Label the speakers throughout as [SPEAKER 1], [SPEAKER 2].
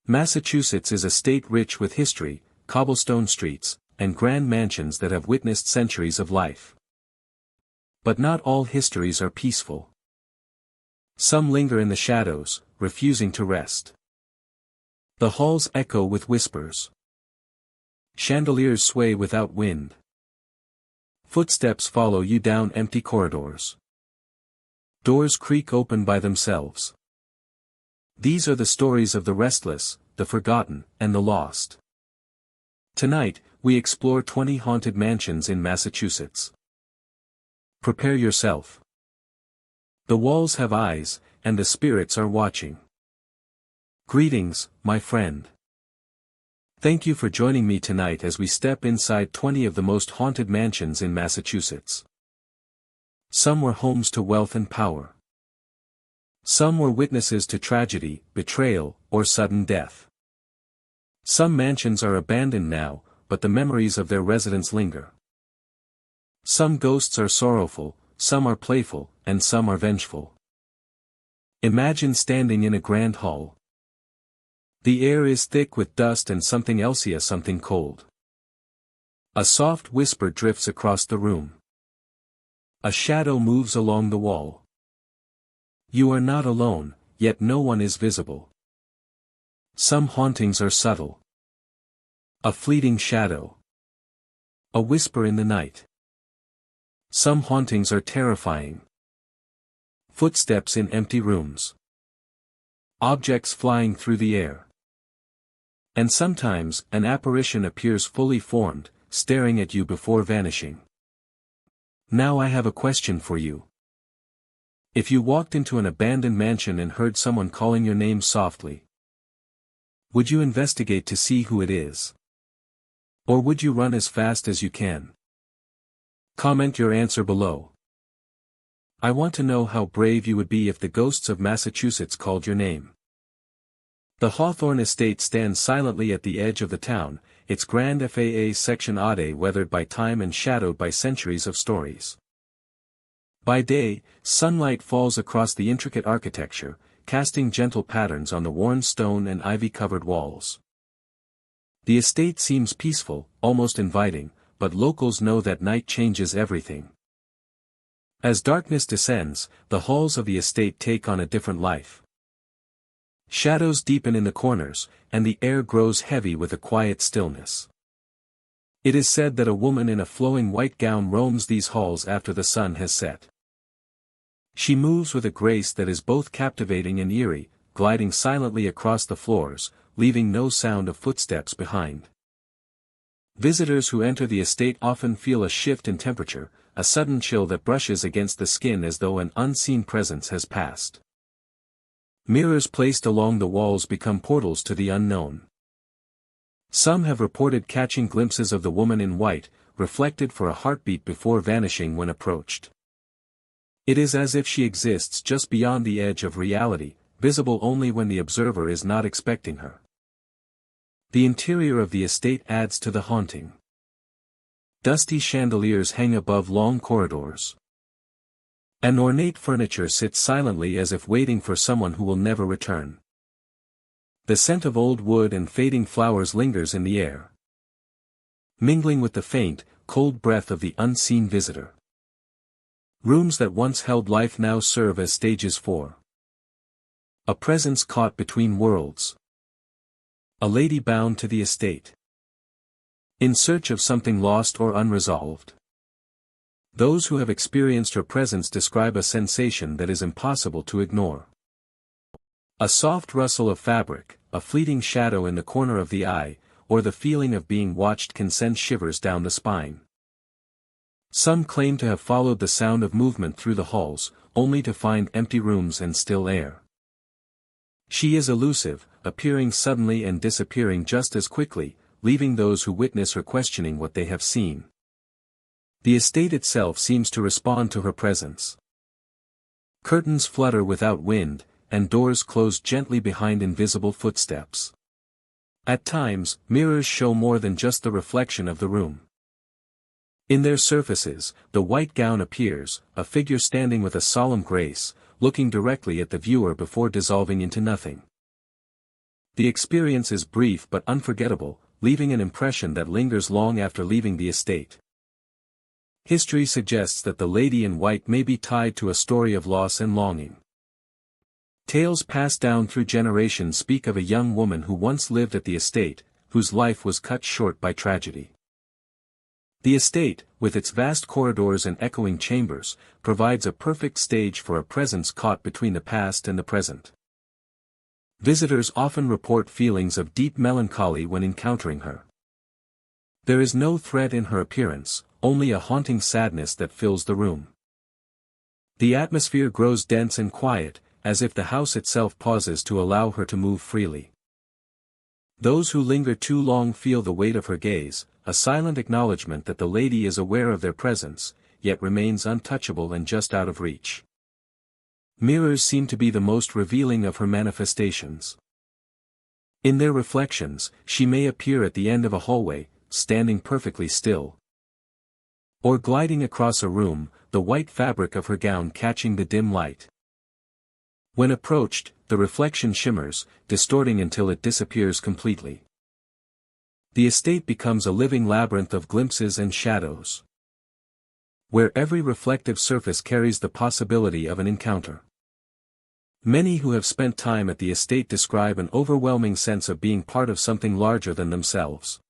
[SPEAKER 1] Massachusetts is a state rich with history, cobblestone streets, and grand mansions that have witnessed centuries of life. But not all histories are peaceful. Some linger in the shadows, refusing to rest. The halls echo with whispers. Chandeliers sway without wind. Footsteps follow you down empty corridors. Doors creak open by themselves. These are the stories of the restless, the forgotten, and the lost. Tonight, we explore 20 haunted mansions in Massachusetts. Prepare yourself. The walls have eyes, and the spirits are watching. Greetings, my friend. Thank you for joining me tonight as we step inside 20 of the most haunted mansions in Massachusetts. Some were homes to wealth and power. Some were witnesses to tragedy, betrayal, or sudden death. Some mansions are abandoned now, but the memories of their residents linger. Some ghosts are sorrowful, some are playful, and some are vengeful. Imagine standing in a grand hall. The air is thick with dust and something cold. A soft whisper drifts across the room. A shadow moves along the wall. You are not alone, yet no one is visible. Some hauntings are subtle. A fleeting shadow. A whisper in the night. Some hauntings are terrifying. Footsteps in empty rooms. Objects flying through the air. And sometimes, an apparition appears fully formed, staring at you before vanishing. Now I have a question for you. If you walked into an abandoned mansion and heard someone calling your name softly, would you investigate to see who it is? Or would you run as fast as you can? Comment your answer below. I want to know how brave you would be if the ghosts of Massachusetts called your name. The Hawthorne Estate stands silently at the edge of the town, its grand FAA section Ade weathered by time and shadowed by centuries of stories. By day, sunlight falls across the intricate architecture, casting gentle patterns on the worn stone and ivy-covered walls. The estate seems peaceful, almost inviting, but locals know that night changes everything. As darkness descends, the halls of the estate take on a different life. Shadows deepen in the corners, and the air grows heavy with a quiet stillness. It is said that a woman in a flowing white gown roams these halls after the sun has set. She moves with a grace that is both captivating and eerie, gliding silently across the floors, leaving no sound of footsteps behind. Visitors who enter the estate often feel a shift in temperature, a sudden chill that brushes against the skin as though an unseen presence has passed. Mirrors placed along the walls become portals to the unknown. Some have reported catching glimpses of the woman in white, reflected for a heartbeat before vanishing when approached. It is as if she exists just beyond the edge of reality, visible only when the observer is not expecting her. The interior of the estate adds to the haunting. Dusty chandeliers hang above long corridors. An ornate furniture sits silently as if waiting for someone who will never return. The scent of old wood and fading flowers lingers in the air, mingling with the faint, cold breath of the unseen visitor. Rooms that once held life now serve as stages for a presence caught between worlds. A lady bound to the estate, in search of something lost or unresolved. Those who have experienced her presence describe a sensation that is impossible to ignore. A soft rustle of fabric, a fleeting shadow in the corner of the eye, or the feeling of being watched can send shivers down the spine. Some claim to have followed the sound of movement through the halls, only to find empty rooms and still air. She is elusive, appearing suddenly and disappearing just as quickly, leaving those who witness her questioning what they have seen. The estate itself seems to respond to her presence. Curtains flutter without wind, and doors close gently behind invisible footsteps. At times, mirrors show more than just the reflection of the room. In their surfaces, the white gown appears, a figure standing with a solemn grace, looking directly at the viewer before dissolving into nothing. The experience is brief but unforgettable, leaving an impression that lingers long after leaving the estate. History suggests that the lady in white may be tied to a story of loss and longing. Tales passed down through generations speak of a young woman who once lived at the estate, whose life was cut short by tragedy. The estate, with its vast corridors and echoing chambers, provides a perfect stage for a presence caught between the past and the present. Visitors often report feelings of deep melancholy when encountering her. There is no threat in her appearance, only a haunting sadness that fills the room. The atmosphere grows dense and quiet, as if the house itself pauses to allow her to move freely. Those who linger too long feel the weight of her gaze, a silent acknowledgement that the lady is aware of their presence, yet remains untouchable and just out of reach. Mirrors seem to be the most revealing of her manifestations. In their reflections, she may appear at the end of a hallway, standing perfectly still, or gliding across a room, the white fabric of her gown catching the dim light. When approached, the reflection shimmers, distorting until it disappears completely. The estate becomes a living labyrinth of glimpses and shadows, where every reflective surface carries the possibility of an encounter. Many who have spent time at the estate describe an overwhelming sense of being part of something larger than themselves.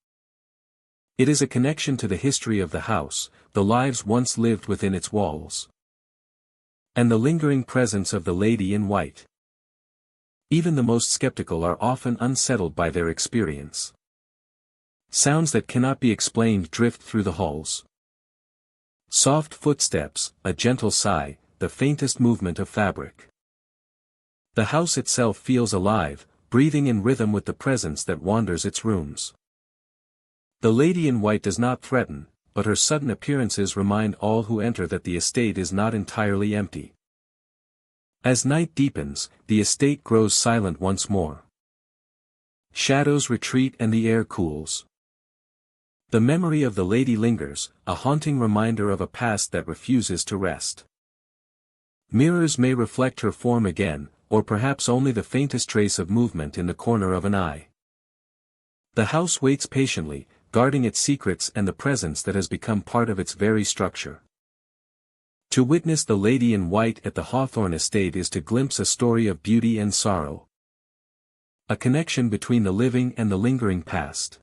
[SPEAKER 1] It is a connection to the history of the house, the lives once lived within its walls, and the lingering presence of the lady in white. Even the most skeptical are often unsettled by their experience. Sounds that cannot be explained drift through the halls. Soft footsteps, a gentle sigh, the faintest movement of fabric. The house itself feels alive, breathing in rhythm with the presence that wanders its rooms. The lady in white does not threaten, but her sudden appearances remind all who enter that the estate is not entirely empty. As night deepens, the estate grows silent once more. Shadows retreat and the air cools. The memory of the lady lingers, a haunting reminder of a past that refuses to rest. Mirrors may reflect her form again, or perhaps only the faintest trace of movement in the corner of an eye. The house waits patiently, guarding its secrets and the presence that has become part of its very structure. To witness the lady in white at the Hawthorne estate is to glimpse a story of beauty and sorrow. A connection between the living and the lingering past.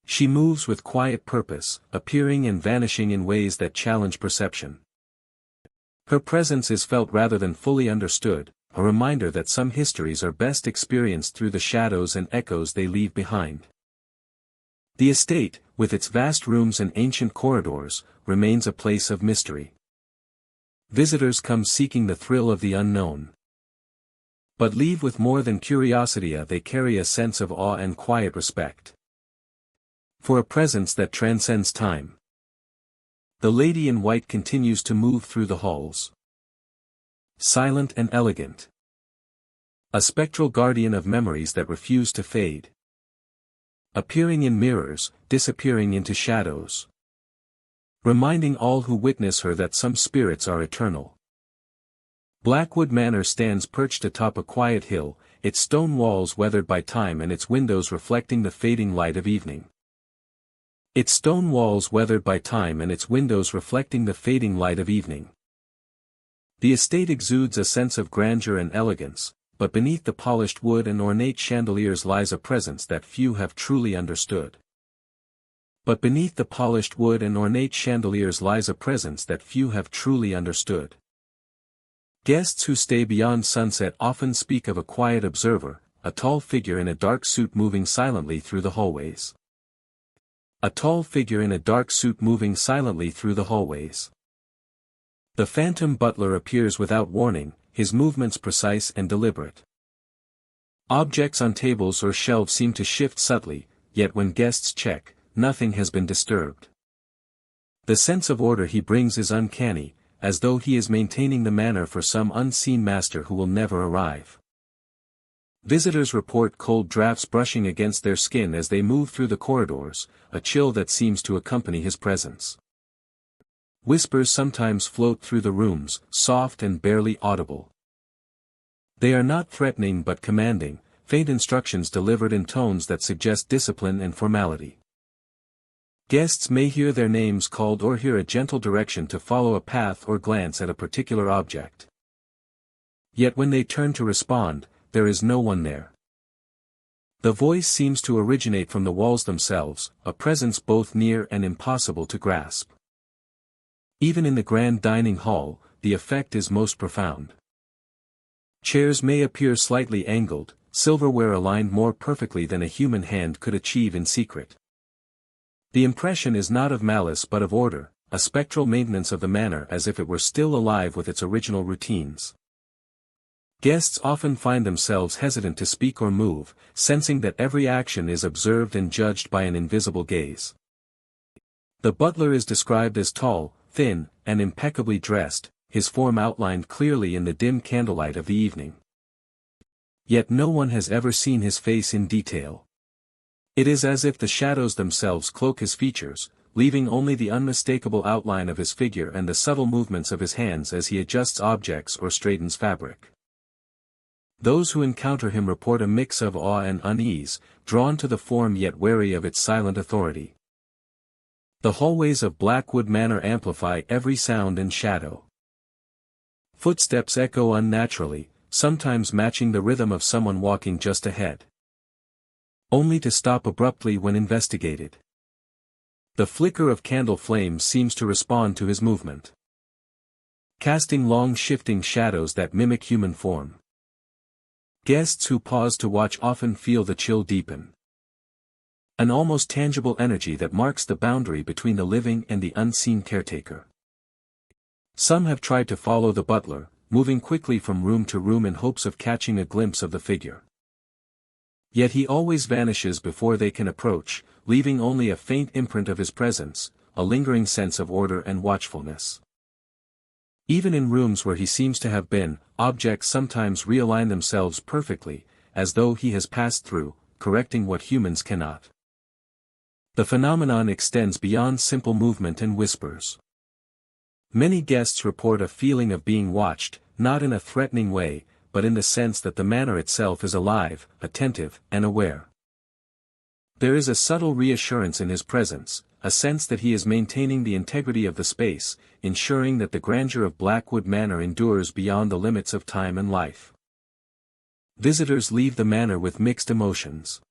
[SPEAKER 1] She moves with quiet purpose, appearing and vanishing in ways that challenge perception. Her presence is felt rather than fully understood, a reminder that some histories are best experienced through the shadows and echoes they leave behind. The estate, with its vast rooms and ancient corridors, remains a place of mystery. Visitors come seeking the thrill of the unknown, but leave with more than curiosity. They carry a sense of awe and quiet respect for a presence that transcends time. The lady in white continues to move through the halls, silent and elegant, a spectral guardian of memories that refuse to fade. Appearing in mirrors, disappearing into shadows, reminding all who witness her that some spirits are eternal. Blackwood Manor stands perched atop a quiet hill, its stone walls weathered by time and its windows reflecting the fading light of evening. Its stone walls weathered by time and its windows reflecting the fading light of evening. The estate exudes a sense of grandeur and elegance, but beneath the polished wood and ornate chandeliers lies a presence that few have truly understood. But beneath the polished wood and ornate chandeliers lies a presence that few have truly understood. Guests who stay beyond sunset often speak of a quiet observer, a tall figure in a dark suit moving silently through the hallways. A tall figure in a dark suit moving silently through the hallways. The phantom butler appears without warning, his movements precise and deliberate. Objects on tables or shelves seem to shift subtly, yet when guests check, nothing has been disturbed. The sense of order he brings is uncanny, as though he is maintaining the manor for some unseen master who will never arrive. Visitors report cold drafts brushing against their skin as they move through the corridors, a chill that seems to accompany his presence. Whispers sometimes float through the rooms, soft and barely audible. They are not threatening but commanding, faint instructions delivered in tones that suggest discipline and formality. Guests may hear their names called or hear a gentle direction to follow a path or glance at a particular object. Yet when they turn to respond, there is no one there. The voice seems to originate from the walls themselves, a presence both near and impossible to grasp. Even in the grand dining hall, the effect is most profound. Chairs may appear slightly angled, silverware aligned more perfectly than a human hand could achieve in secret. The impression is not of malice but of order, a spectral maintenance of the manor as if it were still alive with its original routines. Guests often find themselves hesitant to speak or move, sensing that every action is observed and judged by an invisible gaze. The butler is described as tall, thin, and impeccably dressed, his form outlined clearly in the dim candlelight of the evening. Yet no one has ever seen his face in detail. It is as if the shadows themselves cloak his features, leaving only the unmistakable outline of his figure and the subtle movements of his hands as he adjusts objects or straightens fabric. Those who encounter him report a mix of awe and unease, drawn to the form yet wary of its silent authority. The hallways of Blackwood Manor amplify every sound and shadow. Footsteps echo unnaturally, sometimes matching the rhythm of someone walking just ahead, only to stop abruptly when investigated. The flicker of candle flames seems to respond to his movement, casting long shifting shadows that mimic human form. Guests who pause to watch often feel the chill deepen. An almost tangible energy that marks the boundary between the living and the unseen caretaker. Some have tried to follow the butler, moving quickly from room to room in hopes of catching a glimpse of the figure. Yet he always vanishes before they can approach, leaving only a faint imprint of his presence, a lingering sense of order and watchfulness. Even in rooms where he seems to have been, objects sometimes realign themselves perfectly, as though he has passed through, correcting what humans cannot. The phenomenon extends beyond simple movement and whispers. Many guests report a feeling of being watched, not in a threatening way, but in the sense that the manor itself is alive, attentive, and aware. There is a subtle reassurance in his presence, a sense that he is maintaining the integrity of the space, ensuring that the grandeur of Blackwood Manor endures beyond the limits of time and life. Visitors leave the manor with mixed emotions.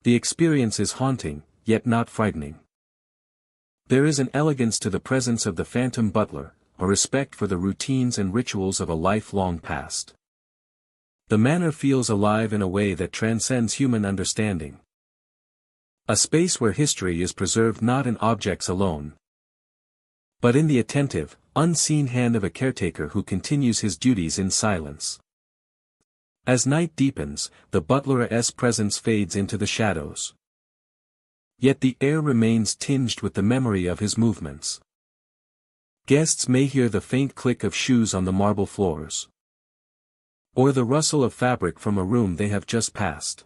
[SPEAKER 1] The experience is haunting, yet not frightening. There is an elegance to the presence of the phantom butler, a respect for the routines and rituals of a life long past. The manor feels alive in a way that transcends human understanding. A space where history is preserved not in objects alone, but in the attentive, unseen hand of a caretaker who continues his duties in silence. As night deepens, the butler's presence fades into the shadows. Yet the air remains tinged with the memory of his movements. Guests may hear the faint click of shoes on the marble floors, or the rustle of fabric from a room they have just passed.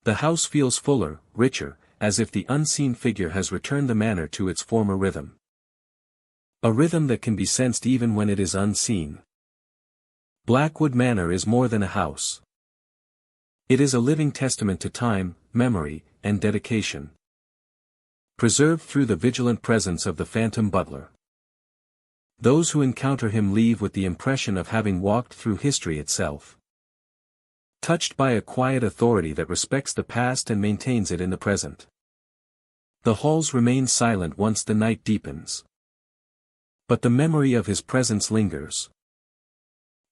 [SPEAKER 1] The house feels fuller, richer, as if the unseen figure has returned the manor to its former rhythm. A rhythm that can be sensed even when it is unseen. Blackwood Manor is more than a house. It is a living testament to time, memory, and dedication. Preserved through the vigilant presence of the phantom butler. Those who encounter him leave with the impression of having walked through history itself. Touched by a quiet authority that respects the past and maintains it in the present. The halls remain silent once the night deepens. But the memory of his presence lingers.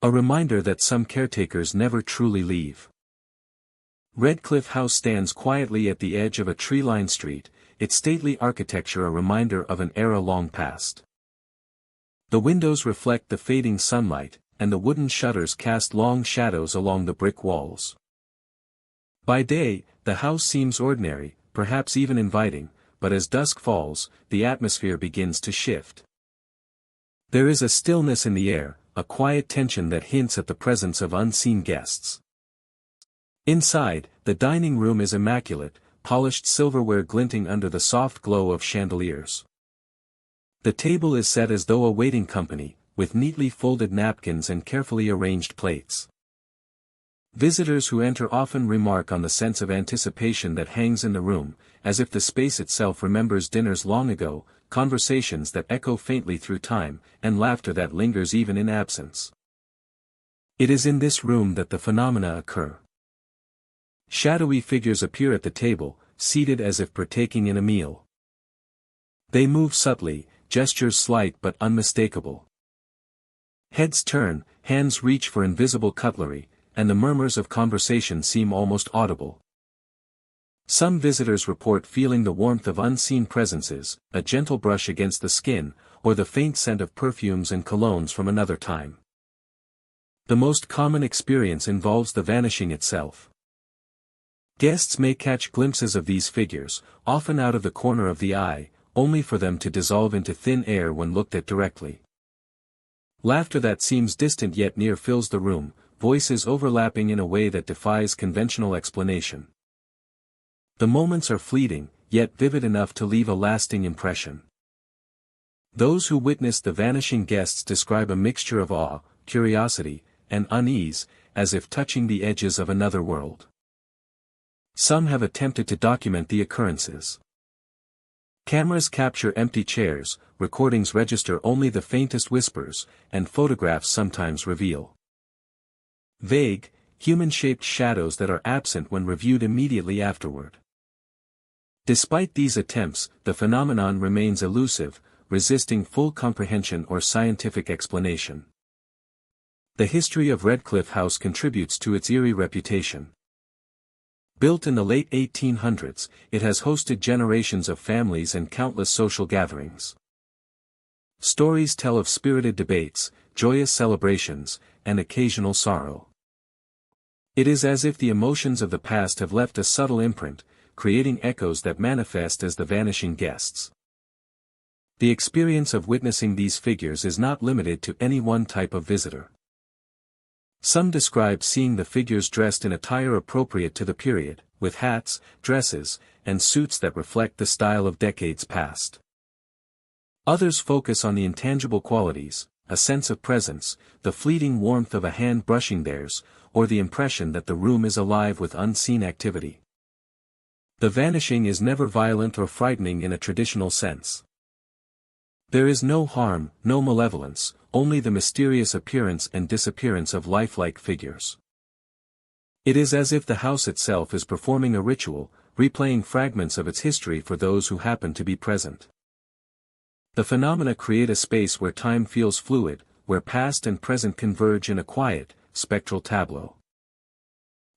[SPEAKER 1] A reminder that some caretakers never truly leave. Redcliffe House stands quietly at the edge of a tree-lined street, its stately architecture a reminder of an era long past. The windows reflect the fading sunlight, and the wooden shutters cast long shadows along the brick walls. By day, the house seems ordinary, perhaps even inviting, but as dusk falls, the atmosphere begins to shift. There is a stillness in the air, a quiet tension that hints at the presence of unseen guests. Inside, the dining room is immaculate, polished silverware glinting under the soft glow of chandeliers. The table is set as though awaiting company, with neatly folded napkins and carefully arranged plates. Visitors who enter often remark on the sense of anticipation that hangs in the room, as if the space itself remembers dinners long ago, conversations that echo faintly through time, and laughter that lingers even in absence. It is in this room that the phenomena occur. Shadowy figures appear at the table, seated as if partaking in a meal. They move subtly, gestures slight but unmistakable. Heads turn, hands reach for invisible cutlery, and the murmurs of conversation seem almost audible. Some visitors report feeling the warmth of unseen presences, a gentle brush against the skin, or the faint scent of perfumes and colognes from another time. The most common experience involves the vanishing itself. Guests may catch glimpses of these figures, often out of the corner of the eye, only for them to dissolve into thin air when looked at directly. Laughter that seems distant yet near fills the room, voices overlapping in a way that defies conventional explanation. The moments are fleeting, yet vivid enough to leave a lasting impression. Those who witness the vanishing guests describe a mixture of awe, curiosity, and unease, as if touching the edges of another world. Some have attempted to document the occurrences. Cameras capture empty chairs, recordings register only the faintest whispers, and photographs sometimes reveal vague, human-shaped shadows that are absent when reviewed immediately afterward. Despite these attempts, the phenomenon remains elusive, resisting full comprehension or scientific explanation. The history of Redcliffe House contributes to its eerie reputation. Built in the late 1800s, it has hosted generations of families and countless social gatherings. Stories tell of spirited debates, joyous celebrations, and occasional sorrow. It is as if the emotions of the past have left a subtle imprint, creating echoes that manifest as the vanishing guests. The experience of witnessing these figures is not limited to any one type of visitor. Some describe seeing the figures dressed in attire appropriate to the period, with hats, dresses, and suits that reflect the style of decades past. Others focus on the intangible qualities, a sense of presence, the fleeting warmth of a hand brushing theirs, or the impression that the room is alive with unseen activity. The vanishing is never violent or frightening in a traditional sense. There is no harm, no malevolence, only the mysterious appearance and disappearance of lifelike figures. It is as if the house itself is performing a ritual, replaying fragments of its history for those who happen to be present. The phenomena create a space where time feels fluid, where past and present converge in a quiet, spectral tableau.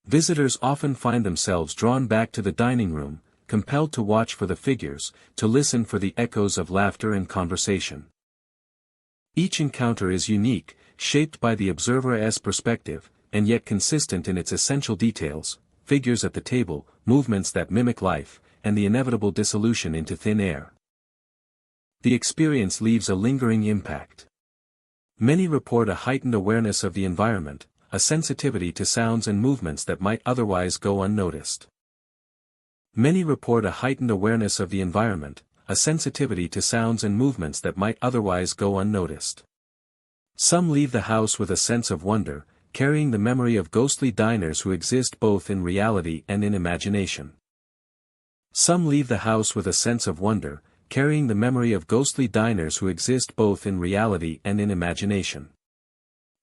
[SPEAKER 1] Visitors often find themselves drawn back to the dining room, compelled to watch for the figures, to listen for the echoes of laughter and conversation. Each encounter is unique, shaped by the observer's perspective, and yet consistent in its essential details, figures at the table, movements that mimic life, and the inevitable dissolution into thin air. The experience leaves a lingering impact. Many report a heightened awareness of the environment, a sensitivity to sounds and movements that might otherwise go unnoticed. Many report a heightened awareness of the environment, a sensitivity to sounds and movements that might otherwise go unnoticed. Some leave the house with a sense of wonder, carrying the memory of ghostly diners who exist both in reality and in imagination. Some leave the house with a sense of wonder, carrying the memory of ghostly diners who exist both in reality and in imagination.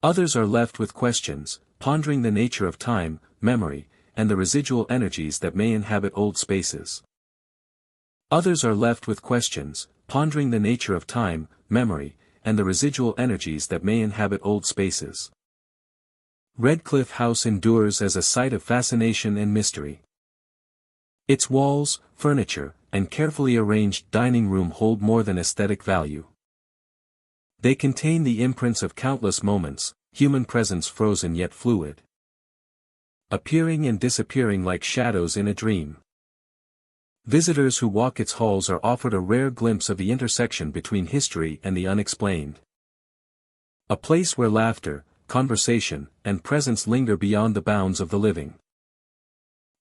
[SPEAKER 1] Others are left with questions, pondering the nature of time, memory, and the residual energies that may inhabit old spaces. Others are left with questions, pondering the nature of time, memory, and the residual energies that may inhabit old spaces. Redcliffe House endures as a site of fascination and mystery. Its walls, furniture, and carefully arranged dining room hold more than aesthetic value. They contain the imprints of countless moments, human presence frozen yet fluid, appearing and disappearing like shadows in a dream. Visitors who walk its halls are offered a rare glimpse of the intersection between history and the unexplained. A place where laughter, conversation, and presence linger beyond the bounds of the living.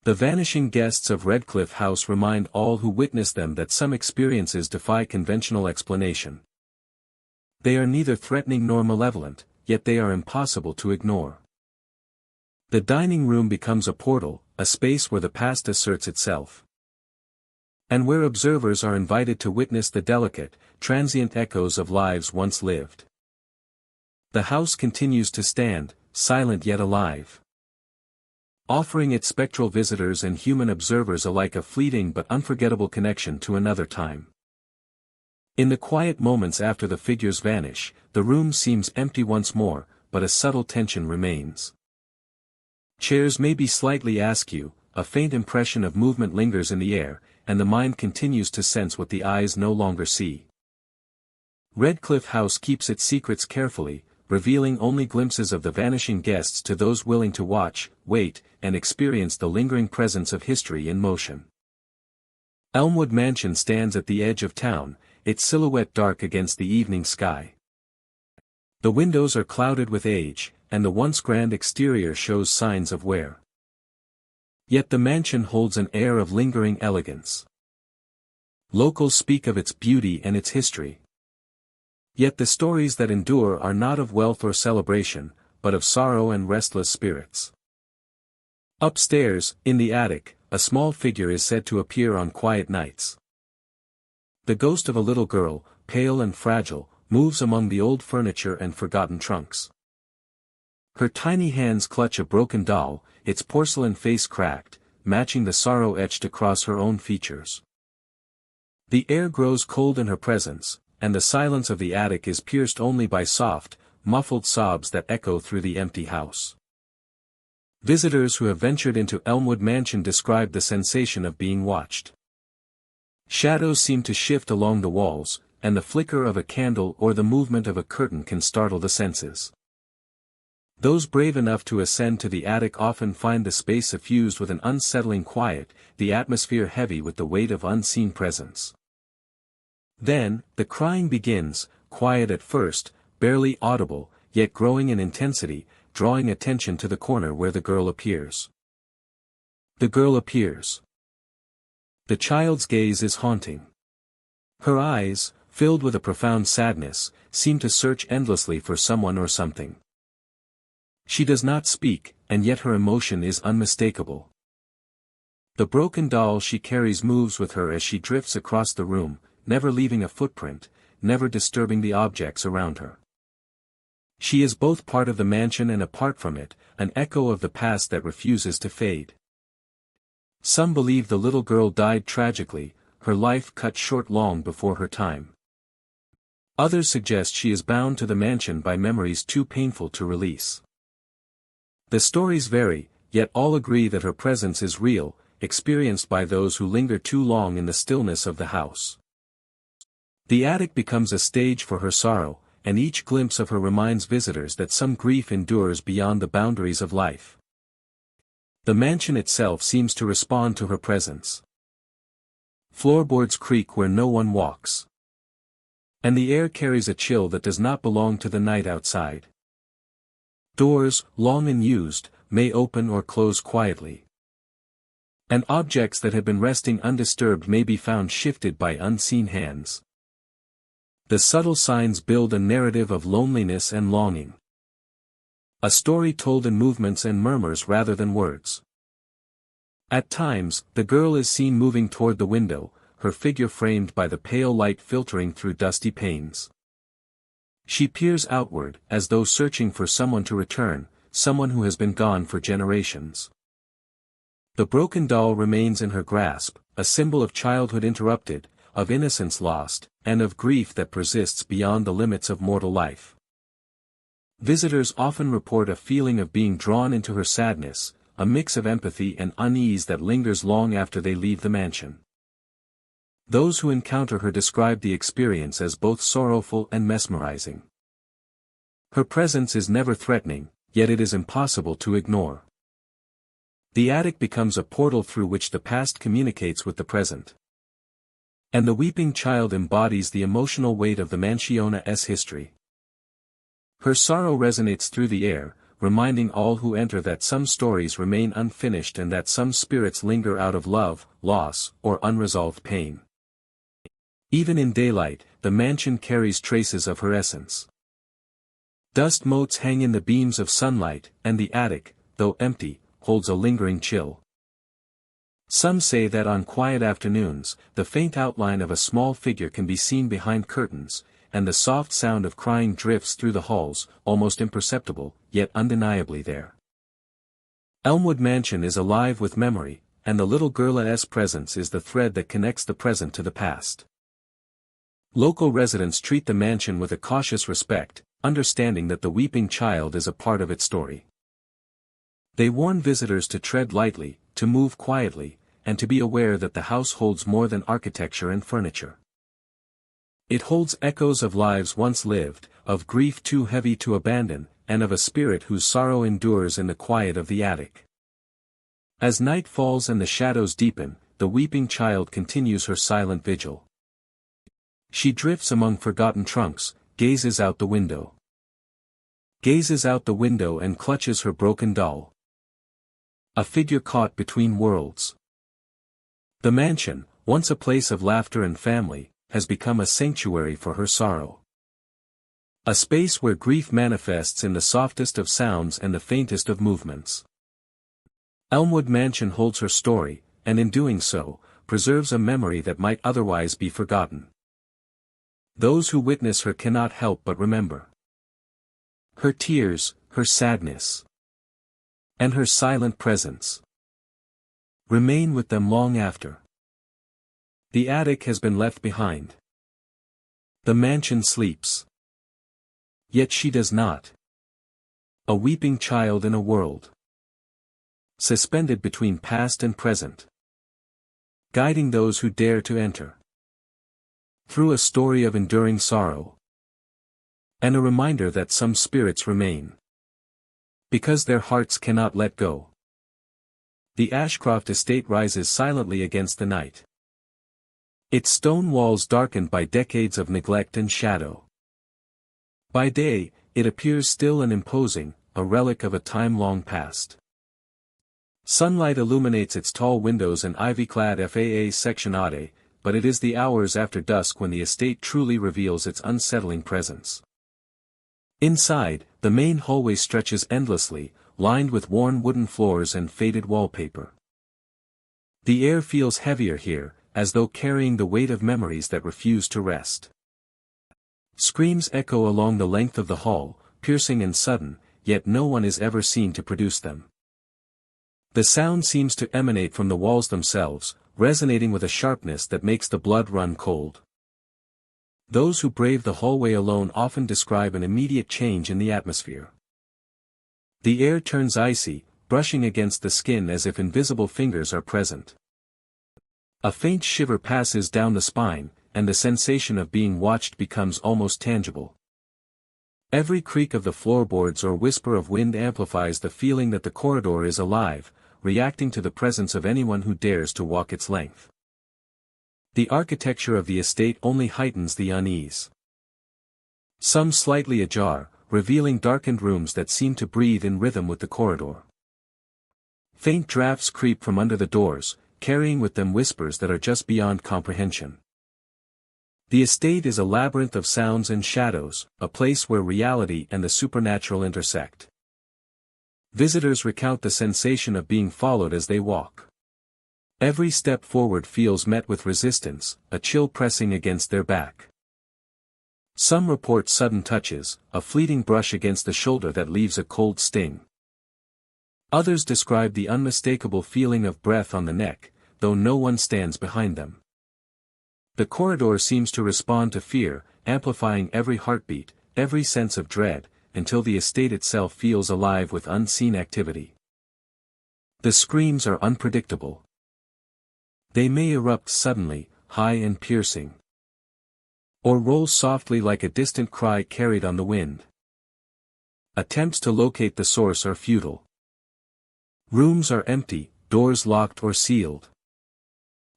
[SPEAKER 1] The vanishing guests of Redcliffe House remind all who witness them that some experiences defy conventional explanation. They are neither threatening nor malevolent, yet they are impossible to ignore. The dining room becomes a portal, a space where the past asserts itself. And where observers are invited to witness the delicate, transient echoes of lives once lived. The house continues to stand, silent yet alive, offering its spectral visitors and human observers alike a fleeting but unforgettable connection to another time. In the quiet moments after the figures vanish, the room seems empty once more, but a subtle tension remains. Chairs may be slightly askew, a faint impression of movement lingers in the air, and the mind continues to sense what the eyes no longer see. Redcliffe House keeps its secrets carefully, revealing only glimpses of the vanishing guests to those willing to watch, wait, and experience the lingering presence of history in motion. Elmwood Mansion stands at the edge of town, its silhouette dark against the evening sky. The windows are clouded with age, and the once grand exterior shows signs of wear. Yet the mansion holds an air of lingering elegance. Locals speak of its beauty and its history. Yet the stories that endure are not of wealth or celebration, but of sorrow and restless spirits. Upstairs, in the attic, a small figure is said to appear on quiet nights. The ghost of a little girl, pale and fragile, moves among the old furniture and forgotten trunks. Her tiny hands clutch a broken doll, its porcelain face cracked, matching the sorrow etched across her own features. The air grows cold in her presence, and the silence of the attic is pierced only by soft, muffled sobs that echo through the empty house. Visitors who have ventured into Elmwood Mansion describe the sensation of being watched. Shadows seem to shift along the walls, and the flicker of a candle or the movement of a curtain can startle the senses. Those brave enough to ascend to the attic often find the space suffused with an unsettling quiet, the atmosphere heavy with the weight of unseen presence. Then, the crying begins, quiet at first, barely audible, yet growing in intensity, drawing attention to the corner where the girl appears. The girl appears. The child's gaze is haunting. Her eyes, filled with a profound sadness, seem to search endlessly for someone or something. She does not speak, and yet her emotion is unmistakable. The broken doll she carries moves with her as she drifts across the room, never leaving a footprint, never disturbing the objects around her. She is both part of the mansion and apart from it, an echo of the past that refuses to fade. Some believe the little girl died tragically, her life cut short long before her time. Others suggest she is bound to the mansion by memories too painful to release. The stories vary, yet all agree that her presence is real, experienced by those who linger too long in the stillness of the house. The attic becomes a stage for her sorrow, and each glimpse of her reminds visitors that some grief endures beyond the boundaries of life. The mansion itself seems to respond to her presence. Floorboards creak where no one walks. And the air carries a chill that does not belong to the night outside. Doors, long unused, may open or close quietly. And objects that had been resting undisturbed may be found shifted by unseen hands. The subtle signs build a narrative of loneliness and longing. A story told in movements and murmurs rather than words. At times, the girl is seen moving toward the window, her figure framed by the pale light filtering through dusty panes. She peers outward, as though searching for someone to return, someone who has been gone for generations. The broken doll remains in her grasp, a symbol of childhood interrupted, of innocence lost, and of grief that persists beyond the limits of mortal life. Visitors often report a feeling of being drawn into her sadness, a mix of empathy and unease that lingers long after they leave the mansion. Those who encounter her describe the experience as both sorrowful and mesmerizing. Her presence is never threatening, yet it is impossible to ignore. The attic becomes a portal through which the past communicates with the present. And the weeping child embodies the emotional weight of the mansiona's history. Her sorrow resonates through the air, reminding all who enter that some stories remain unfinished and that some spirits linger out of love, loss, or unresolved pain. Even in daylight, the mansion carries traces of her essence. Dust motes hang in the beams of sunlight, and the attic, though empty, holds a lingering chill. Some say that on quiet afternoons, the faint outline of a small figure can be seen behind curtains, and the soft sound of crying drifts through the halls, almost imperceptible, yet undeniably there. Elmwood Mansion is alive with memory, and the little girl's presence is the thread that connects the present to the past. Local residents treat the mansion with a cautious respect, understanding that the weeping child is a part of its story. They warn visitors to tread lightly, to move quietly, and to be aware that the house holds more than architecture and furniture. It holds echoes of lives once lived, of grief too heavy to abandon, and of a spirit whose sorrow endures in the quiet of the attic. As night falls and the shadows deepen, the weeping child continues her silent vigil. She drifts among forgotten trunks, gazes out the window. Gazes out the window and clutches her broken doll. A figure caught between worlds. The mansion, once a place of laughter and family, has become a sanctuary for her sorrow. A space where grief manifests in the softest of sounds and the faintest of movements. Elmwood Mansion holds her story, and in doing so, preserves a memory that might otherwise be forgotten. Those who witness her cannot help but remember her tears, her sadness, and her silent presence. Remain with them long after. The attic has been left behind. The mansion sleeps. Yet she does not. A weeping child in a world suspended between past and present, guiding those who dare to enter. Through a story of enduring sorrow, and a reminder that some spirits remain, because their hearts cannot let go. The Ashcroft estate rises silently against the night. Its stone walls darkened by decades of neglect and shadow. By day, it appears still and imposing, a relic of a time long past. Sunlight illuminates its tall windows and ivy-clad FAA sectionade, but it is the hours after dusk when the estate truly reveals its unsettling presence. Inside, the main hallway stretches endlessly, lined with worn wooden floors and faded wallpaper. The air feels heavier here, as though carrying the weight of memories that refuse to rest. Screams echo along the length of the hall, piercing and sudden, yet no one is ever seen to produce them. The sound seems to emanate from the walls themselves, resonating with a sharpness that makes the blood run cold. Those who brave the hallway alone often describe an immediate change in the atmosphere. The air turns icy, brushing against the skin as if invisible fingers are present. A faint shiver passes down the spine, and the sensation of being watched becomes almost tangible. Every creak of the floorboards or whisper of wind amplifies the feeling that the corridor is alive, reacting to the presence of anyone who dares to walk its length. The architecture of the estate only heightens the unease. Some slightly ajar, revealing darkened rooms that seem to breathe in rhythm with the corridor. Faint drafts creep from under the doors, carrying with them whispers that are just beyond comprehension. The estate is a labyrinth of sounds and shadows, a place where reality and the supernatural intersect. Visitors recount the sensation of being followed as they walk. Every step forward feels met with resistance, a chill pressing against their back. Some report sudden touches, a fleeting brush against the shoulder that leaves a cold sting. Others describe the unmistakable feeling of breath on the neck, though no one stands behind them. The corridor seems to respond to fear, amplifying every heartbeat, every sense of dread, until the estate itself feels alive with unseen activity. The screams are unpredictable. They may erupt suddenly, high and piercing, or roll softly like a distant cry carried on the wind. Attempts to locate the source are futile. Rooms are empty, doors locked or sealed.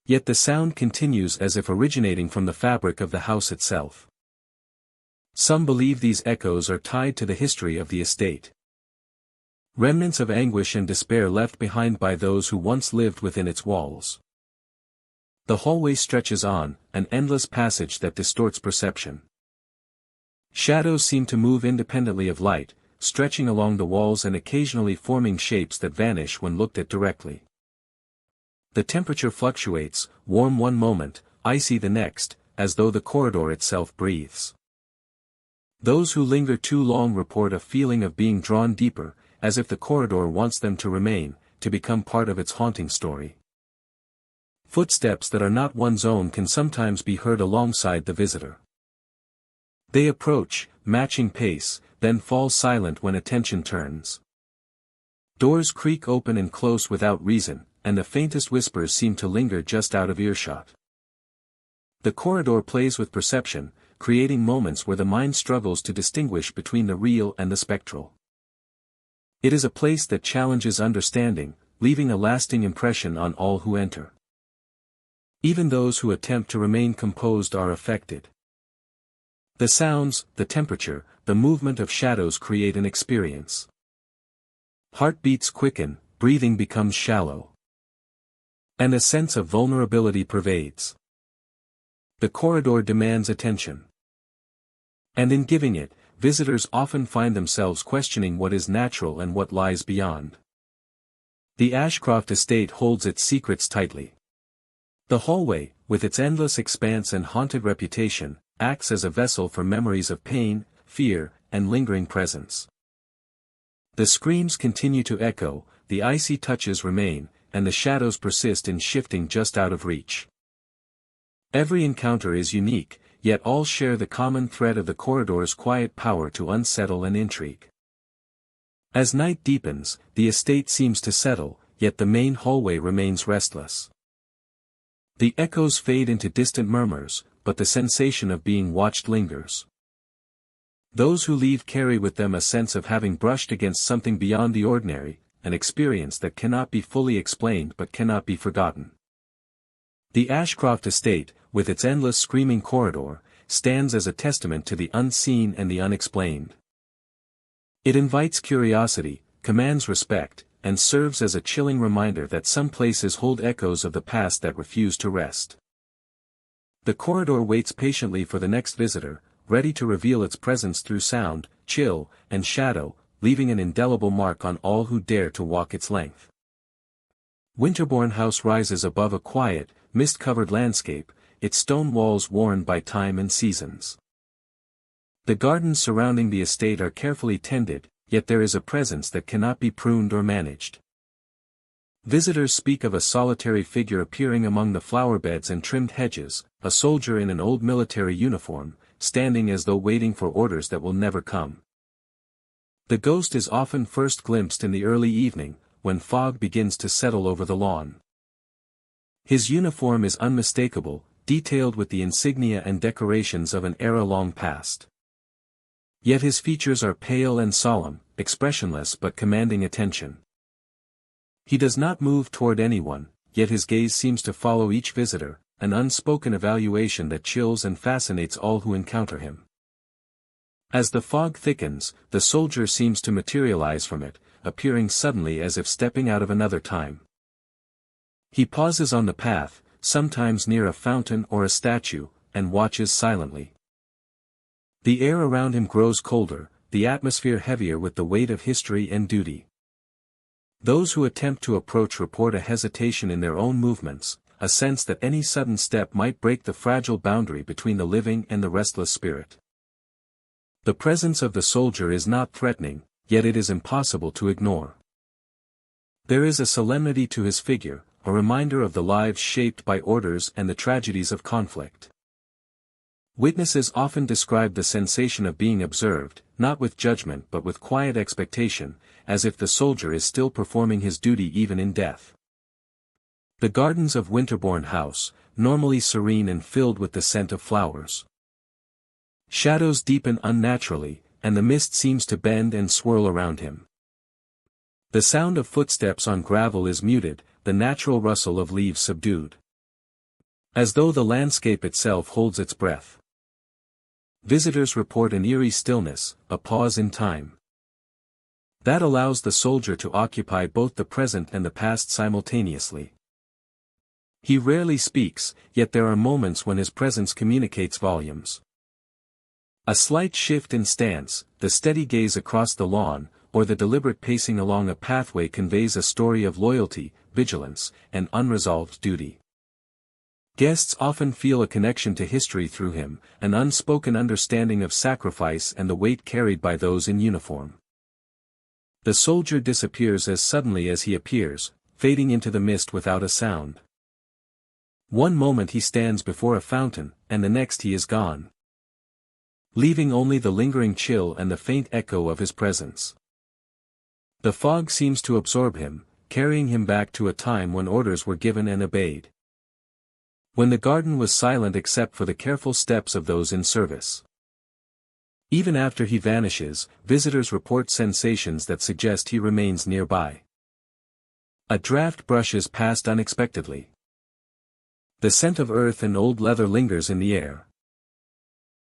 [SPEAKER 1] Yet the sound continues as if originating from the fabric of the house itself. Some believe these echoes are tied to the history of the estate. Remnants of anguish and despair left behind by those who once lived within its walls. The hallway stretches on, an endless passage that distorts perception. Shadows seem to move independently of light, stretching along the walls and occasionally forming shapes that vanish when looked at directly. The temperature fluctuates, warm one moment, icy the next, as though the corridor itself breathes. Those who linger too long report a feeling of being drawn deeper, as if the corridor wants them to remain, to become part of its haunting story. Footsteps that are not one's own can sometimes be heard alongside the visitor. They approach, matching pace, then fall silent when attention turns. Doors creak open and close without reason, and the faintest whispers seem to linger just out of earshot. The corridor plays with perception, creating moments where the mind struggles to distinguish between the real and the spectral. It is a place that challenges understanding, leaving a lasting impression on all who enter. Even those who attempt to remain composed are affected. The sounds, the temperature, the movement of shadows create an experience. Heartbeats quicken, breathing becomes shallow. And a sense of vulnerability pervades. The corridor demands attention. And in giving it, visitors often find themselves questioning what is natural and what lies beyond. The Ashcroft estate holds its secrets tightly. The hallway, with its endless expanse and haunted reputation, acts as a vessel for memories of pain, fear, and lingering presence. The screams continue to echo, the icy touches remain, and the shadows persist in shifting just out of reach. Every encounter is unique, yet all share the common thread of the corridor's quiet power to unsettle and intrigue. As night deepens, the estate seems to settle, yet the main hallway remains restless. The echoes fade into distant murmurs, but the sensation of being watched lingers. Those who leave carry with them a sense of having brushed against something beyond the ordinary, an experience that cannot be fully explained but cannot be forgotten. The Ashcroft estate, with its endless screaming corridor, stands as a testament to the unseen and the unexplained. It invites curiosity, commands respect, and serves as a chilling reminder that some places hold echoes of the past that refuse to rest. The corridor waits patiently for the next visitor, ready to reveal its presence through sound, chill, and shadow, leaving an indelible mark on all who dare to walk its length. Winterbourne House rises above a quiet, mist-covered landscape, its stone walls worn by time and seasons. The gardens surrounding the estate are carefully tended, yet there is a presence that cannot be pruned or managed. Visitors speak of a solitary figure appearing among the flower beds and trimmed hedges, a soldier in an old military uniform, standing as though waiting for orders that will never come. The ghost is often first glimpsed in the early evening, when fog begins to settle over the lawn. His uniform is unmistakable, detailed with the insignia and decorations of an era long past. Yet his features are pale and solemn, expressionless but commanding attention. He does not move toward anyone, yet his gaze seems to follow each visitor, an unspoken evaluation that chills and fascinates all who encounter him. As the fog thickens, the soldier seems to materialize from it, appearing suddenly as if stepping out of another time. He pauses on the path, sometimes near a fountain or a statue, and watches silently. The air around him grows colder, the atmosphere heavier with the weight of history and duty. Those who attempt to approach report a hesitation in their own movements, a sense that any sudden step might break the fragile boundary between the living and the restless spirit. The presence of the soldier is not threatening, yet it is impossible to ignore. There is a solemnity to his figure, a reminder of the lives shaped by orders and the tragedies of conflict. Witnesses often describe the sensation of being observed, not with judgment but with quiet expectation, as if the soldier is still performing his duty even in death. The gardens of Winterbourne House, normally serene and filled with the scent of flowers. Shadows deepen unnaturally, and the mist seems to bend and swirl around him. The sound of footsteps on gravel is muted, the natural rustle of leaves subdued. As though the landscape itself holds its breath. Visitors report an eerie stillness, a pause in time. That allows the soldier to occupy both the present and the past simultaneously. He rarely speaks, yet there are moments when his presence communicates volumes. A slight shift in stance, the steady gaze across the lawn, or the deliberate pacing along a pathway conveys a story of loyalty, vigilance, and unresolved duty. Guests often feel a connection to history through him, an unspoken understanding of sacrifice and the weight carried by those in uniform. The soldier disappears as suddenly as he appears, fading into the mist without a sound. One moment he stands before a fountain, and the next he is gone, leaving only the lingering chill and the faint echo of his presence. The fog seems to absorb him, carrying him back to a time when orders were given and obeyed, when the garden was silent except for the careful steps of those in service. Even after he vanishes, visitors report sensations that suggest he remains nearby. A draft brushes past unexpectedly. The scent of earth and old leather lingers in the air,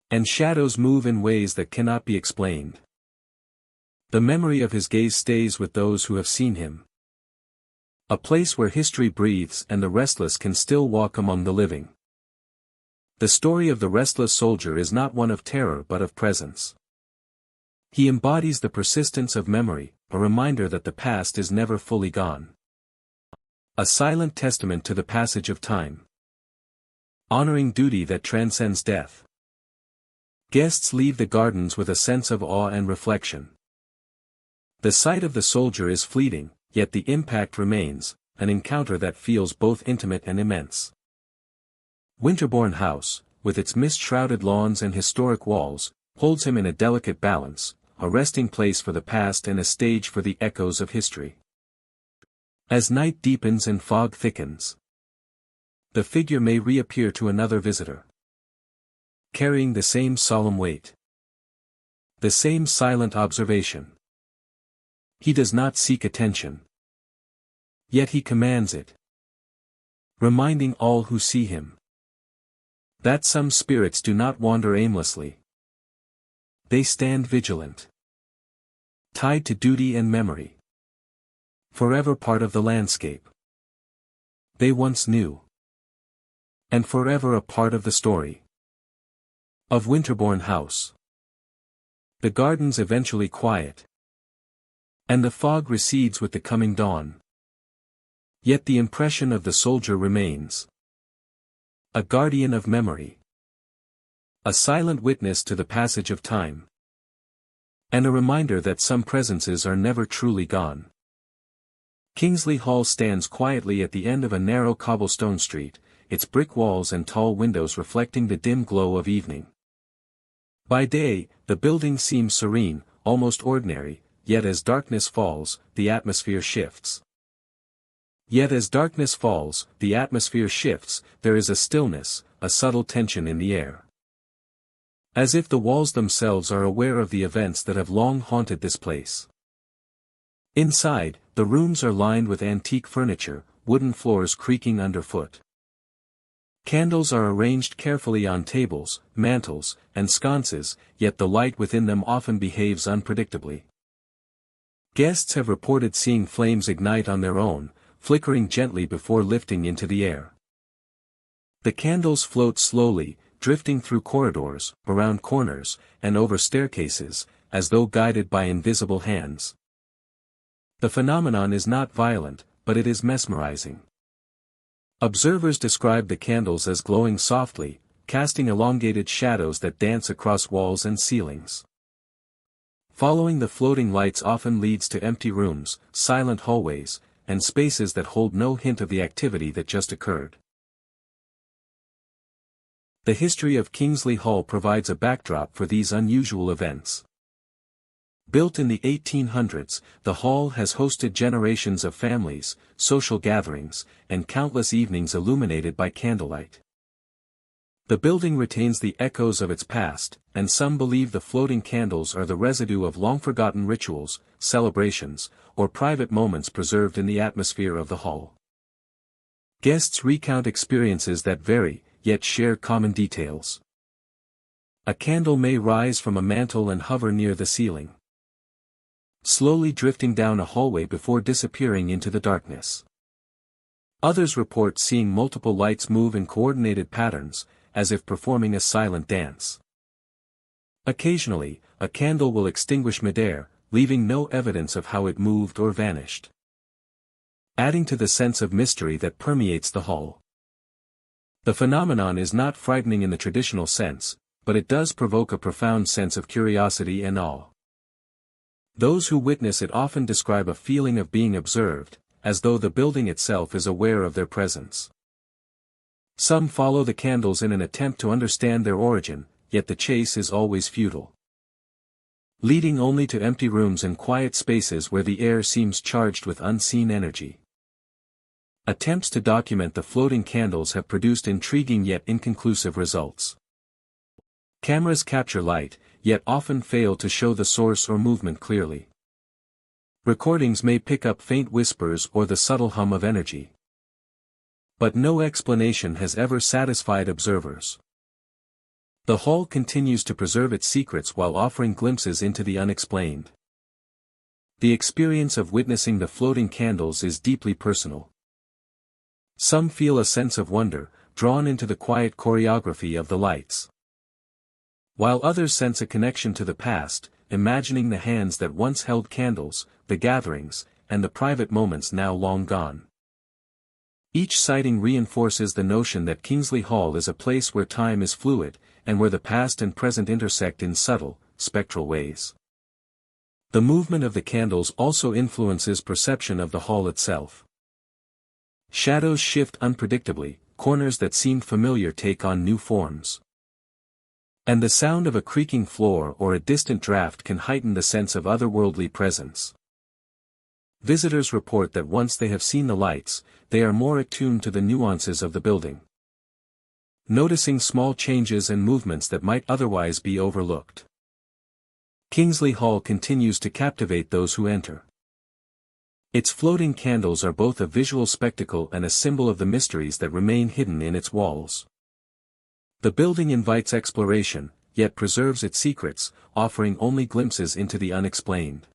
[SPEAKER 1] and shadows move in ways that cannot be explained. The memory of his gaze stays with those who have seen him. A place where history breathes and the restless can still walk among the living. The story of the restless soldier is not one of terror but of presence. He embodies the persistence of memory, a reminder that the past is never fully gone. A silent testament to the passage of time, honoring duty that transcends death. Guests leave the gardens with a sense of awe and reflection. The sight of the soldier is fleeting, yet the impact remains, an encounter that feels both intimate and immense. Winterbourne House, with its mist-shrouded lawns and historic walls, holds him in a delicate balance, a resting place for the past and a stage for the echoes of history. As night deepens and fog thickens, the figure may reappear to another visitor, carrying the same solemn weight, the same silent observation. He does not seek attention, yet he commands it, reminding all who see him that some spirits do not wander aimlessly. They stand vigilant, tied to duty and memory, forever part of the landscape they once knew, and forever a part of the story of Winterbourne House. The gardens eventually quiet, and the fog recedes with the coming dawn. Yet the impression of the soldier remains, a guardian of memory, a silent witness to the passage of time, and a reminder that some presences are never truly gone. Kingsley Hall stands quietly at the end of a narrow cobblestone street, its brick walls and tall windows reflecting the dim glow of evening. By day, the building seems serene, almost ordinary, yet as darkness falls, the atmosphere shifts. There is a stillness, a subtle tension in the air. As if the walls themselves are aware of the events that have long haunted this place. Inside, the rooms are lined with antique furniture, wooden floors creaking underfoot. Candles are arranged carefully on tables, mantels, and sconces, yet the light within them often behaves unpredictably. Guests have reported seeing flames ignite on their own, flickering gently before lifting into the air. The candles float slowly, drifting through corridors, around corners, and over staircases, as though guided by invisible hands. The phenomenon is not violent, but it is mesmerizing. Observers describe the candles as glowing softly, casting elongated shadows that dance across walls and ceilings. Following the floating lights often leads to empty rooms, silent hallways, and spaces that hold no hint of the activity that just occurred. The history of Kingsley Hall provides a backdrop for these unusual events. Built in the 1800s, the hall has hosted generations of families, social gatherings, and countless evenings illuminated by candlelight. The building retains the echoes of its past, and some believe the floating candles are the residue of long-forgotten rituals, celebrations, or private moments preserved in the atmosphere of the hall. Guests recount experiences that vary, yet share common details. A candle may rise from a mantel and hover near the ceiling, slowly drifting down a hallway before disappearing into the darkness. Others report seeing multiple lights move in coordinated patterns, as if performing a silent dance. Occasionally, a candle will extinguish midair, leaving no evidence of how it moved or vanished, adding to the sense of mystery that permeates the hall. The phenomenon is not frightening in the traditional sense, but it does provoke a profound sense of curiosity and awe. Those who witness it often describe a feeling of being observed, as though the building itself is aware of their presence. Some follow the candles in an attempt to understand their origin, yet the chase is always futile, leading only to empty rooms and quiet spaces where the air seems charged with unseen energy. Attempts to document the floating candles have produced intriguing yet inconclusive results. Cameras capture light, yet often fail to show the source or movement clearly. Recordings may pick up faint whispers or the subtle hum of energy, but no explanation has ever satisfied observers. The hall continues to preserve its secrets while offering glimpses into the unexplained. The experience of witnessing the floating candles is deeply personal. Some feel a sense of wonder, drawn into the quiet choreography of the lights, while others sense a connection to the past, imagining the hands that once held candles, the gatherings, and the private moments now long gone. Each sighting reinforces the notion that Kingsley Hall is a place where time is fluid, and where the past and present intersect in subtle, spectral ways. The movement of the candles also influences perception of the hall itself. Shadows shift unpredictably, corners that seemed familiar take on new forms, and the sound of a creaking floor or a distant draft can heighten the sense of otherworldly presence. Visitors report that once they have seen the lights, they are more attuned to the nuances of the building, noticing small changes and movements that might otherwise be overlooked. Kingsley Hall continues to captivate those who enter. Its floating candles are both a visual spectacle and a symbol of the mysteries that remain hidden in its walls. The building invites exploration, yet preserves its secrets, offering only glimpses into the unexplained.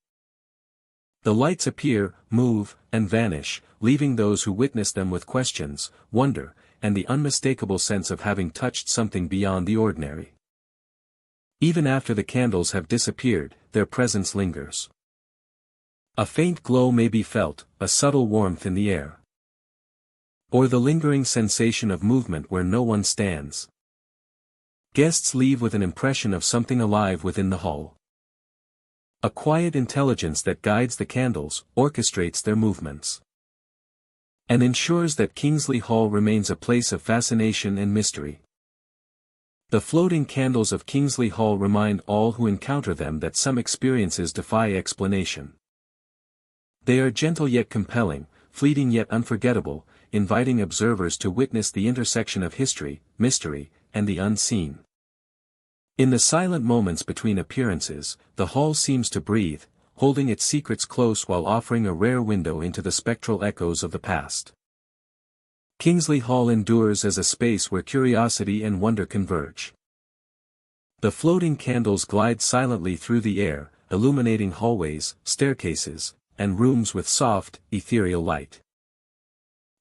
[SPEAKER 1] The lights appear, move, and vanish, leaving those who witness them with questions, wonder, and the unmistakable sense of having touched something beyond the ordinary. Even after the candles have disappeared, their presence lingers. A faint glow may be felt, a subtle warmth in the air, or the lingering sensation of movement where no one stands. Guests leave with an impression of something alive within the hall. A quiet intelligence that guides the candles, orchestrates their movements, and ensures that Kingsley Hall remains a place of fascination and mystery. The floating candles of Kingsley Hall remind all who encounter them that some experiences defy explanation. They are gentle yet compelling, fleeting yet unforgettable, inviting observers to witness the intersection of history, mystery, and the unseen. In the silent moments between appearances, the hall seems to breathe, holding its secrets close while offering a rare window into the spectral echoes of the past. Kingsley Hall endures as a space where curiosity and wonder converge. The floating candles glide silently through the air, illuminating hallways, staircases, and rooms with soft, ethereal light.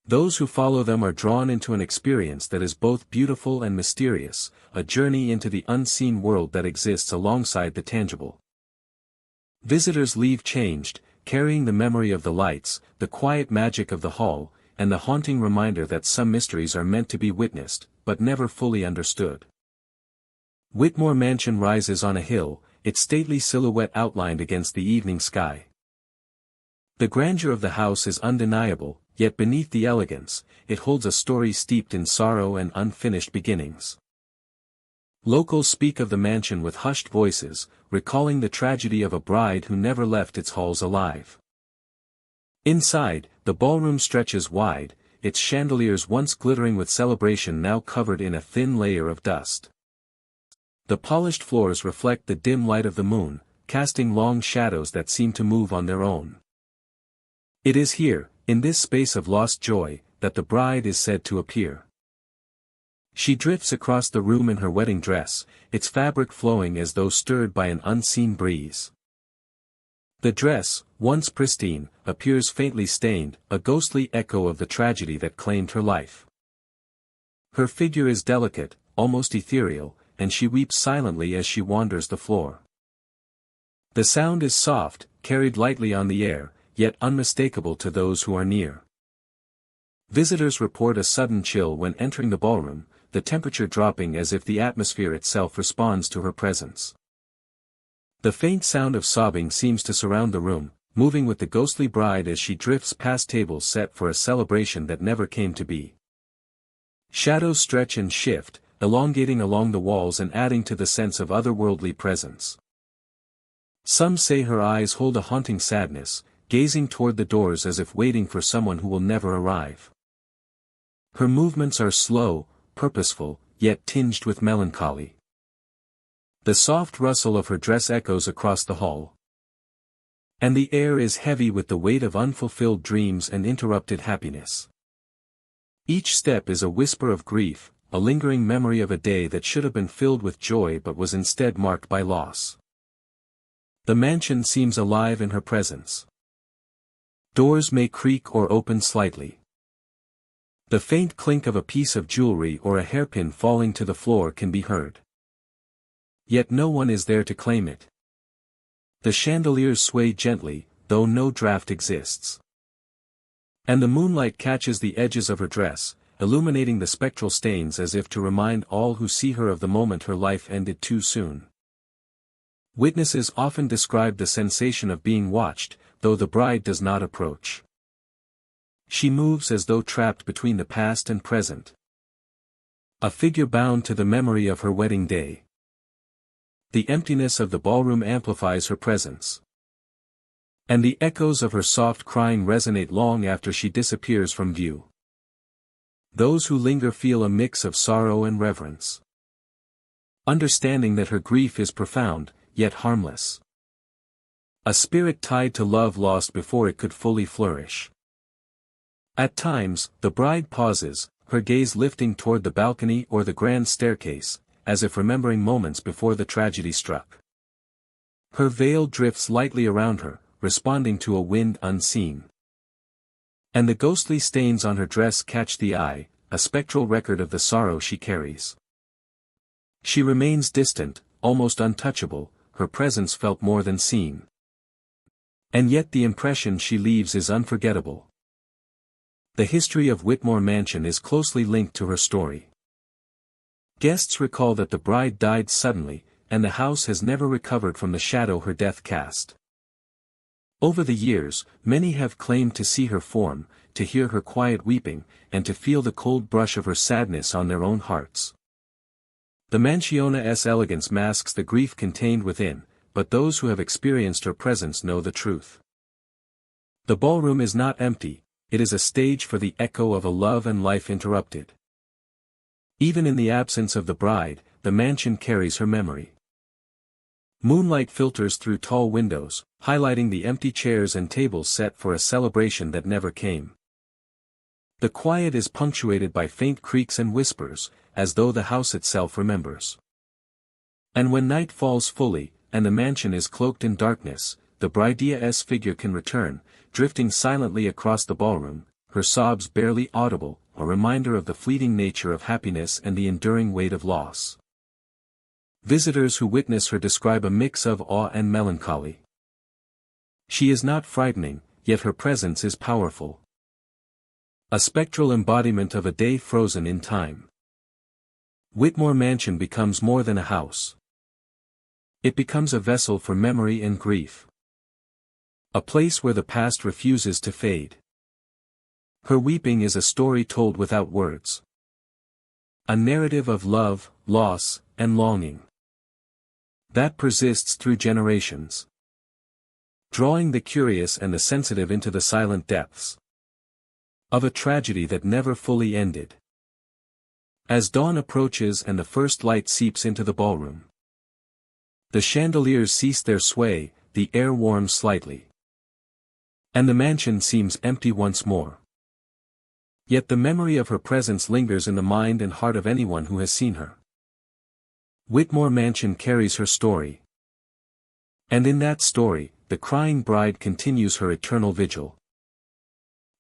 [SPEAKER 1] Those who follow them are drawn into an experience that is both beautiful and mysterious, a journey into the unseen world that exists alongside the tangible. Visitors leave changed, carrying the memory of the lights, the quiet magic of the hall, and the haunting reminder that some mysteries are meant to be witnessed, but never fully understood. Whitmore Mansion rises on a hill, its stately silhouette outlined against the evening sky. The grandeur of the house is undeniable, yet beneath the elegance, it holds a story steeped in sorrow and unfinished beginnings. Locals speak of the mansion with hushed voices, recalling the tragedy of a bride who never left its halls alive. Inside, the ballroom stretches wide, its chandeliers once glittering with celebration now covered in a thin layer of dust. The polished floors reflect the dim light of the moon, casting long shadows that seem to move on their own. It is here, in this space of lost joy, that the bride is said to appear. She drifts across the room in her wedding dress, its fabric flowing as though stirred by an unseen breeze. The dress, once pristine, appears faintly stained, a ghostly echo of the tragedy that claimed her life. Her figure is delicate, almost ethereal, and she weeps silently as she wanders the floor. The sound is soft, carried lightly on the air, yet unmistakable to those who are near. Visitors report a sudden chill when entering the ballroom, the temperature dropping as if the atmosphere itself responds to her presence. The faint sound of sobbing seems to surround the room, moving with the ghostly bride as she drifts past tables set for a celebration that never came to be. Shadows stretch and shift, elongating along the walls and adding to the sense of otherworldly presence. Some say her eyes hold a haunting sadness, gazing toward the doors as if waiting for someone who will never arrive. Her movements are slow, purposeful, yet tinged with melancholy. The soft rustle of her dress echoes across the hall. And the air is heavy with the weight of unfulfilled dreams and interrupted happiness. Each step is a whisper of grief, a lingering memory of a day that should have been filled with joy but was instead marked by loss. The mansion seems alive in her presence. Doors may creak or open slightly. The faint clink of a piece of jewelry or a hairpin falling to the floor can be heard. Yet no one is there to claim it. The chandeliers sway gently, though no draft exists. And the moonlight catches the edges of her dress, illuminating the spectral stains as if to remind all who see her of the moment her life ended too soon. Witnesses often describe the sensation of being watched, though the bride does not approach. She moves as though trapped between the past and present. A figure bound to the memory of her wedding day. The emptiness of the ballroom amplifies her presence. And the echoes of her soft crying resonate long after she disappears from view. Those who linger feel a mix of sorrow and reverence. Understanding that her grief is profound, yet harmless. A spirit tied to love lost before it could fully flourish. At times, the bride pauses, her gaze lifting toward the balcony or the grand staircase, as if remembering moments before the tragedy struck. Her veil drifts lightly around her, responding to a wind unseen. And the ghostly stains on her dress catch the eye, a spectral record of the sorrow she carries. She remains distant, almost untouchable, her presence felt more than seen. And yet the impression she leaves is unforgettable. The history of Whitmore Mansion is closely linked to her story. Guests recall that the bride died suddenly, and the house has never recovered from the shadow her death cast. Over the years, many have claimed to see her form, to hear her quiet weeping, and to feel the cold brush of her sadness on their own hearts. The mansiona's elegance masks the grief contained within, but those who have experienced her presence know the truth. The ballroom is not empty, it is a stage for the echo of a love and life interrupted. Even in the absence of the bride, the mansion carries her memory. Moonlight filters through tall windows, highlighting the empty chairs and tables set for a celebration that never came. The quiet is punctuated by faint creaks and whispers, as though the house itself remembers. And when night falls fully, and the mansion is cloaked in darkness, the bride's figure can return, drifting silently across the ballroom, her sobs barely audible, a reminder of the fleeting nature of happiness and the enduring weight of loss. Visitors who witness her describe a mix of awe and melancholy. She is not frightening, yet her presence is powerful. A spectral embodiment of a day frozen in time. Whitmore Mansion becomes more than a house. It becomes a vessel for memory and grief. A place where the past refuses to fade. Her weeping is a story told without words. A narrative of love, loss, and longing. That persists through generations. Drawing the curious and the sensitive into the silent depths. Of a tragedy that never fully ended. As dawn approaches and the first light seeps into the ballroom. The chandeliers cease their sway, the air warms slightly. And the mansion seems empty once more. Yet the memory of her presence lingers in the mind and heart of anyone who has seen her. Whitmore Mansion carries her story. And in that story, the crying bride continues her eternal vigil.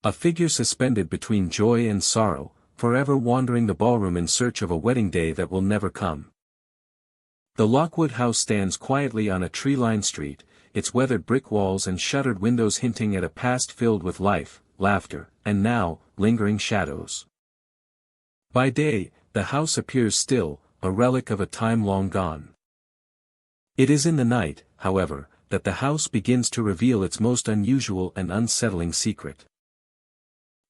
[SPEAKER 1] A figure suspended between joy and sorrow, forever wandering the ballroom in search of a wedding day that will never come. The Lockwood house stands quietly on a tree-lined street, its weathered brick walls and shuttered windows hinting at a past filled with life, laughter, and now, lingering shadows. By day, the house appears still, a relic of a time long gone. It is in the night, however, that the house begins to reveal its most unusual and unsettling secret.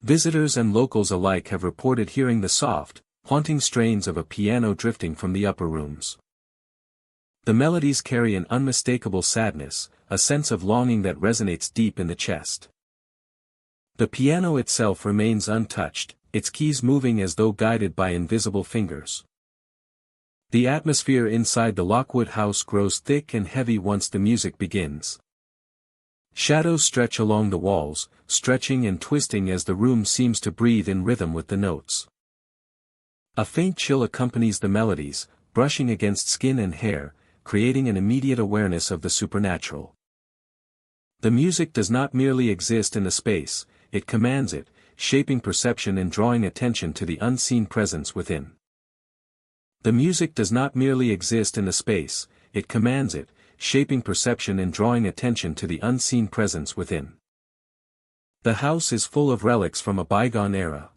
[SPEAKER 1] Visitors and locals alike have reported hearing the soft, haunting strains of a piano drifting from the upper rooms. The melodies carry an unmistakable sadness, a sense of longing that resonates deep in the chest. The piano itself remains untouched, its keys moving as though guided by invisible fingers. The atmosphere inside the Lockwood house grows thick and heavy once the music begins. Shadows stretch along the walls, stretching and twisting as the room seems to breathe in rhythm with the notes. A faint chill accompanies the melodies, brushing against skin and hair, creating an immediate awareness of the supernatural. The music does not merely exist in the space, it commands it, shaping perception and drawing attention to the unseen presence within. The music does not merely exist in the space, it commands it, shaping perception and drawing attention to the unseen presence within. The house is full of relics from a bygone era.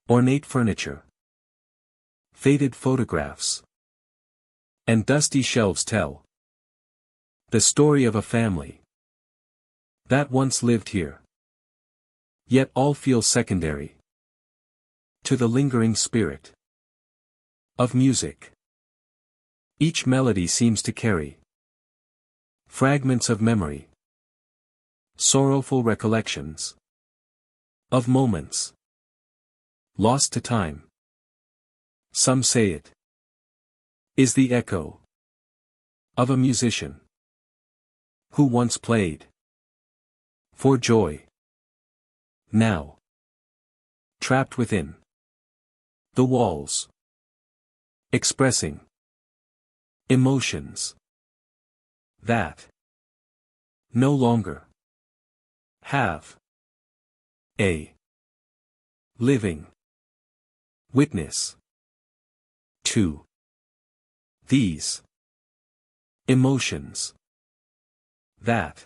[SPEAKER 1] Ornate furniture, faded photographs, and dusty shelves tell the story of a family that once lived here. Yet all feel secondary to the lingering spirit of music. Each melody seems to carry fragments of memory, sorrowful recollections of moments lost to time. Some say it is the echo of a musician who once played for joy, now trapped within the walls, expressing emotions that no longer have a living witness to these emotions that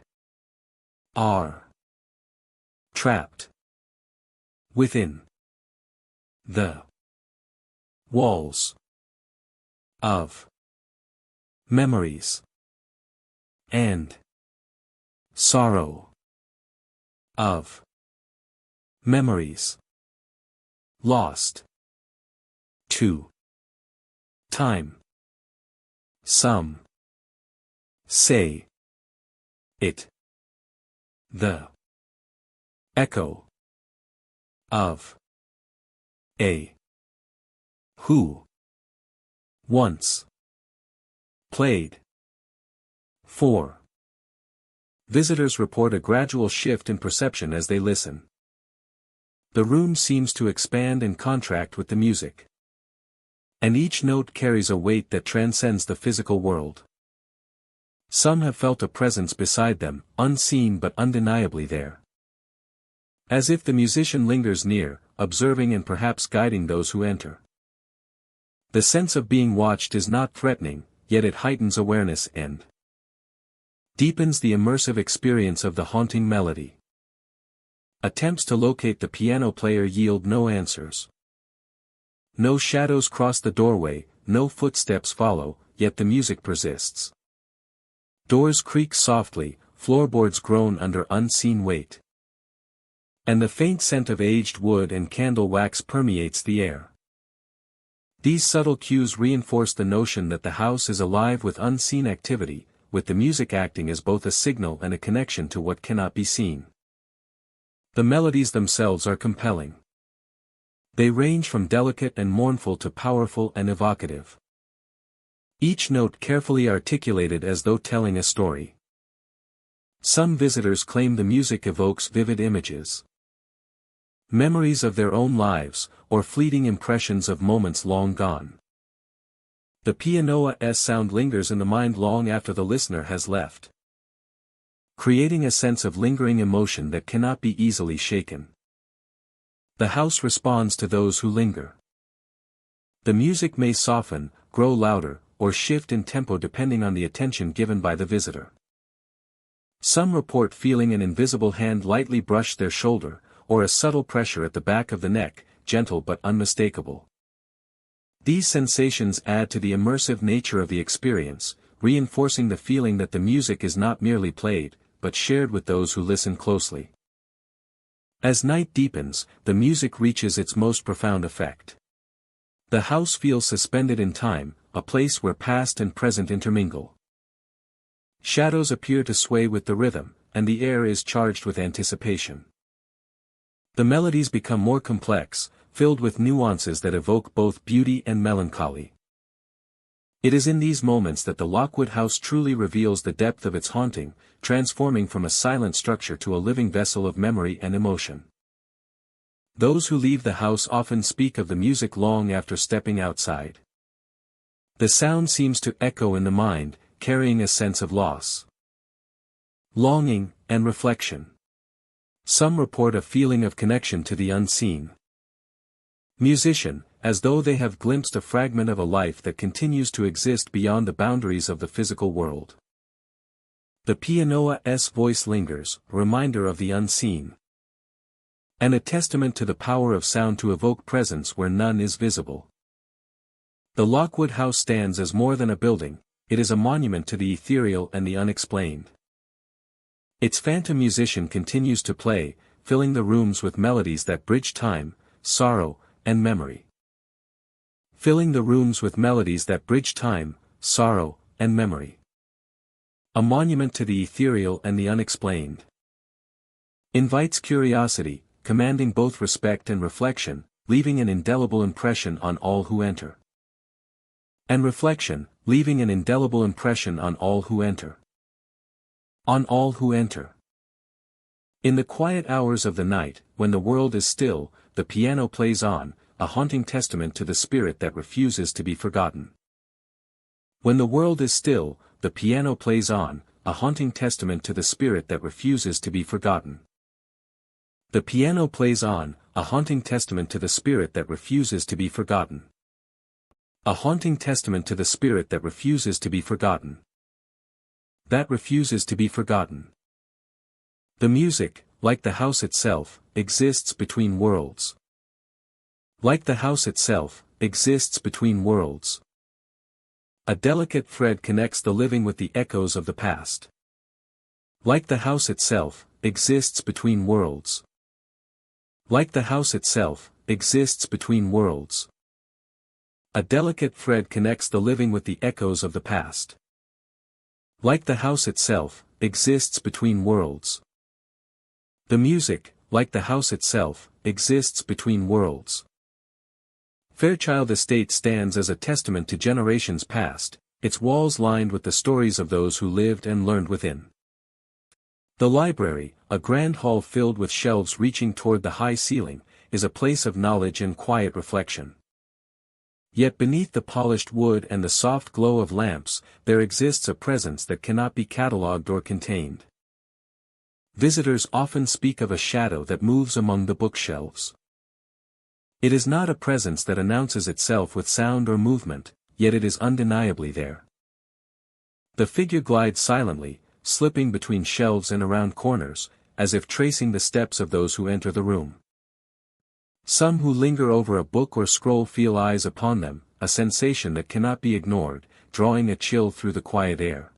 [SPEAKER 1] are trapped within the walls of memories and sorrow of memories lost to time. Some say it the echo of a who once played for. Visitors report a gradual shift in perception as they listen. The room seems to expand and contract with the music. And each note carries a weight that transcends the physical world. Some have felt a presence beside them, unseen but undeniably there. As if the musician lingers near, observing and perhaps guiding those who enter. The sense of being watched is not threatening, yet it heightens awareness and deepens the immersive experience of the haunting melody. Attempts to locate the piano player yield no answers. No shadows cross the doorway, no footsteps follow, yet the music persists. Doors creak softly, floorboards groan under unseen weight. And the faint scent of aged wood and candle wax permeates the air. These subtle cues reinforce the notion that the house is alive with unseen activity, with the music acting as both a signal and a connection to what cannot be seen. The melodies themselves are compelling. They range from delicate and mournful to powerful and evocative. Each note carefully articulated as though telling a story. Some visitors claim the music evokes vivid images. Memories of their own lives, or fleeting impressions of moments long gone. The piano's sound lingers in the mind long after the listener has left, creating a sense of lingering emotion that cannot be easily shaken. The house responds to those who linger. The music may soften, grow louder, or shift in tempo depending on the attention given by the visitor. Some report feeling an invisible hand lightly brush their shoulder, or a subtle pressure at the back of the neck, gentle but unmistakable. These sensations add to the immersive nature of the experience, reinforcing the feeling that the music is not merely played, but shared with those who listen closely. As night deepens, the music reaches its most profound effect. The house feels suspended in time, a place where past and present intermingle. Shadows appear to sway with the rhythm, and the air is charged with anticipation. The melodies become more complex, filled with nuances that evoke both beauty and melancholy. It is in these moments that the Lockwood House truly reveals the depth of its haunting, transforming from a silent structure to a living vessel of memory and emotion. Those who leave the house often speak of the music long after stepping outside. The sound seems to echo in the mind, carrying a sense of loss, longing, and reflection. Some report a feeling of connection to the unseen. Musician, as though they have glimpsed a fragment of a life that continues to exist beyond the boundaries of the physical world. The pianoist's voice lingers, a reminder of the unseen, and a testament to the power of sound to evoke presence where none is visible. The Lockwood House stands as more than a building, it is a monument to the ethereal and the unexplained. Its phantom musician continues to play, filling the rooms with melodies that bridge time, sorrow, and memory. Filling the rooms with melodies that bridge time, sorrow, and memory. A monument to the ethereal and the unexplained. Invites curiosity, commanding both respect and reflection, leaving an indelible impression on all who enter. And reflection, leaving an indelible impression on all who enter. On all who enter. In the quiet hours of the night, when the world is still, the piano plays on, a haunting testament to the spirit that refuses to be forgotten. When the world is still, the piano plays on, a haunting testament to the spirit that refuses to be forgotten. The piano plays on, a haunting testament to the spirit that refuses to be forgotten. A haunting testament to the spirit that refuses to be forgotten. That refuses to be forgotten. The music, like the house itself, exists between worlds. Like the house itself, exists between worlds. A delicate thread connects the living with the echoes of the past. Like the house itself, exists between worlds. Like the house itself, exists between worlds. A delicate thread connects the living with the echoes of the past. Like the house itself, exists between worlds. The music, like the house itself, exists between worlds. Fairchild Estate stands as a testament to generations past, its walls lined with the stories of those who lived and learned within. The library, a grand hall filled with shelves reaching toward the high ceiling, is a place of knowledge and quiet reflection. Yet beneath the polished wood and the soft glow of lamps, there exists a presence that cannot be catalogued or contained. Visitors often speak of a shadow that moves among the bookshelves. It is not a presence that announces itself with sound or movement, yet it is undeniably there. The figure glides silently, slipping between shelves and around corners, as if tracing the steps of those who enter the room. Some who linger over a book or scroll feel eyes upon them, a sensation that cannot be ignored, drawing a chill through the quiet air.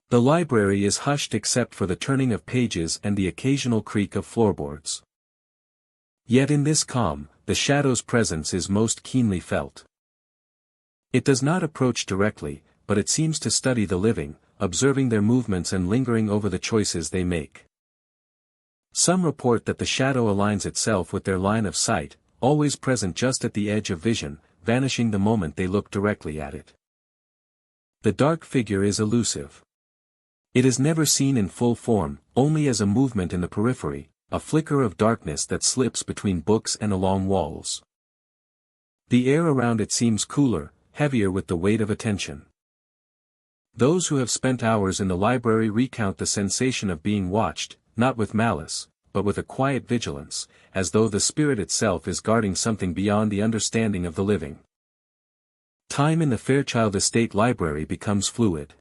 [SPEAKER 1] The library is hushed except for the turning of pages and the occasional creak of floorboards. Yet in this calm, the shadow's presence is most keenly felt. It does not approach directly, but it seems to study the living, observing their movements and lingering over the choices they make. Some report that the shadow aligns itself with their line of sight, always present just at the edge of vision, vanishing the moment they look directly at it. The dark figure is elusive. It is never seen in full form, only as a movement in the periphery, a flicker of darkness that slips between books and along walls. The air around it seems cooler, heavier with the weight of attention. Those who have spent hours in the library recount the sensation of being watched, not with malice, but with a quiet vigilance, as though the spirit itself is guarding something beyond the understanding of the living. Time in the Fairchild Estate Library becomes fluid.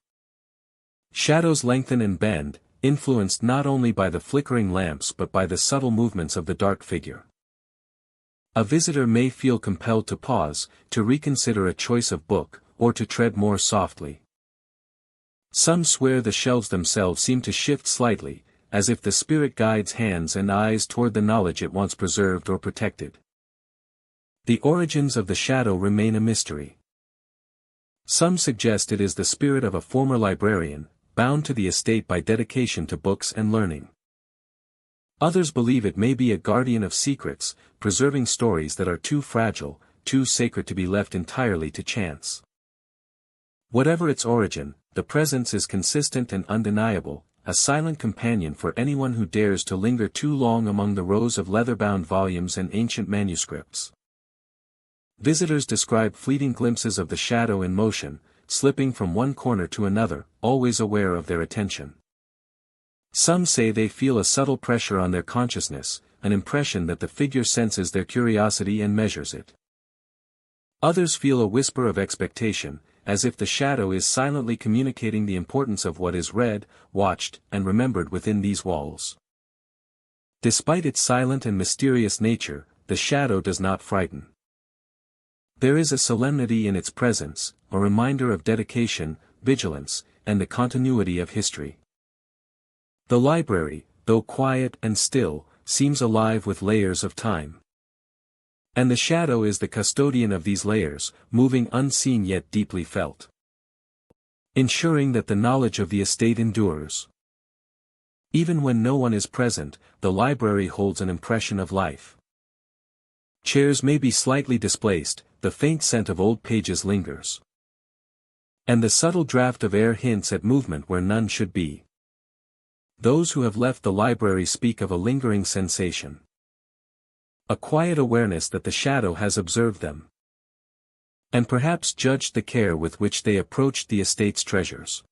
[SPEAKER 1] Shadows lengthen and bend, influenced not only by the flickering lamps but by the subtle movements of the dark figure. A visitor may feel compelled to pause, to reconsider a choice of book, or to tread more softly. Some swear the shelves themselves seem to shift slightly, as if the spirit guides hands and eyes toward the knowledge it once preserved or protected. The origins of the shadow remain a mystery. Some suggest it is the spirit of a former librarian, bound to the estate by dedication to books and learning. Others believe it may be a guardian of secrets, preserving stories that are too fragile, too sacred to be left entirely to chance. Whatever its origin, the presence is consistent and undeniable, a silent companion for anyone who dares to linger too long among the rows of leather-bound volumes and ancient manuscripts. Visitors describe fleeting glimpses of the shadow in motion, slipping from one corner to another, always aware of their attention. Some say they feel a subtle pressure on their consciousness, an impression that the figure senses their curiosity and measures it. Others feel a whisper of expectation, as if the shadow is silently communicating the importance of what is read, watched, and remembered within these walls. Despite its silent and mysterious nature, the shadow does not frighten. There is a solemnity in its presence, a reminder of dedication, vigilance, and the continuity of history. The library, though quiet and still, seems alive with layers of time. And the shadow is the custodian of these layers, moving unseen yet deeply felt. Ensuring that the knowledge of the estate endures. Even when no one is present, the library holds an impression of life. Chairs may be slightly displaced, the faint scent of old pages lingers. And the subtle draft of air hints at movement where none should be. Those who have left the library speak of a lingering sensation. A quiet awareness that the shadow has observed them. And perhaps judged the care with which they approached the estate's treasures.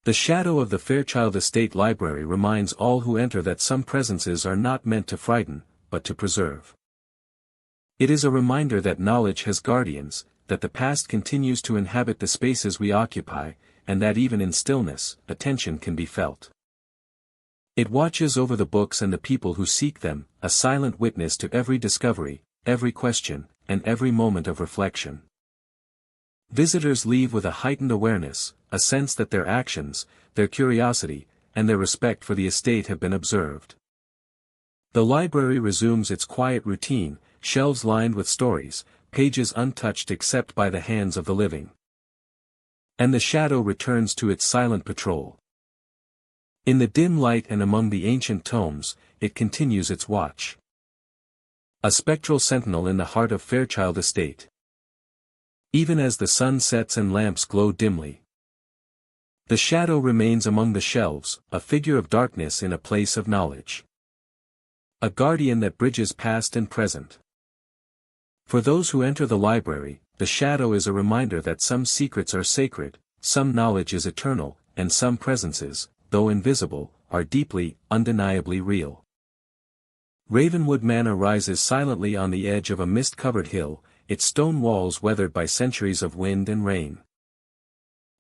[SPEAKER 1] The shadow of the Fairchild Estate Library reminds all who enter that some presences are not meant to frighten, but to preserve. It is a reminder that knowledge has guardians, that the past continues to inhabit the spaces we occupy, and that even in stillness, attention can be felt. It watches over the books and the people who seek them, a silent witness to every discovery, every question, and every moment of reflection. Visitors leave with a heightened awareness, a sense that their actions, their curiosity, and their respect for the estate have been observed. The library resumes its quiet routine, shelves lined with stories, pages untouched except by the hands of the living. And the shadow returns to its silent patrol. In the dim light and among the ancient tomes, it continues its watch. A spectral sentinel in the heart of Fairchild Estate. Even as the sun sets and lamps glow dimly, the shadow remains among the shelves, a figure of darkness in a place of knowledge. A guardian that bridges past and present. For those who enter the library, the shadow is a reminder that some secrets are sacred, some knowledge is eternal, and some presences, though invisible, are deeply, undeniably real. Ravenwood Manor rises silently on the edge of a mist-covered hill, its stone walls weathered by centuries of wind and rain.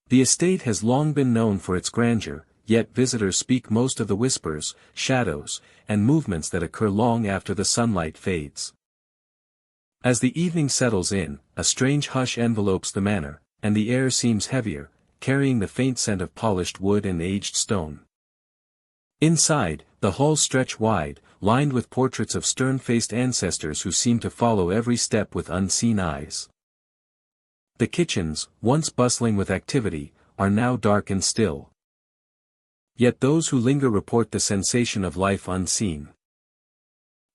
[SPEAKER 1] The estate has long been known for its grandeur, yet visitors speak most of the whispers, shadows, and movements that occur long after the sunlight fades. As the evening settles in, a strange hush envelopes the manor, and the air seems heavier, carrying the faint scent of polished wood and aged stone. Inside, the halls stretch wide, lined with portraits of stern-faced ancestors who seem to follow every step with unseen eyes. The kitchens, once bustling with activity, are now dark and still. Yet those who linger report the sensation of life unseen.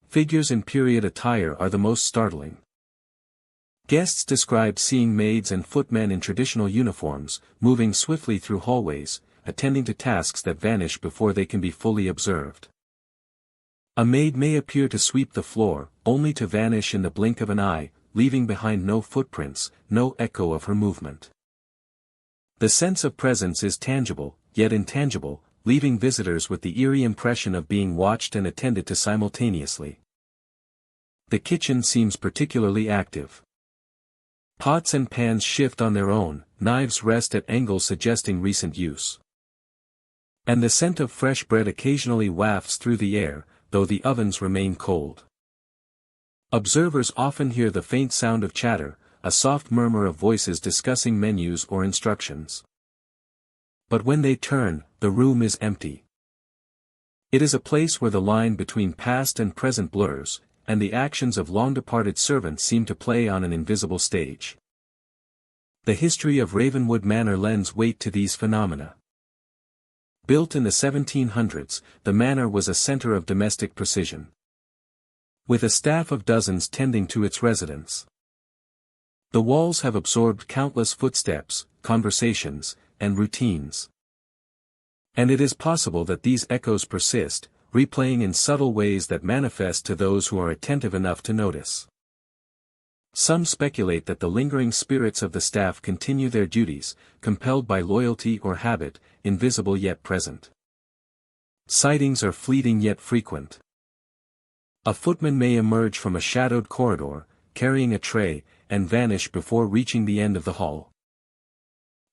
[SPEAKER 1] Figures in period attire are the most startling. Guests describe seeing maids and footmen in traditional uniforms, moving swiftly through hallways, attending to tasks that vanish before they can be fully observed. A maid may appear to sweep the floor, only to vanish in the blink of an eye, leaving behind no footprints, no echo of her movement. The sense of presence is tangible, yet intangible, leaving visitors with the eerie impression of being watched and attended to simultaneously. The kitchen seems particularly active. Pots and pans shift on their own, knives rest at angles suggesting recent use. And the scent of fresh bread occasionally wafts through the air, though the ovens remain cold. Observers often hear the faint sound of chatter, a soft murmur of voices discussing menus or instructions. But when they turn, the room is empty. It is a place where the line between past and present blurs, and the actions of long-departed servants seem to play on an invisible stage. The history of Ravenwood Manor lends weight to these phenomena. Built in the 1700s, the manor was a center of domestic precision, with a staff of dozens tending to its residents. The walls have absorbed countless footsteps, conversations, and routines. And it is possible that these echoes persist, replaying in subtle ways that manifest to those who are attentive enough to notice. Some speculate that the lingering spirits of the staff continue their duties, compelled by loyalty or habit, invisible yet present. Sightings are fleeting yet frequent. A footman may emerge from a shadowed corridor, carrying a tray, and vanish before reaching the end of the hall.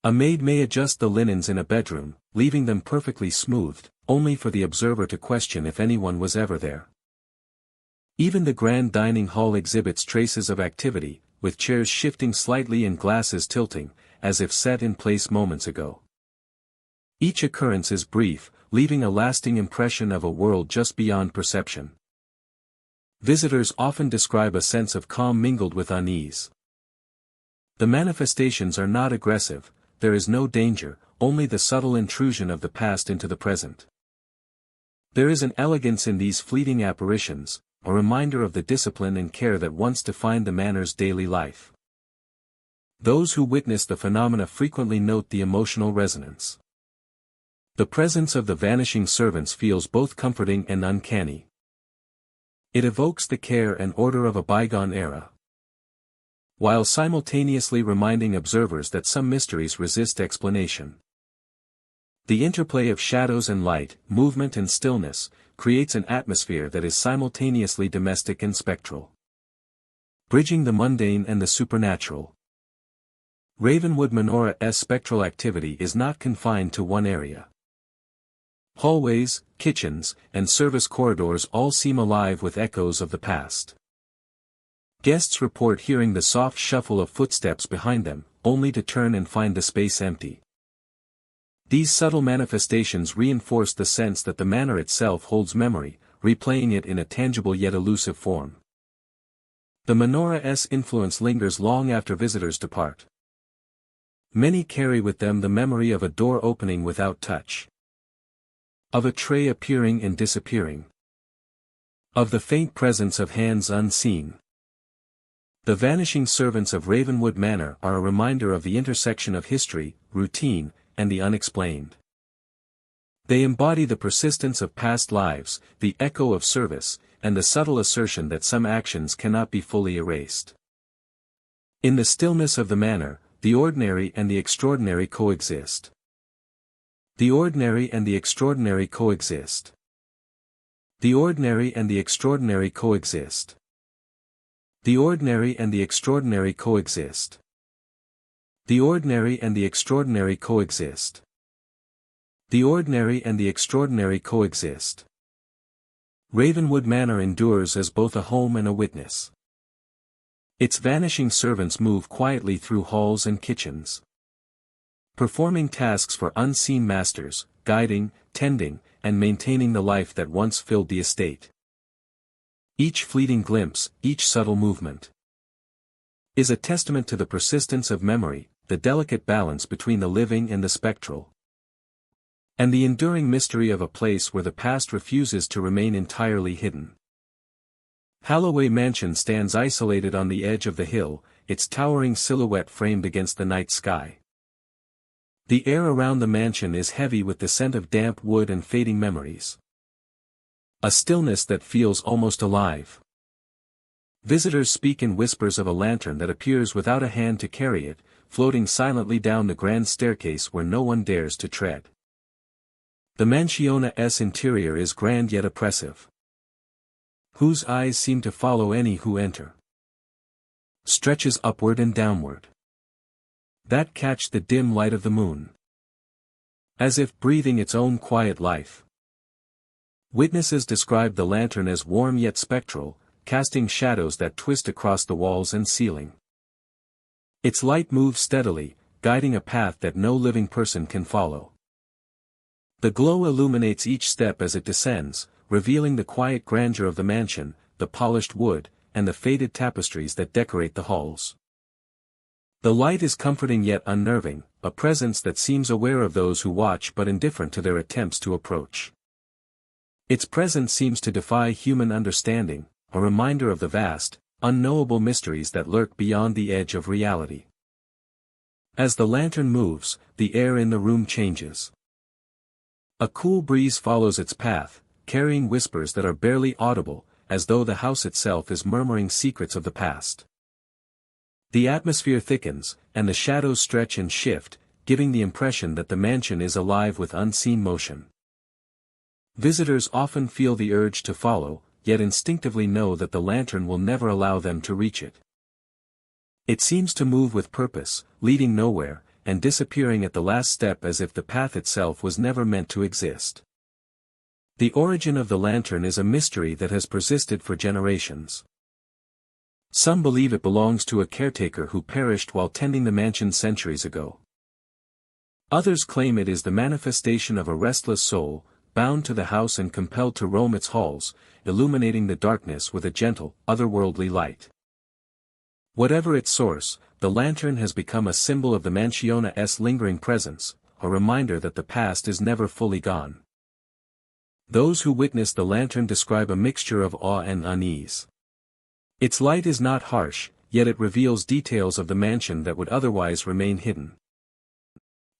[SPEAKER 1] A maid may adjust the linens in a bedroom, leaving them perfectly smoothed, only for the observer to question if anyone was ever there. Even the grand dining hall exhibits traces of activity, with chairs shifting slightly and glasses tilting, as if set in place moments ago. Each occurrence is brief, leaving a lasting impression of a world just beyond perception. Visitors often describe a sense of calm mingled with unease. The manifestations are not aggressive, there is no danger, only the subtle intrusion of the past into the present. There is an elegance in these fleeting apparitions, a reminder of the discipline and care that once defined the manor's daily life. Those who witness the phenomena frequently note the emotional resonance. The presence of the vanishing servants feels both comforting and uncanny. It evokes the care and order of a bygone era, while simultaneously reminding observers that some mysteries resist explanation. The interplay of shadows and light, movement and stillness, creates an atmosphere that is simultaneously domestic and spectral, bridging the mundane and the supernatural. Ravenwood Menorah's spectral activity is not confined to one area. Hallways, kitchens, and service corridors all seem alive with echoes of the past. Guests report hearing the soft shuffle of footsteps behind them, only to turn and find the space empty. These subtle manifestations reinforce the sense that the manor itself holds memory, replaying it in a tangible yet elusive form. The menorah's influence lingers long after visitors depart. Many carry with them the memory of a door opening without touch, of a tray appearing and disappearing, of the faint presence of hands unseen. The vanishing servants of Ravenwood Manor are a reminder of the intersection of history, routine, and the unexplained. They embody the persistence of past lives, the echo of service, and the subtle assertion that some actions cannot be fully erased. In the stillness of the manor, the ordinary and the extraordinary coexist. The ordinary and the extraordinary coexist. The ordinary and the extraordinary coexist. The ordinary and the extraordinary coexist. The ordinary and the extraordinary coexist. The ordinary and the extraordinary coexist. Ravenwood Manor endures as both a home and a witness. Its vanishing servants move quietly through halls and kitchens, performing tasks for unseen masters, guiding, tending, and maintaining the life that once filled the estate. Each fleeting glimpse, each subtle movement, is a testament to the persistence of memory, the delicate balance between the living and the spectral, and the enduring mystery of a place where the past refuses to remain entirely hidden. Halloway Mansion stands isolated on the edge of the hill, its towering silhouette framed against the night sky. The air around the mansion is heavy with the scent of damp wood and fading memories. A stillness that feels almost alive. Visitors speak in whispers of a lantern that appears without a hand to carry it, floating silently down the grand staircase where no one dares to tread. The mansiona's interior is grand yet oppressive. Whose eyes seem to follow any who enter. stretches upward and downward. That catch the dim light of the moon. As if breathing its own quiet life. Witnesses describe the lantern as warm yet spectral, casting shadows that twist across the walls and ceiling. Its light moves steadily, guiding a path that no living person can follow. The glow illuminates each step as it descends, revealing the quiet grandeur of the mansion, the polished wood, and the faded tapestries that decorate the halls. The light is comforting yet unnerving, a presence that seems aware of those who watch but indifferent to their attempts to approach. Its presence seems to defy human understanding, a reminder of the vast, unknowable mysteries that lurk beyond the edge of reality. As the lantern moves, the air in the room changes. A cool breeze follows its path, carrying whispers that are barely audible, as though the house itself is murmuring secrets of the past. The atmosphere thickens, and the shadows stretch and shift, giving the impression that the mansion is alive with unseen motion. Visitors often feel the urge to follow, yet instinctively know that the lantern will never allow them to reach it. It seems to move with purpose, leading nowhere, and disappearing at the last step as if the path itself was never meant to exist. The origin of the lantern is a mystery that has persisted for generations. Some believe it belongs to a caretaker who perished while tending the mansion centuries ago. Others claim it is the manifestation of a restless soul, bound to the house and compelled to roam its halls, illuminating the darkness with a gentle, otherworldly light. Whatever its source, the lantern has become a symbol of the mansione's lingering presence, a reminder that the past is never fully gone. Those who witness the lantern describe a mixture of awe and unease. Its light is not harsh, yet it reveals details of the mansion that would otherwise remain hidden.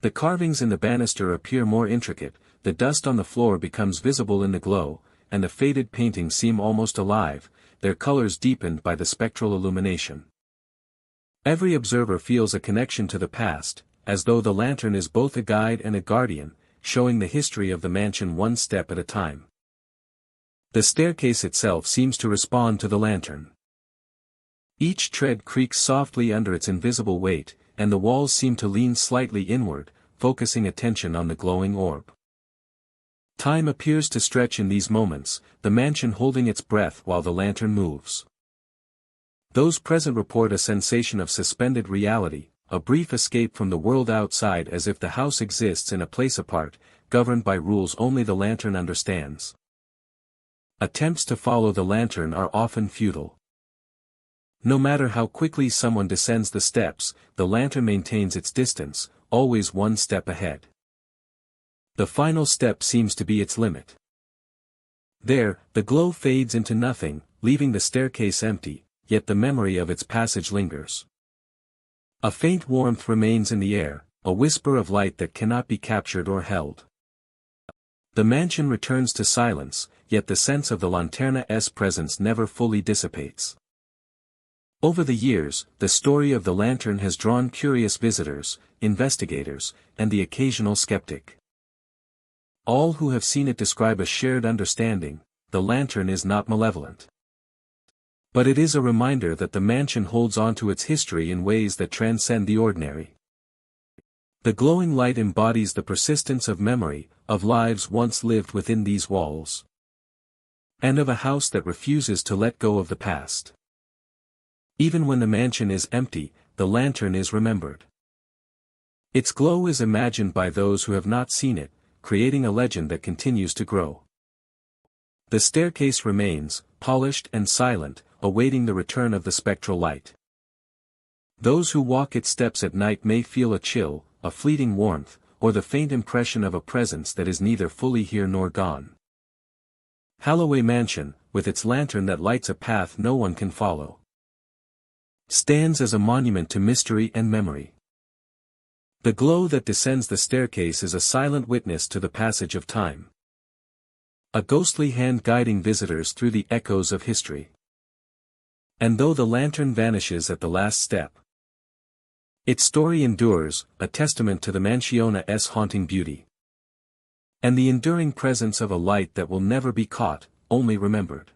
[SPEAKER 1] The carvings in the banister appear more intricate, the dust on the floor becomes visible in the glow, and the faded paintings seem almost alive, their colors deepened by the spectral illumination. Every observer feels a connection to the past, as though the lantern is both a guide and a guardian, showing the history of the mansion one step at a time. The staircase itself seems to respond to the lantern. Each tread creaks softly under its invisible weight, and the walls seem to lean slightly inward, focusing attention on the glowing orb. Time appears to stretch in these moments, the mansion holding its breath while the lantern moves. Those present report a sensation of suspended reality, a brief escape from the world outside, as if the house exists in a place apart, governed by rules only the lantern understands. Attempts to follow the lantern are often futile. No matter how quickly someone descends the steps, the lantern maintains its distance, always one step ahead. The final step seems to be its limit. There, the glow fades into nothing, leaving the staircase empty, yet the memory of its passage lingers. A faint warmth remains in the air, a whisper of light that cannot be captured or held. The mansion returns to silence, yet the sense of the lanterna's presence never fully dissipates. Over the years, the story of the lantern has drawn curious visitors, investigators, and the occasional skeptic. All who have seen it describe a shared understanding: the lantern is not malevolent. But it is a reminder that the mansion holds on to its history in ways that transcend the ordinary. The glowing light embodies the persistence of memory, of lives once lived within these walls. And of a house that refuses to let go of the past. Even when the mansion is empty, the lantern is remembered. Its glow is imagined by those who have not seen it, creating a legend that continues to grow. The staircase remains, polished and silent, awaiting the return of the spectral light. Those who walk its steps at night may feel a chill, a fleeting warmth, or the faint impression of a presence that is neither fully here nor gone. Holloway Mansion, with its lantern that lights a path no one can follow, stands as a monument to mystery and memory. The glow that descends the staircase is a silent witness to the passage of time. A ghostly hand guiding visitors through the echoes of history. And though the lantern vanishes at the last step, its story endures, a testament to the mansione's haunting beauty. And the enduring presence of a light that will never be caught, only remembered.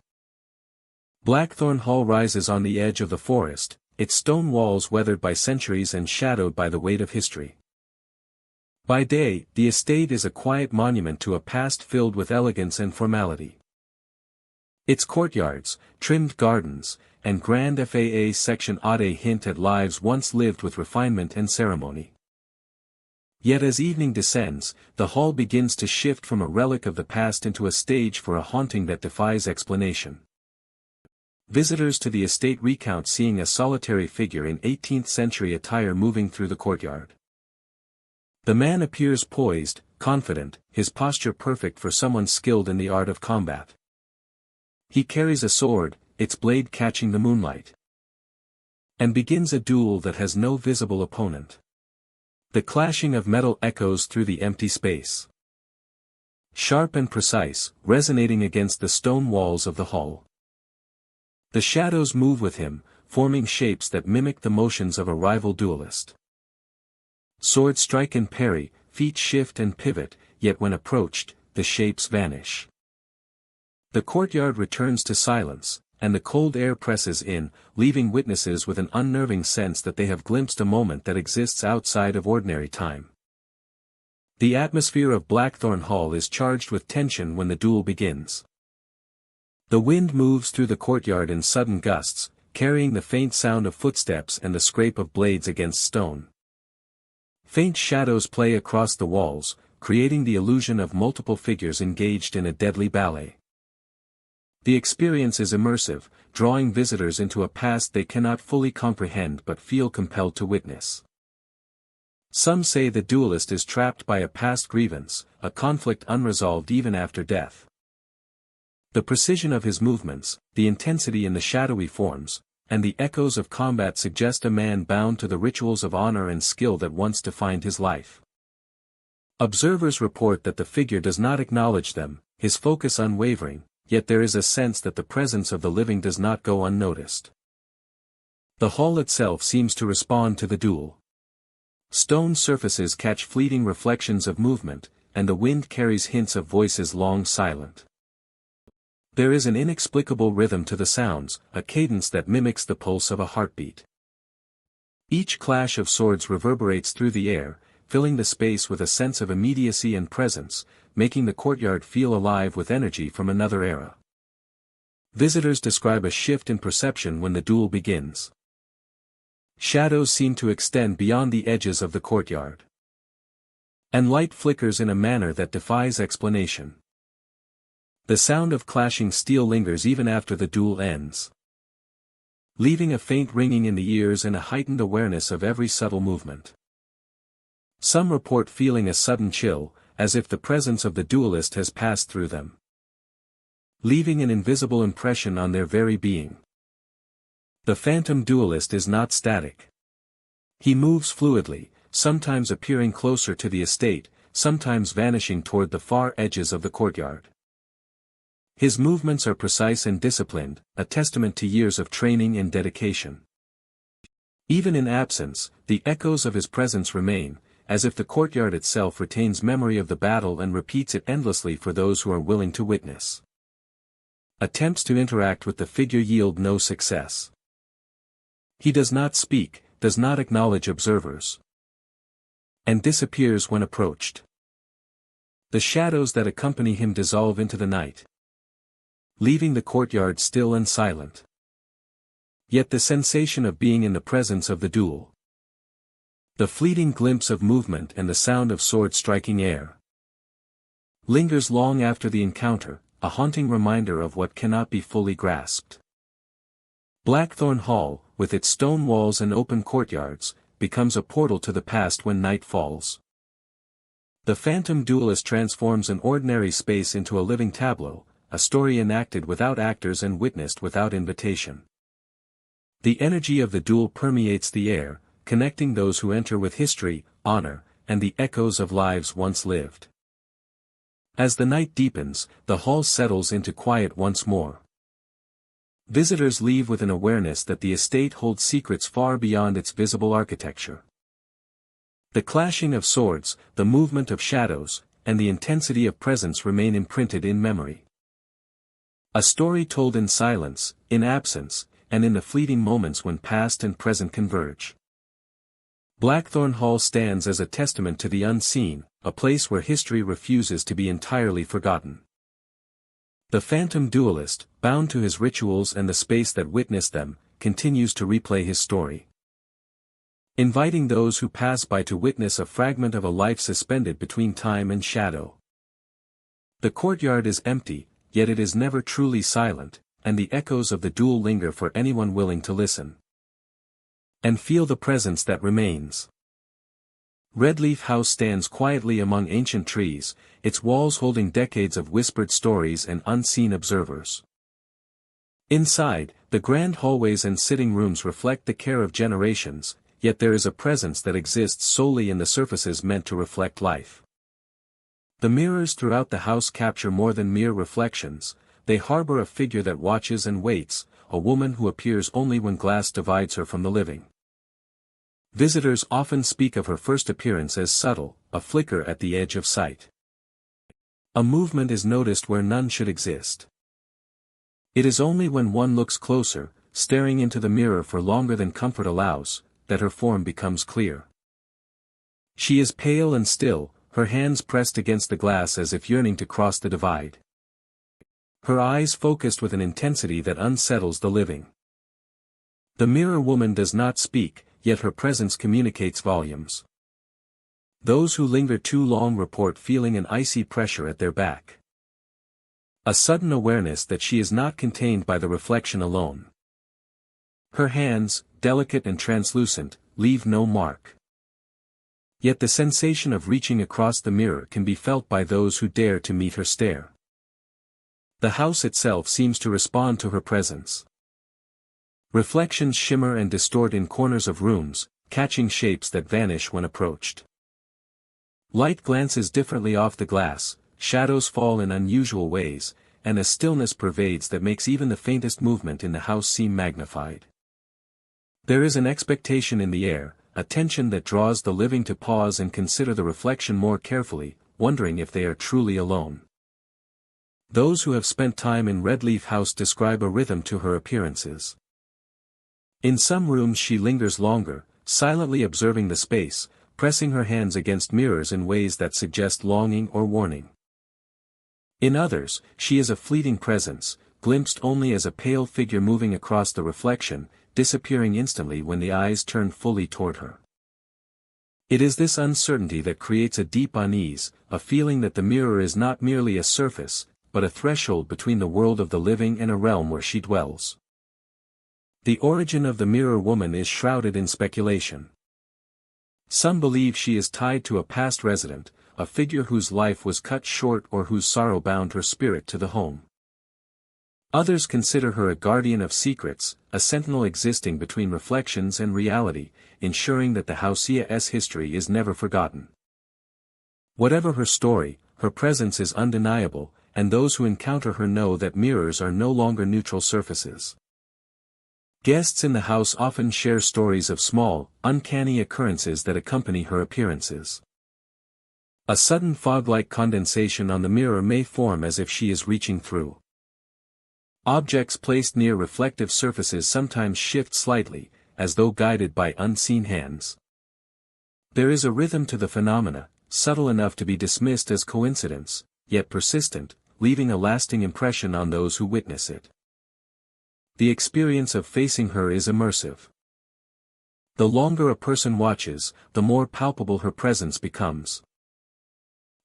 [SPEAKER 1] Blackthorn Hall rises on the edge of the forest, its stone walls weathered by centuries and shadowed by the weight of history. By day, the estate is a quiet monument to a past filled with elegance and formality. Its courtyards, trimmed gardens, and grand FAA section Ade hint at lives once lived with refinement and ceremony. Yet as evening descends, the hall begins to shift from a relic of the past into a stage for a haunting that defies explanation. Visitors to the estate recount seeing a solitary figure in 18th-century attire moving through the courtyard. The man appears poised, confident, his posture perfect for someone skilled in the art of combat. He carries a sword, its blade catching the moonlight, and begins a duel that has no visible opponent. The clashing of metal echoes through the empty space, sharp and precise, resonating against the stone walls of the hall. The shadows move with him, forming shapes that mimic the motions of a rival duelist. Swords strike and parry, feet shift and pivot, yet when approached, the shapes vanish. The courtyard returns to silence, and the cold air presses in, leaving witnesses with an unnerving sense that they have glimpsed a moment that exists outside of ordinary time. The atmosphere of Blackthorn Hall is charged with tension when the duel begins. The wind moves through the courtyard in sudden gusts, carrying the faint sound of footsteps and the scrape of blades against stone. Faint shadows play across the walls, creating the illusion of multiple figures engaged in a deadly ballet. The experience is immersive, drawing visitors into a past they cannot fully comprehend but feel compelled to witness. Some say the duelist is trapped by a past grievance, a conflict unresolved even after death. The precision of his movements, the intensity in the shadowy forms, and the echoes of combat suggest a man bound to the rituals of honor and skill that once defined his life. Observers report that the figure does not acknowledge them, his focus unwavering, yet there is a sense that the presence of the living does not go unnoticed. The hall itself seems to respond to the duel. Stone surfaces catch fleeting reflections of movement, and the wind carries hints of voices long silent. There is an inexplicable rhythm to the sounds, a cadence that mimics the pulse of a heartbeat. Each clash of swords reverberates through the air, filling the space with a sense of immediacy and presence, making the courtyard feel alive with energy from another era. Visitors describe a shift in perception when the duel begins. Shadows seem to extend beyond the edges of the courtyard, and light flickers in a manner that defies explanation. The sound of clashing steel lingers even after the duel ends, leaving a faint ringing in the ears and a heightened awareness of every subtle movement. Some report feeling a sudden chill, as if the presence of the duelist has passed through them, leaving an invisible impression on their very being. The phantom duelist is not static. He moves fluidly, sometimes appearing closer to the estate, sometimes vanishing toward the far edges of the courtyard. His movements are precise and disciplined, a testament to years of training and dedication. Even in absence, the echoes of his presence remain, as if the courtyard itself retains memory of the battle and repeats it endlessly for those who are willing to witness. Attempts to interact with the figure yield no success. He does not speak, does not acknowledge observers, and disappears when approached. The shadows that accompany him dissolve into the night, leaving the courtyard still and silent. Yet the sensation of being in the presence of the duel, the fleeting glimpse of movement and the sound of sword striking air, lingers long after the encounter, a haunting reminder of what cannot be fully grasped. Blackthorn Hall, with its stone walls and open courtyards, becomes a portal to the past when night falls. The phantom duelist transforms an ordinary space into a living tableau, a story enacted without actors and witnessed without invitation. The energy of the duel permeates the air, connecting those who enter with history, honor, and the echoes of lives once lived. As the night deepens, the hall settles into quiet once more. Visitors leave with an awareness that the estate holds secrets far beyond its visible architecture. The clashing of swords, the movement of shadows, and the intensity of presence remain imprinted in memory. A story told in silence, in absence, and in the fleeting moments when past and present converge. Blackthorn Hall stands as a testament to the unseen, a place where history refuses to be entirely forgotten. The phantom duelist, bound to his rituals and the space that witnessed them, continues to replay his story, inviting those who pass by to witness a fragment of a life suspended between time and shadow. The courtyard is empty, yet it is never truly silent, and the echoes of the duel linger for anyone willing to listen and feel the presence that remains. Redleaf House stands quietly among ancient trees, its walls holding decades of whispered stories and unseen observers. Inside, the grand hallways and sitting rooms reflect the care of generations, yet there is a presence that exists solely in the surfaces meant to reflect life. The mirrors throughout the house capture more than mere reflections, they harbor a figure that watches and waits, a woman who appears only when glass divides her from the living. Visitors often speak of her first appearance as subtle, a flicker at the edge of sight. A movement is noticed where none should exist. It is only when one looks closer, staring into the mirror for longer than comfort allows, that her form becomes clear. She is pale and still, her hands pressed against the glass as if yearning to cross the divide. Her eyes focused with an intensity that unsettles the living. The mirror woman does not speak, yet her presence communicates volumes. Those who linger too long report feeling an icy pressure at their back. A sudden awareness that she is not contained by the reflection alone. Her hands, delicate and translucent, leave no mark. Yet the sensation of reaching across the mirror can be felt by those who dare to meet her stare. The house itself seems to respond to her presence. Reflections shimmer and distort in corners of rooms, catching shapes that vanish when approached. Light glances differently off the glass, shadows fall in unusual ways, and a stillness pervades that makes even the faintest movement in the house seem magnified. There is an expectation in the air, a tension that draws the living to pause and consider the reflection more carefully, wondering if they are truly alone. Those who have spent time in Redleaf House describe a rhythm to her appearances. In some rooms she lingers longer, silently observing the space, pressing her hands against mirrors in ways that suggest longing or warning. In others, she is a fleeting presence, glimpsed only as a pale figure moving across the reflection, disappearing instantly when the eyes turn fully toward her. It is this uncertainty that creates a deep unease, a feeling that the mirror is not merely a surface, but a threshold between the world of the living and a realm where she dwells. The origin of the mirror woman is shrouded in speculation. Some believe she is tied to a past resident, a figure whose life was cut short or whose sorrow bound her spirit to the home. Others consider her a guardian of secrets, a sentinel existing between reflections and reality, ensuring that the house's history is never forgotten. Whatever her story, her presence is undeniable, and those who encounter her know that mirrors are no longer neutral surfaces. Guests in the house often share stories of small, uncanny occurrences that accompany her appearances. A sudden fog-like condensation on the mirror may form as if she is reaching through. Objects placed near reflective surfaces sometimes shift slightly, as though guided by unseen hands. There is a rhythm to the phenomena, subtle enough to be dismissed as coincidence, yet persistent, leaving a lasting impression on those who witness it. The experience of facing her is immersive. The longer a person watches, the more palpable her presence becomes.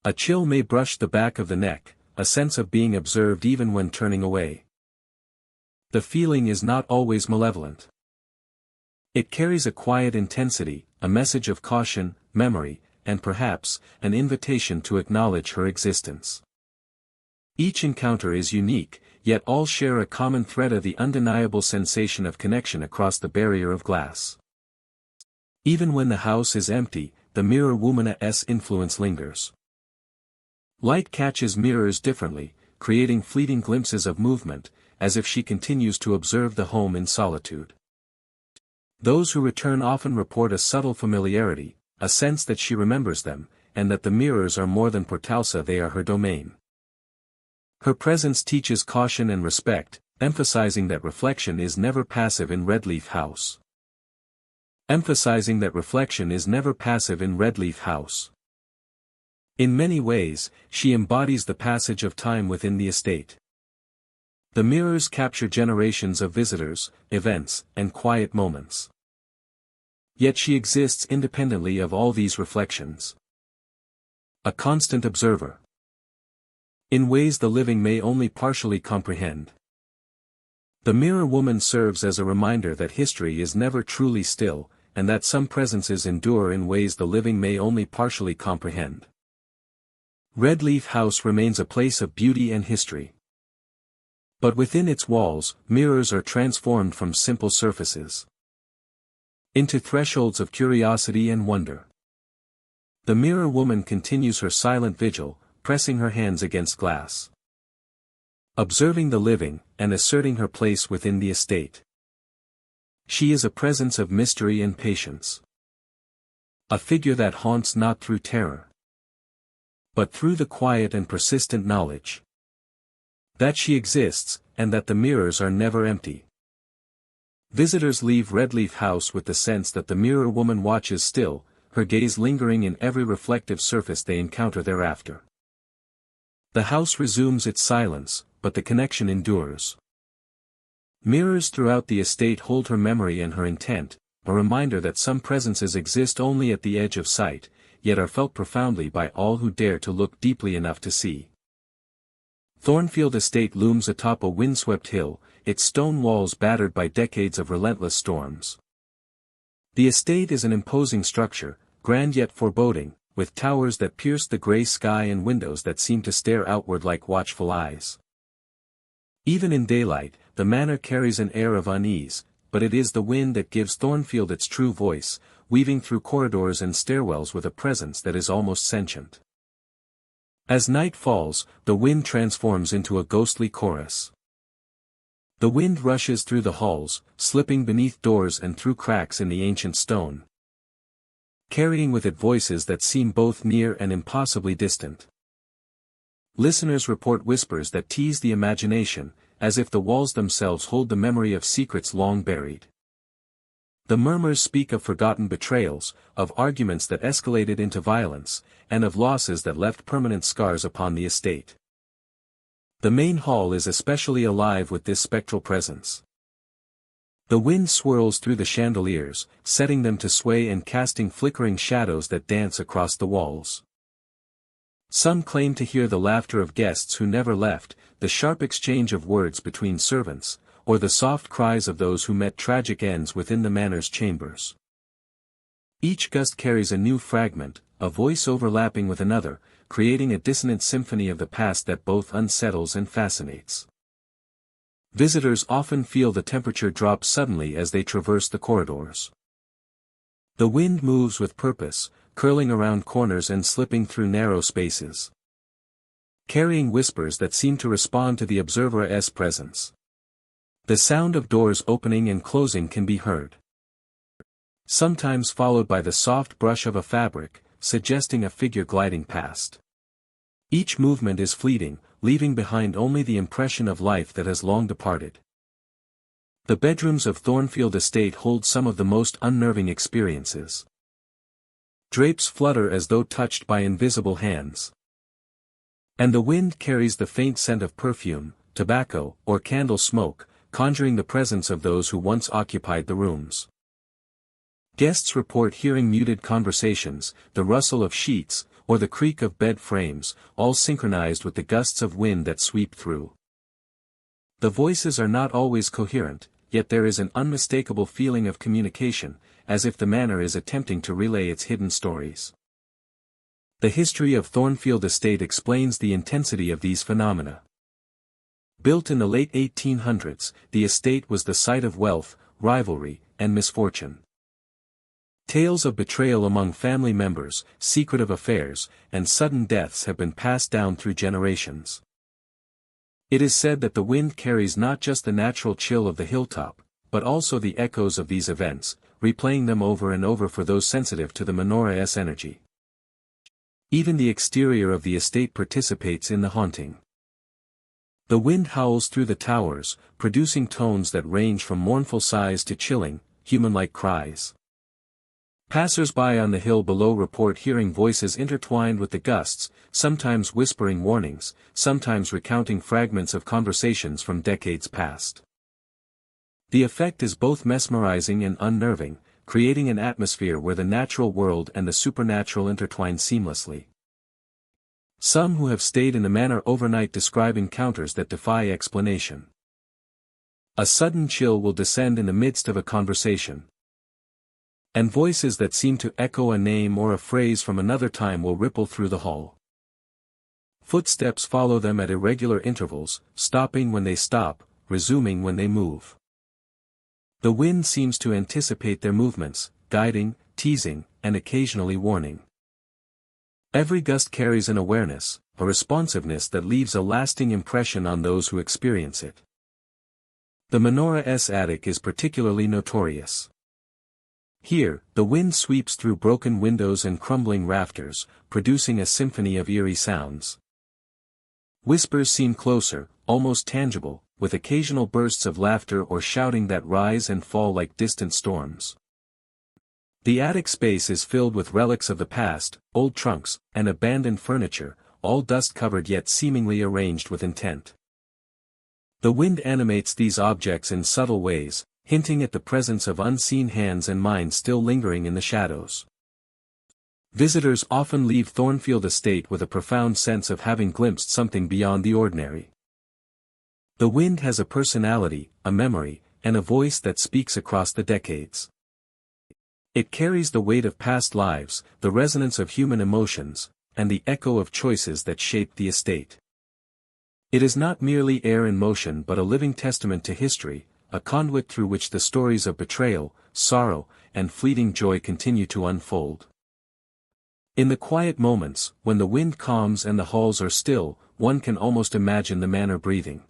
[SPEAKER 1] A chill may brush the back of the neck, a sense of being observed even when turning away. The feeling is not always malevolent. It carries a quiet intensity, a message of caution, memory, and perhaps, an invitation to acknowledge her existence. Each encounter is unique, yet all share a common thread of the undeniable sensation of connection across the barrier of glass. Even when the house is empty, the mirror woman's influence lingers. Light catches mirrors differently, creating fleeting glimpses of movement, as if she continues to observe the home in solitude. Those who return often report a subtle familiarity, a sense that she remembers them, and that the mirrors are more than portals, they are her domain. Her presence teaches caution and respect, emphasizing that reflection is never passive in Redleaf House. Emphasizing that reflection is never passive in Redleaf House. In many ways, she embodies the passage of time within the estate. The mirrors capture generations of visitors, events, and quiet moments. Yet she exists independently of all these reflections. A constant observer. In ways the living may only partially comprehend. The mirror woman serves as a reminder that history is never truly still, and that some presences endure in ways the living may only partially comprehend. Redleaf House remains a place of beauty and history. But within its walls, mirrors are transformed from simple surfaces into thresholds of curiosity and wonder. The mirror woman continues her silent vigil, pressing her hands against glass, observing the living, and asserting her place within the estate. She is a presence of mystery and patience. A figure that haunts not through terror, but through the quiet and persistent knowledge that she exists, and that the mirrors are never empty. Visitors leave Redleaf House with the sense that the mirror woman watches still, her gaze lingering in every reflective surface they encounter thereafter. The house resumes its silence, but the connection endures. Mirrors throughout the estate hold her memory and her intent, a reminder that some presences exist only at the edge of sight, yet are felt profoundly by all who dare to look deeply enough to see. Thornfield Estate looms atop a windswept hill, its stone walls battered by decades of relentless storms. The estate is an imposing structure, grand yet foreboding, with towers that pierce the gray sky and windows that seem to stare outward like watchful eyes. Even in daylight, the manor carries an air of unease, but it is the wind that gives Thornfield its true voice, weaving through corridors and stairwells with a presence that is almost sentient. As night falls, the wind transforms into a ghostly chorus. The wind rushes through the halls, slipping beneath doors and through cracks in the ancient stone, carrying with it voices that seem both near and impossibly distant. Listeners report whispers that tease the imagination, as if the walls themselves hold the memory of secrets long buried. The murmurs speak of forgotten betrayals, of arguments that escalated into violence, and of losses that left permanent scars upon the estate. The main hall is especially alive with this spectral presence. The wind swirls through the chandeliers, setting them to sway and casting flickering shadows that dance across the walls. Some claim to hear the laughter of guests who never left, the sharp exchange of words between servants, or the soft cries of those who met tragic ends within the manor's chambers. Each gust carries a new fragment, a voice overlapping with another, creating a dissonant symphony of the past that both unsettles and fascinates. Visitors often feel the temperature drop suddenly as they traverse the corridors. The wind moves with purpose, curling around corners and slipping through narrow spaces, carrying whispers that seem to respond to the observer's presence. The sound of doors opening and closing can be heard, sometimes followed by the soft brush of a fabric, suggesting a figure gliding past. Each movement is fleeting, leaving behind only the impression of life that has long departed. The bedrooms of Thornfield Estate hold some of the most unnerving experiences. Drapes flutter as though touched by invisible hands, and the wind carries the faint scent of perfume, tobacco, or candle smoke, conjuring the presence of those who once occupied the rooms. Guests report hearing muted conversations, the rustle of sheets, or the creak of bed frames, all synchronized with the gusts of wind that sweep through. The voices are not always coherent, yet there is an unmistakable feeling of communication, as if the manor is attempting to relay its hidden stories. The history of Thornfield Estate explains the intensity of these phenomena. Built in the late 1800s, the estate was the site of wealth, rivalry, and misfortune. Tales of betrayal among family members, secretive affairs, and sudden deaths have been passed down through generations. It is said that the wind carries not just the natural chill of the hilltop, but also the echoes of these events, replaying them over and over for those sensitive to the menorah's energy. Even the exterior of the estate participates in the haunting. The wind howls through the towers, producing tones that range from mournful sighs to chilling, human-like cries. Passers-by on the hill below report hearing voices intertwined with the gusts, sometimes whispering warnings, sometimes recounting fragments of conversations from decades past. The effect is both mesmerizing and unnerving, creating an atmosphere where the natural world and the supernatural intertwine seamlessly. Some who have stayed in the manor overnight describe encounters that defy explanation. A sudden chill will descend in the midst of a conversation. And voices that seem to echo a name or a phrase from another time will ripple through the hall. Footsteps follow them at irregular intervals, stopping when they stop, resuming when they move. The wind seems to anticipate their movements, guiding, teasing, and occasionally warning. Every gust carries an awareness, a responsiveness that leaves a lasting impression on those who experience it. The menorah's attic is particularly notorious. Here, the wind sweeps through broken windows and crumbling rafters, producing a symphony of eerie sounds. Whispers seem closer, almost tangible, with occasional bursts of laughter or shouting that rise and fall like distant storms. The attic space is filled with relics of the past, old trunks, and abandoned furniture, all dust-covered yet seemingly arranged with intent. The wind animates these objects in subtle ways, hinting at the presence of unseen hands and minds still lingering in the shadows. Visitors often leave Thornfield Estate with a profound sense of having glimpsed something beyond the ordinary. The wind has a personality, a memory, and a voice that speaks across the decades. It carries the weight of past lives, the resonance of human emotions, and the echo of choices that shaped the estate. It is not merely air in motion but a living testament to history, a conduit through which the stories of betrayal, sorrow, and fleeting joy continue to unfold. In the quiet moments, when the wind calms and the halls are still, one can almost imagine the manor breathing.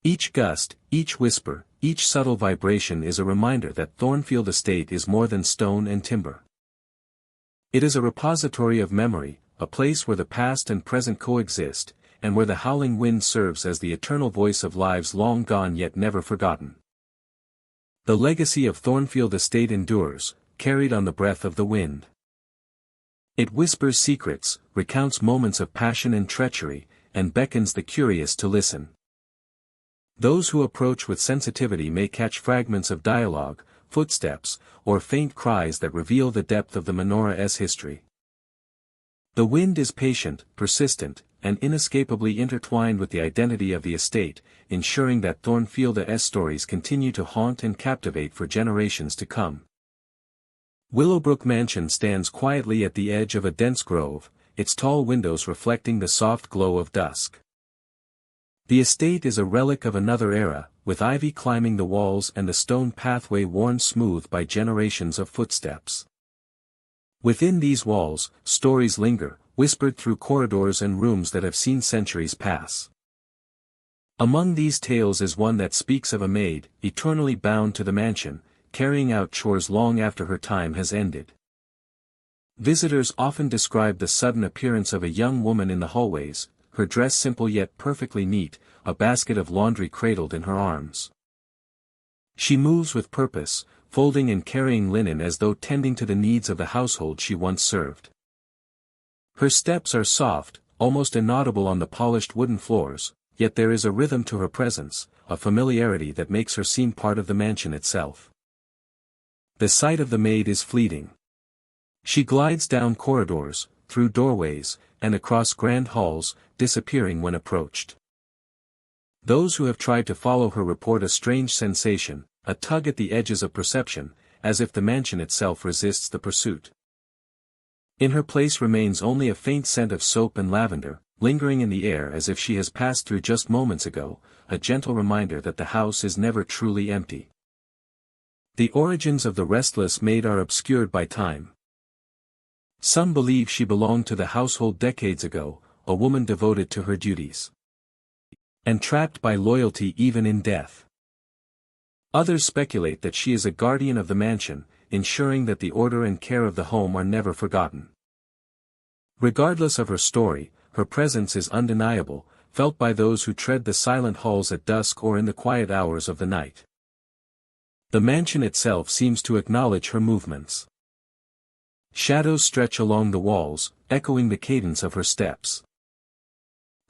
[SPEAKER 1] Each gust, each whisper, each subtle vibration is a reminder that Thornfield Estate is more than stone and timber. It is a repository of memory, a place where the past and present coexist, and where the howling wind serves as the eternal voice of lives long gone yet never forgotten. The legacy of Thornfield Estate endures, carried on the breath of the wind. It whispers secrets, recounts moments of passion and treachery, and beckons the curious to listen. Those who approach with sensitivity may catch fragments of dialogue, footsteps, or faint cries that reveal the depth of the menorah's history. The wind is patient, persistent, and inescapably intertwined with the identity of the estate, ensuring that Thornfield's stories continue to haunt and captivate for generations to come. Willowbrook Mansion stands quietly at the edge of a dense grove, its tall windows reflecting the soft glow of dusk. The estate is a relic of another era, with ivy climbing the walls and the stone pathway worn smooth by generations of footsteps. Within these walls, stories linger, whispered through corridors and rooms that have seen centuries pass. Among these tales is one that speaks of a maid, eternally bound to the mansion, carrying out chores long after her time has ended. Visitors often describe the sudden appearance of a young woman in the hallways, her dress simple yet perfectly neat, a basket of laundry cradled in her arms. She moves with purpose, folding and carrying linen as though tending to the needs of the household she once served. Her steps are soft, almost inaudible on the polished wooden floors, yet there is a rhythm to her presence, a familiarity that makes her seem part of the mansion itself. The sight of the maid is fleeting. She glides down corridors, through doorways, and across grand halls, disappearing when approached. Those who have tried to follow her report a strange sensation, a tug at the edges of perception, as if the mansion itself resists the pursuit. In her place remains only a faint scent of soap and lavender, lingering in the air as if she has passed through just moments ago, a gentle reminder that the house is never truly empty. The origins of the restless maid are obscured by time. Some believe she belonged to the household decades ago, a woman devoted to her duties. And trapped by loyalty even in death. Others speculate that she is a guardian of the mansion, ensuring that the order and care of the home are never forgotten. Regardless of her story, her presence is undeniable, felt by those who tread the silent halls at dusk or in the quiet hours of the night. The mansion itself seems to acknowledge her movements. Shadows stretch along the walls, echoing the cadence of her steps.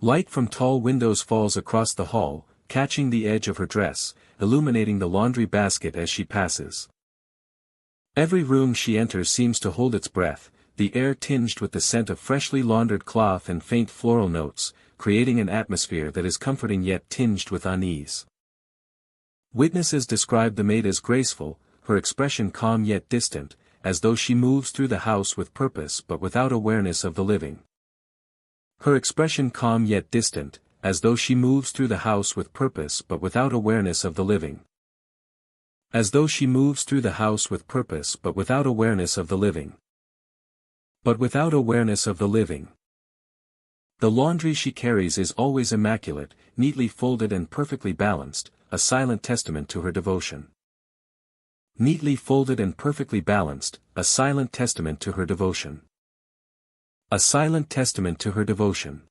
[SPEAKER 1] Light from tall windows falls across the hall, catching the edge of her dress, illuminating the laundry basket as she passes. Every room she enters seems to hold its breath, the air tinged with the scent of freshly laundered cloth and faint floral notes, creating an atmosphere that is comforting yet tinged with unease. Witnesses describe the maid as graceful, her expression calm yet distant, as though she moves through the house with purpose but without awareness of the living. Her expression calm yet distant, as though she moves through the house with purpose but without awareness of the living. As though she moves through the house with purpose but without awareness of the living. But without awareness of the living. The laundry she carries is always immaculate, neatly folded and perfectly balanced, a silent testament to her devotion. Neatly folded and perfectly balanced, a silent testament to her devotion. A silent testament to her devotion.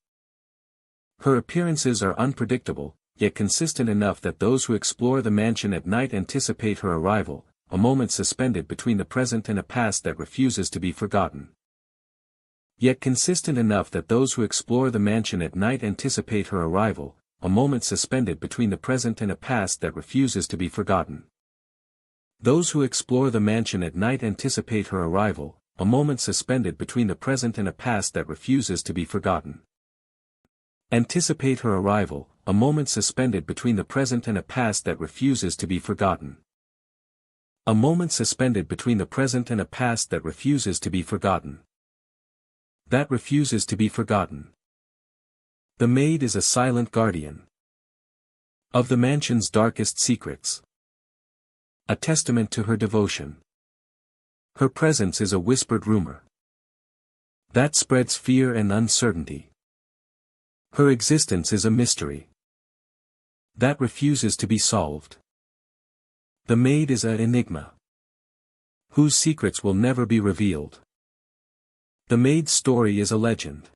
[SPEAKER 1] Her appearances are unpredictable, yet consistent enough that those who explore the mansion at night anticipate her arrival, a moment suspended between the present and a past that refuses to be forgotten. Yet consistent enough that those who explore the mansion at night anticipate her arrival, a moment suspended between the present and a past that refuses to be forgotten. Those who explore the mansion at night anticipate her arrival, a moment suspended between the present and a past that refuses to be forgotten. Anticipate her arrival, a moment suspended between the present and a past that refuses to be forgotten. A moment suspended between the present and a past that refuses to be forgotten. That refuses to be forgotten. The maid is a silent guardian of the mansion's darkest secrets. A testament to her devotion. Her presence is a whispered rumor that spreads fear and uncertainty. Her existence is a mystery that refuses to be solved. The maid is an enigma whose secrets will never be revealed. The maid's story is a legend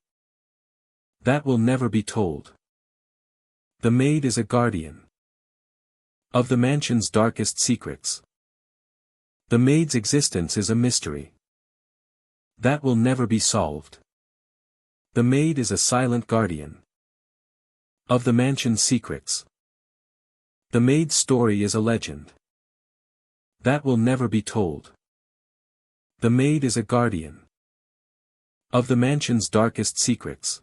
[SPEAKER 1] that will never be told. The maid is a guardian of the mansion's darkest secrets. The maid's existence is a mystery that will never be solved. The maid is a silent guardian of the mansion's secrets. The maid's story is a legend that will never be told. The maid is a guardian of the mansion's darkest secrets.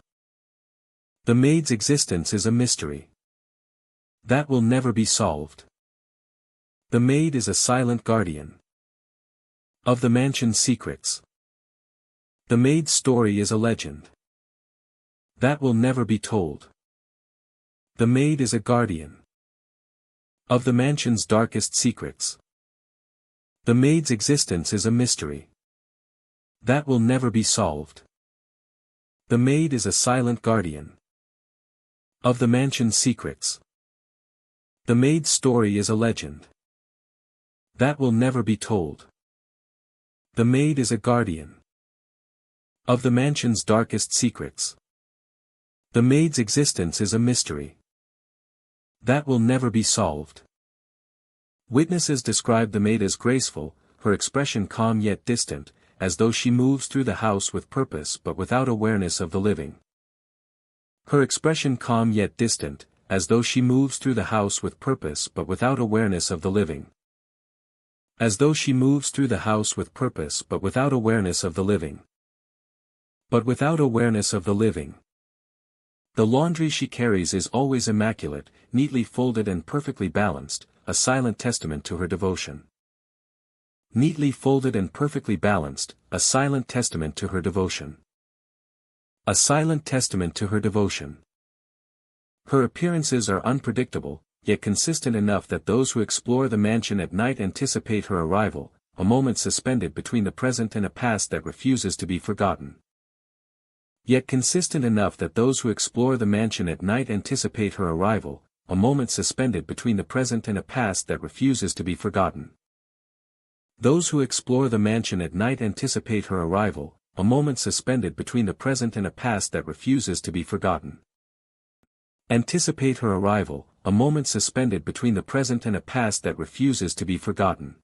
[SPEAKER 1] The maid's existence is a mystery that will never be solved. The maid is a silent guardian of the mansion's secrets. The maid's story is a legend that will never be told. The maid is a guardian of the mansion's darkest secrets. The maid's existence is a mystery that will never be solved. The maid is a silent guardian of the mansion's secrets. The maid's story is a legend that will never be told. The maid is a guardian of the mansion's darkest secrets. The maid's existence is a mystery that will never be solved. Witnesses describe the maid as graceful, her expression calm yet distant, as though she moves through the house with purpose but without awareness of the living. Her expression calm yet distant, as though she moves through the house with purpose but without awareness of the living. As though she moves through the house with purpose but without awareness of the living. But without awareness of the living. The laundry she carries is always immaculate, neatly folded and perfectly balanced, a silent testament to her devotion. Neatly folded and perfectly balanced, a silent testament to her devotion. A silent testament to her devotion. Her appearances are unpredictable, yet consistent enough that those who explore the mansion at night anticipate her arrival, a moment suspended between the present and a past that refuses to be forgotten. Yet consistent enough that those who explore the mansion at night anticipate her arrival, a moment suspended between the present and a past that refuses to be forgotten. Those who explore the mansion at night anticipate her arrival, a moment suspended between the present and a past that refuses to be forgotten. Anticipate her arrival, a moment suspended between the present and a past that refuses to be forgotten.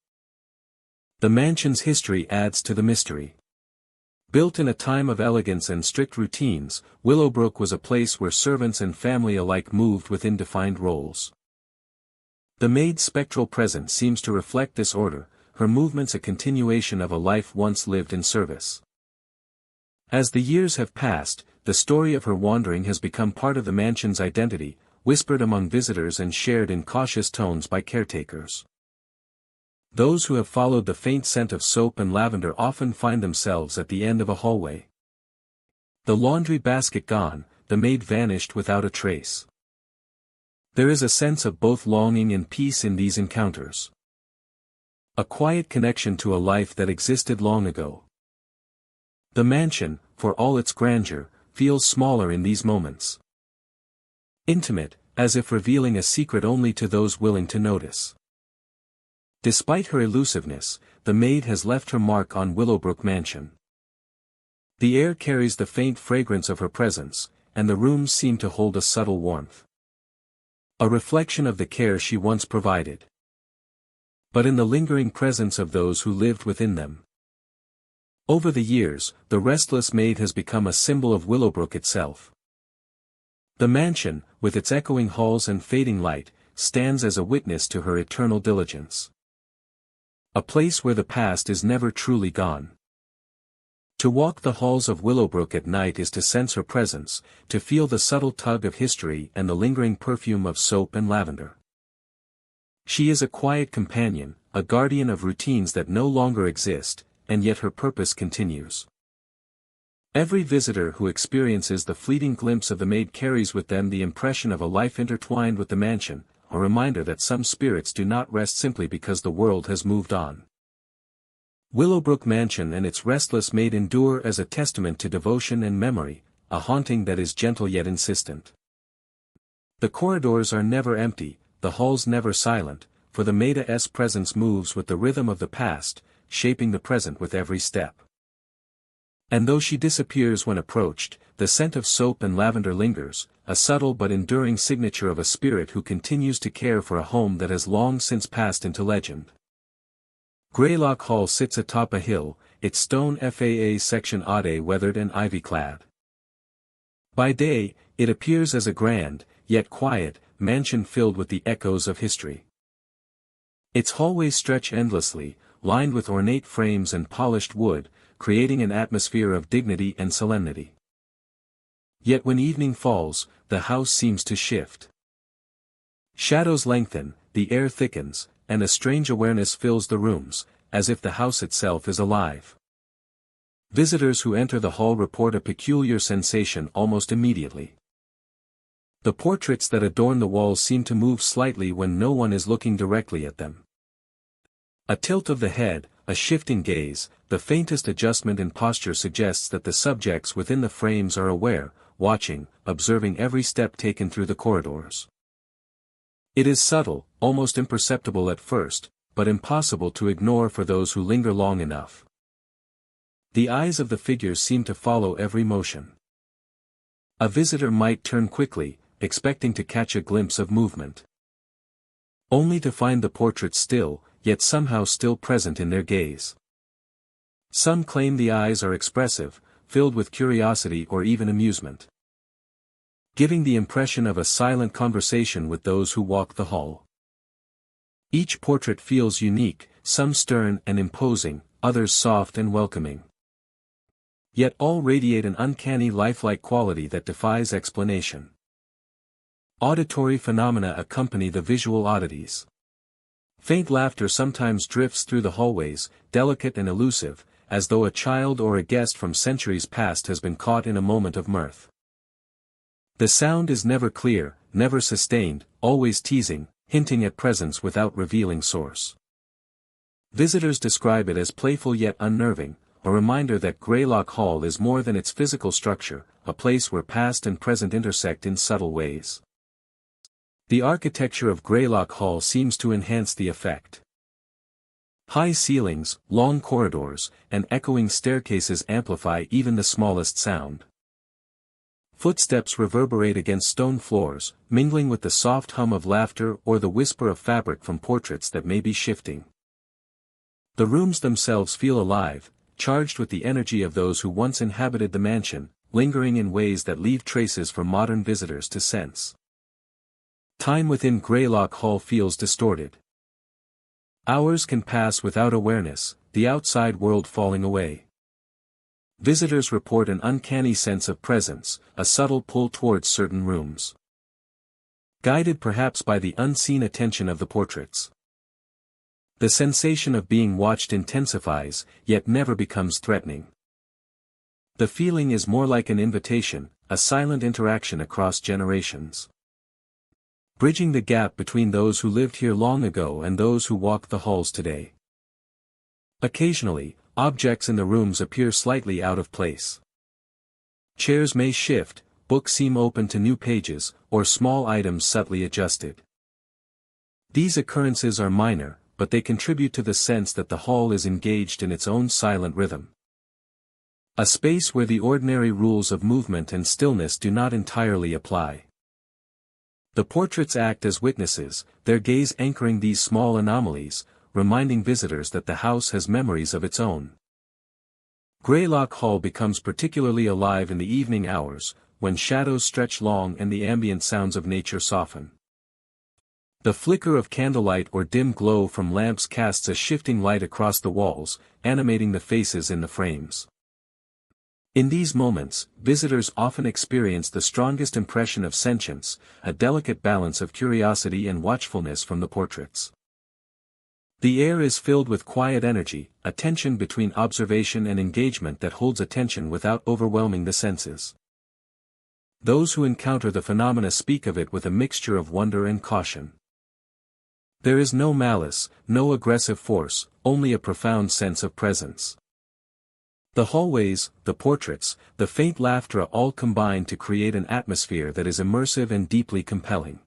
[SPEAKER 1] The mansion's history adds to the mystery. Built in a time of elegance and strict routines, Willowbrook was a place where servants and family alike moved within defined roles. The maid's spectral presence seems to reflect this order, her movements a continuation of a life once lived in service. As the years have passed, the story of her wandering has become part of the mansion's identity, whispered among visitors and shared in cautious tones by caretakers. Those who have followed the faint scent of soap and lavender often find themselves at the end of a hallway. The laundry basket gone, the maid vanished without a trace. There is a sense of both longing and peace in these encounters. A quiet connection to a life that existed long ago. The mansion, for all its grandeur, feels smaller in these moments. Intimate, as if revealing a secret only to those willing to notice. Despite her elusiveness, the maid has left her mark on Willowbrook Mansion. The air carries the faint fragrance of her presence, and the rooms seem to hold a subtle warmth. A reflection of the care she once provided. But in the lingering presence of those who lived within them. Over the years, the restless maid has become a symbol of Willowbrook itself. The mansion, with its echoing halls and fading light, stands as a witness to her eternal diligence. A place where the past is never truly gone. To walk the halls of Willowbrook at night is to sense her presence, to feel the subtle tug of history and the lingering perfume of soap and lavender. She is a quiet companion, a guardian of routines that no longer exist, and yet her purpose continues. Every visitor who experiences the fleeting glimpse of the maid carries with them the impression of a life intertwined with the mansion, a reminder that some spirits do not rest simply because the world has moved on. Willowbrook Mansion and its restless maid endure as a testament to devotion and memory, a haunting that is gentle yet insistent. The corridors are never empty, the halls never silent, for the maid's presence moves with the rhythm of the past, shaping the present with every step. And though she disappears when approached, the scent of soap and lavender lingers, a subtle but enduring signature of a spirit who continues to care for a home that has long since passed into legend. Greylock Hall sits atop a hill, its stone FAA section Ade weathered and ivy-clad. By day, it appears as a grand, yet quiet, mansion filled with the echoes of history. Its hallways stretch endlessly, lined with ornate frames and polished wood, creating an atmosphere of dignity and solemnity. Yet when evening falls, the house seems to shift. Shadows lengthen, the air thickens, and a strange awareness fills the rooms, as if the house itself is alive. Visitors who enter the hall report a peculiar sensation almost immediately. The portraits that adorn the walls seem to move slightly when no one is looking directly at them. A tilt of the head, a shifting gaze, the faintest adjustment in posture suggests that the subjects within the frames are aware, watching, observing every step taken through the corridors. It is subtle, almost imperceptible at first, but impossible to ignore for those who linger long enough. The eyes of the figures seem to follow every motion. A visitor might turn quickly, expecting to catch a glimpse of movement. Only to find the portraits still, yet somehow still present in their gaze. Some claim the eyes are expressive, filled with curiosity or even amusement, giving the impression of a silent conversation with those who walk the hall. Each portrait feels unique, some stern and imposing, others soft and welcoming. Yet all radiate an uncanny lifelike quality that defies explanation. Auditory phenomena accompany the visual oddities. Faint laughter sometimes drifts through the hallways, delicate and elusive, as though a child or a guest from centuries past has been caught in a moment of mirth. The sound is never clear, never sustained, always teasing, hinting at presence without revealing source. Visitors describe it as playful yet unnerving, a reminder that Greylock Hall is more than its physical structure, a place where past and present intersect in subtle ways. The architecture of Greylock Hall seems to enhance the effect. High ceilings, long corridors, and echoing staircases amplify even the smallest sound. Footsteps reverberate against stone floors, mingling with the soft hum of laughter or the whisper of fabric from portraits that may be shifting. The rooms themselves feel alive, charged with the energy of those who once inhabited the mansion, lingering in ways that leave traces for modern visitors to sense. Time within Greylock Hall feels distorted. Hours can pass without awareness, the outside world falling away. Visitors report an uncanny sense of presence, a subtle pull towards certain rooms. Guided perhaps by the unseen attention of the portraits. The sensation of being watched intensifies, yet never becomes threatening. The feeling is more like an invitation, a silent interaction across generations. Bridging the gap between those who lived here long ago and those who walk the halls today. Occasionally, objects in the rooms appear slightly out of place. Chairs may shift, books seem open to new pages, or small items subtly adjusted. These occurrences are minor, but they contribute to the sense that the hall is engaged in its own silent rhythm. A space where the ordinary rules of movement and stillness do not entirely apply. The portraits act as witnesses, their gaze anchoring these small anomalies, reminding visitors that the house has memories of its own. Greylock Hall becomes particularly alive in the evening hours, when shadows stretch long and the ambient sounds of nature soften. The flicker of candlelight or dim glow from lamps casts a shifting light across the walls, animating the faces in the frames. In these moments, visitors often experience the strongest impression of sentience, a delicate balance of curiosity and watchfulness from the portraits. The air is filled with quiet energy, a tension between observation and engagement that holds attention without overwhelming the senses. Those who encounter the phenomena speak of it with a mixture of wonder and caution. There is no malice, no aggressive force, only a profound sense of presence. The hallways, the portraits, the faint laughter all combine to create an atmosphere that is immersive and deeply compelling.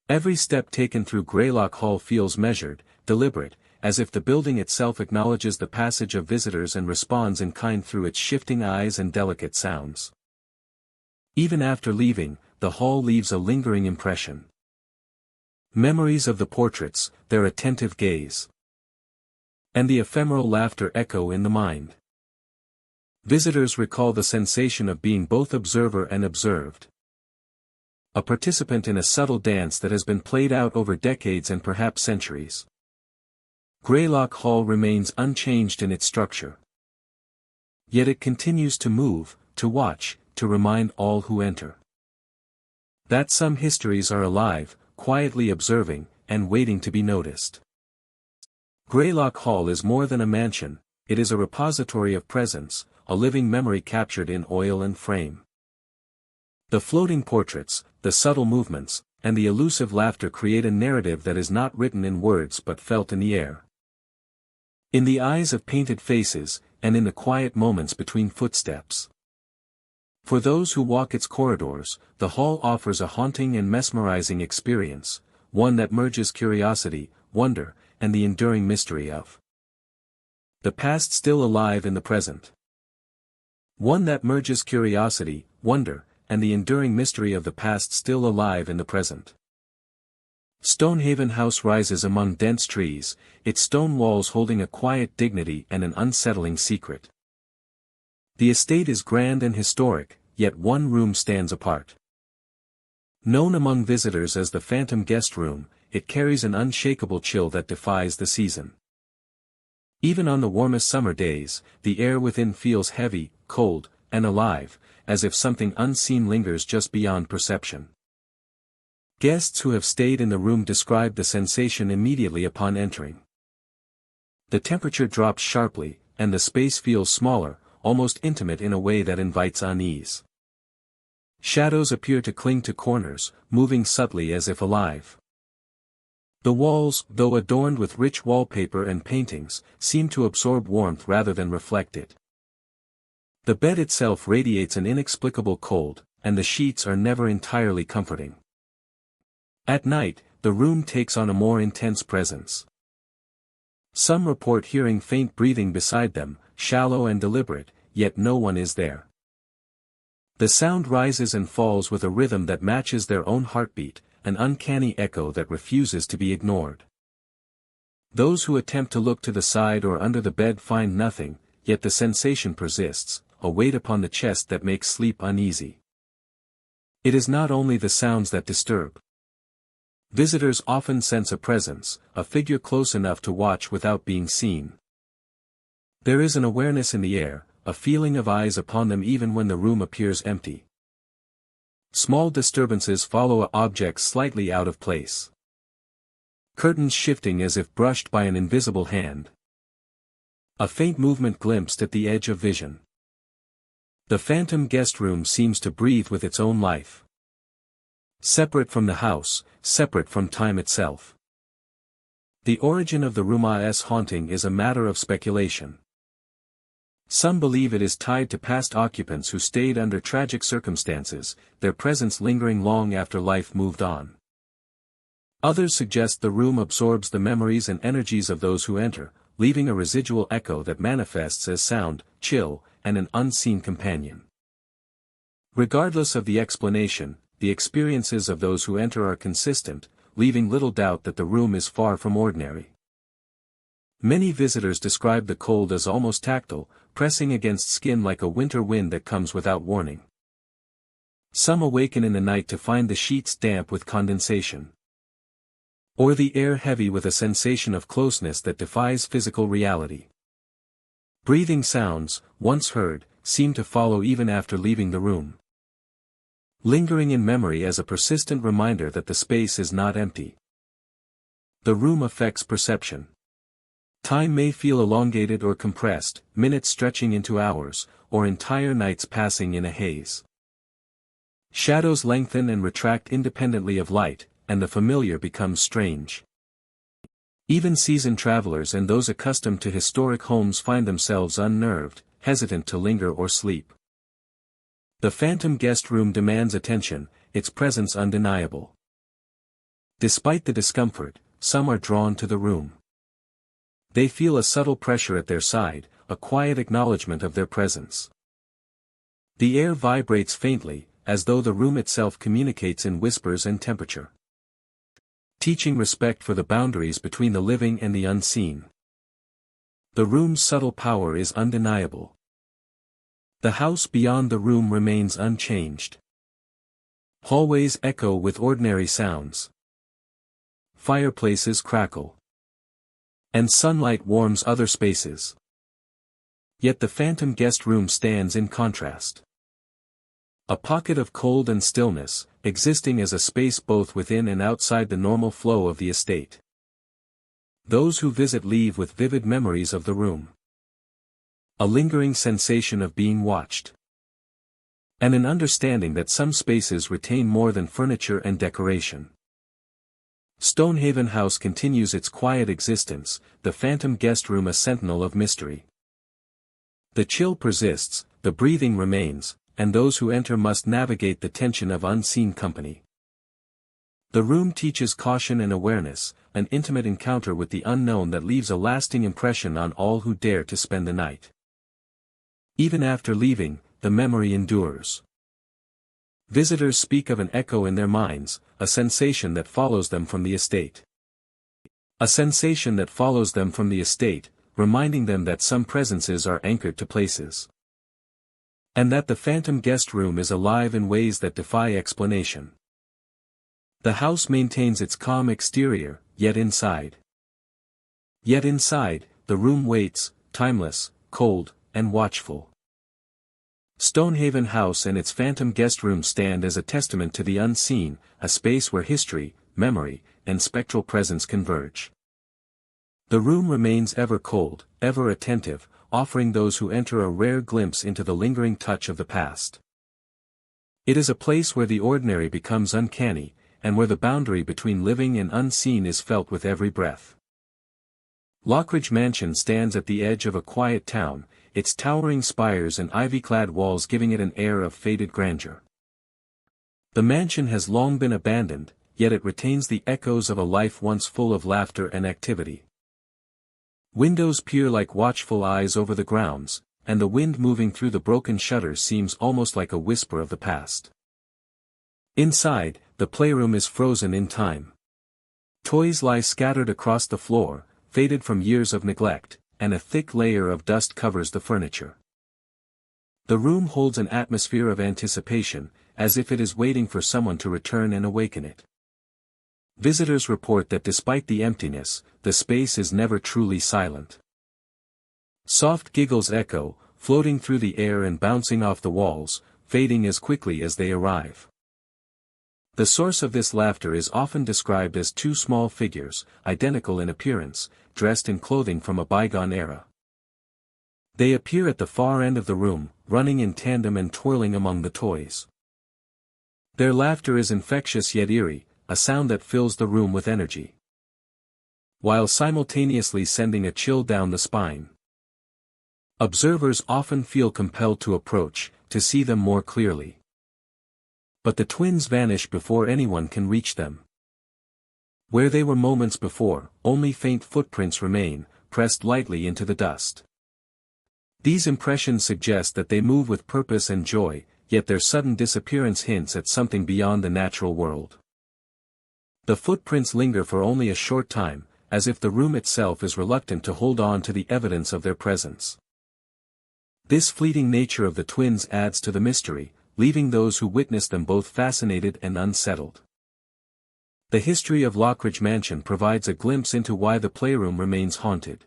[SPEAKER 1] Every step taken through Greylock Hall feels measured, deliberate, as if the building itself acknowledges the passage of visitors and responds in kind through its shifting eyes and delicate sounds. Even after leaving, the hall leaves a lingering impression. Memories of the portraits, their attentive gaze, and the ephemeral laughter echo in the mind. Visitors recall the sensation of being both observer and observed. A participant in a subtle dance that has been played out over decades and perhaps centuries. Greylock Hall remains unchanged in its structure. Yet it continues to move, to watch, to remind all who enter that some histories are alive, quietly observing, and waiting to be noticed. Greylock Hall is more than a mansion, it is a repository of presence, a living memory captured in oil and frame. The floating portraits, the subtle movements, and the elusive laughter create a narrative that is not written in words but felt in the air. In the eyes of painted faces, and in the quiet moments between footsteps. For those who walk its corridors, the hall offers a haunting and mesmerizing experience, one that merges curiosity, wonder, and the enduring mystery of the past still alive in the present. One that merges curiosity, wonder, and the enduring mystery of the past still alive in the present. Stonehaven House rises among dense trees, its stone walls holding a quiet dignity and an unsettling secret. The estate is grand and historic, yet one room stands apart. Known among visitors as the Phantom Guest Room, it carries an unshakable chill that defies the season. Even on the warmest summer days, the air within feels heavy, cold, and alive, as if something unseen lingers just beyond perception. Guests who have stayed in the room describe the sensation immediately upon entering. The temperature drops sharply, and the space feels smaller, almost intimate in a way that invites unease. Shadows appear to cling to corners, moving subtly as if alive. The walls, though adorned with rich wallpaper and paintings, seem to absorb warmth rather than reflect it. The bed itself radiates an inexplicable cold, and the sheets are never entirely comforting. At night, the room takes on a more intense presence. Some report hearing faint breathing beside them, shallow and deliberate, yet no one is there. The sound rises and falls with a rhythm that matches their own heartbeat, an uncanny echo that refuses to be ignored. Those who attempt to look to the side or under the bed find nothing, yet the sensation persists, a weight upon the chest that makes sleep uneasy. It is not only the sounds that disturb. Visitors often sense a presence, a figure close enough to watch without being seen. There is an awareness in the air, a feeling of eyes upon them even when the room appears empty. Small disturbances follow objects slightly out of place. Curtains shifting as if brushed by an invisible hand. A faint movement glimpsed at the edge of vision. The phantom guest room seems to breathe with its own life. Separate from the house, separate from time itself. The origin of the room's haunting is a matter of speculation. Some believe it is tied to past occupants who stayed under tragic circumstances, their presence lingering long after life moved on. Others suggest the room absorbs the memories and energies of those who enter, leaving a residual echo that manifests as sound, chill, and an unseen companion. Regardless of the explanation, the experiences of those who enter are consistent, leaving little doubt that the room is far from ordinary. Many visitors describe the cold as almost tactile, pressing against skin like a winter wind that comes without warning. Some awaken in the night to find the sheets damp with condensation. Or the air heavy with a sensation of closeness that defies physical reality. Breathing sounds, once heard, seem to follow even after leaving the room. Lingering in memory as a persistent reminder that the space is not empty. The room affects perception. Time may feel elongated or compressed, minutes stretching into hours, or entire nights passing in a haze. Shadows lengthen and retract independently of light, and the familiar becomes strange. Even seasoned travelers and those accustomed to historic homes find themselves unnerved, hesitant to linger or sleep. The phantom guest room demands attention, its presence undeniable. Despite the discomfort, some are drawn to the room. They feel a subtle pressure at their side, a quiet acknowledgement of their presence. The air vibrates faintly, as though the room itself communicates in whispers and temperature. Teaching respect for the boundaries between the living and the unseen. The room's subtle power is undeniable. The house beyond the room remains unchanged. Hallways echo with ordinary sounds. Fireplaces crackle. And sunlight warms other spaces. Yet the phantom guest room stands in contrast. A pocket of cold and stillness, existing as a space both within and outside the normal flow of the estate. Those who visit leave with vivid memories of the room. A lingering sensation of being watched. And an understanding that some spaces retain more than furniture and decoration. Stonehaven House continues its quiet existence, the phantom guest room a sentinel of mystery. The chill persists, the breathing remains, and those who enter must navigate the tension of unseen company. The room teaches caution and awareness, an intimate encounter with the unknown that leaves a lasting impression on all who dare to spend the night. Even after leaving, the memory endures. Visitors speak of an echo in their minds, a sensation that follows them from the estate. A sensation that follows them from the estate, reminding them that some presences are anchored to places. And that the phantom guest room is alive in ways that defy explanation. The house maintains its calm exterior, yet inside. The room waits, timeless, cold, and watchful. Stonehaven House and its phantom guest room stand as a testament to the unseen, a space where history, memory, and spectral presence converge. The room remains ever cold, ever attentive, offering those who enter a rare glimpse into the lingering touch of the past. It is a place where the ordinary becomes uncanny, and where the boundary between living and unseen is felt with every breath. Lockridge Mansion stands at the edge of a quiet town, its towering spires and ivy-clad walls giving it an air of faded grandeur. The mansion has long been abandoned, yet it retains the echoes of a life once full of laughter and activity. Windows peer like watchful eyes over the grounds, and the wind moving through the broken shutters seems almost like a whisper of the past. Inside, the playroom is frozen in time. Toys lie scattered across the floor, faded from years of neglect, and a thick layer of dust covers the furniture. The room holds an atmosphere of anticipation, as if it is waiting for someone to return and awaken it. Visitors report that despite the emptiness, the space is never truly silent. Soft giggles echo, floating through the air and bouncing off the walls, fading as quickly as they arrive. The source of this laughter is often described as two small figures, identical in appearance, dressed in clothing from a bygone era. They appear at the far end of the room, running in tandem and twirling among the toys. Their laughter is infectious yet eerie, a sound that fills the room with energy, while simultaneously sending a chill down the spine. Observers often feel compelled to approach, to see them more clearly. But the twins vanish before anyone can reach them. Where they were moments before, only faint footprints remain, pressed lightly into the dust. These impressions suggest that they move with purpose and joy, yet their sudden disappearance hints at something beyond the natural world. The footprints linger for only a short time, as if the room itself is reluctant to hold on to the evidence of their presence. This fleeting nature of the twins adds to the mystery, leaving those who witness them both fascinated and unsettled. The history of Lockridge Mansion provides a glimpse into why the playroom remains haunted.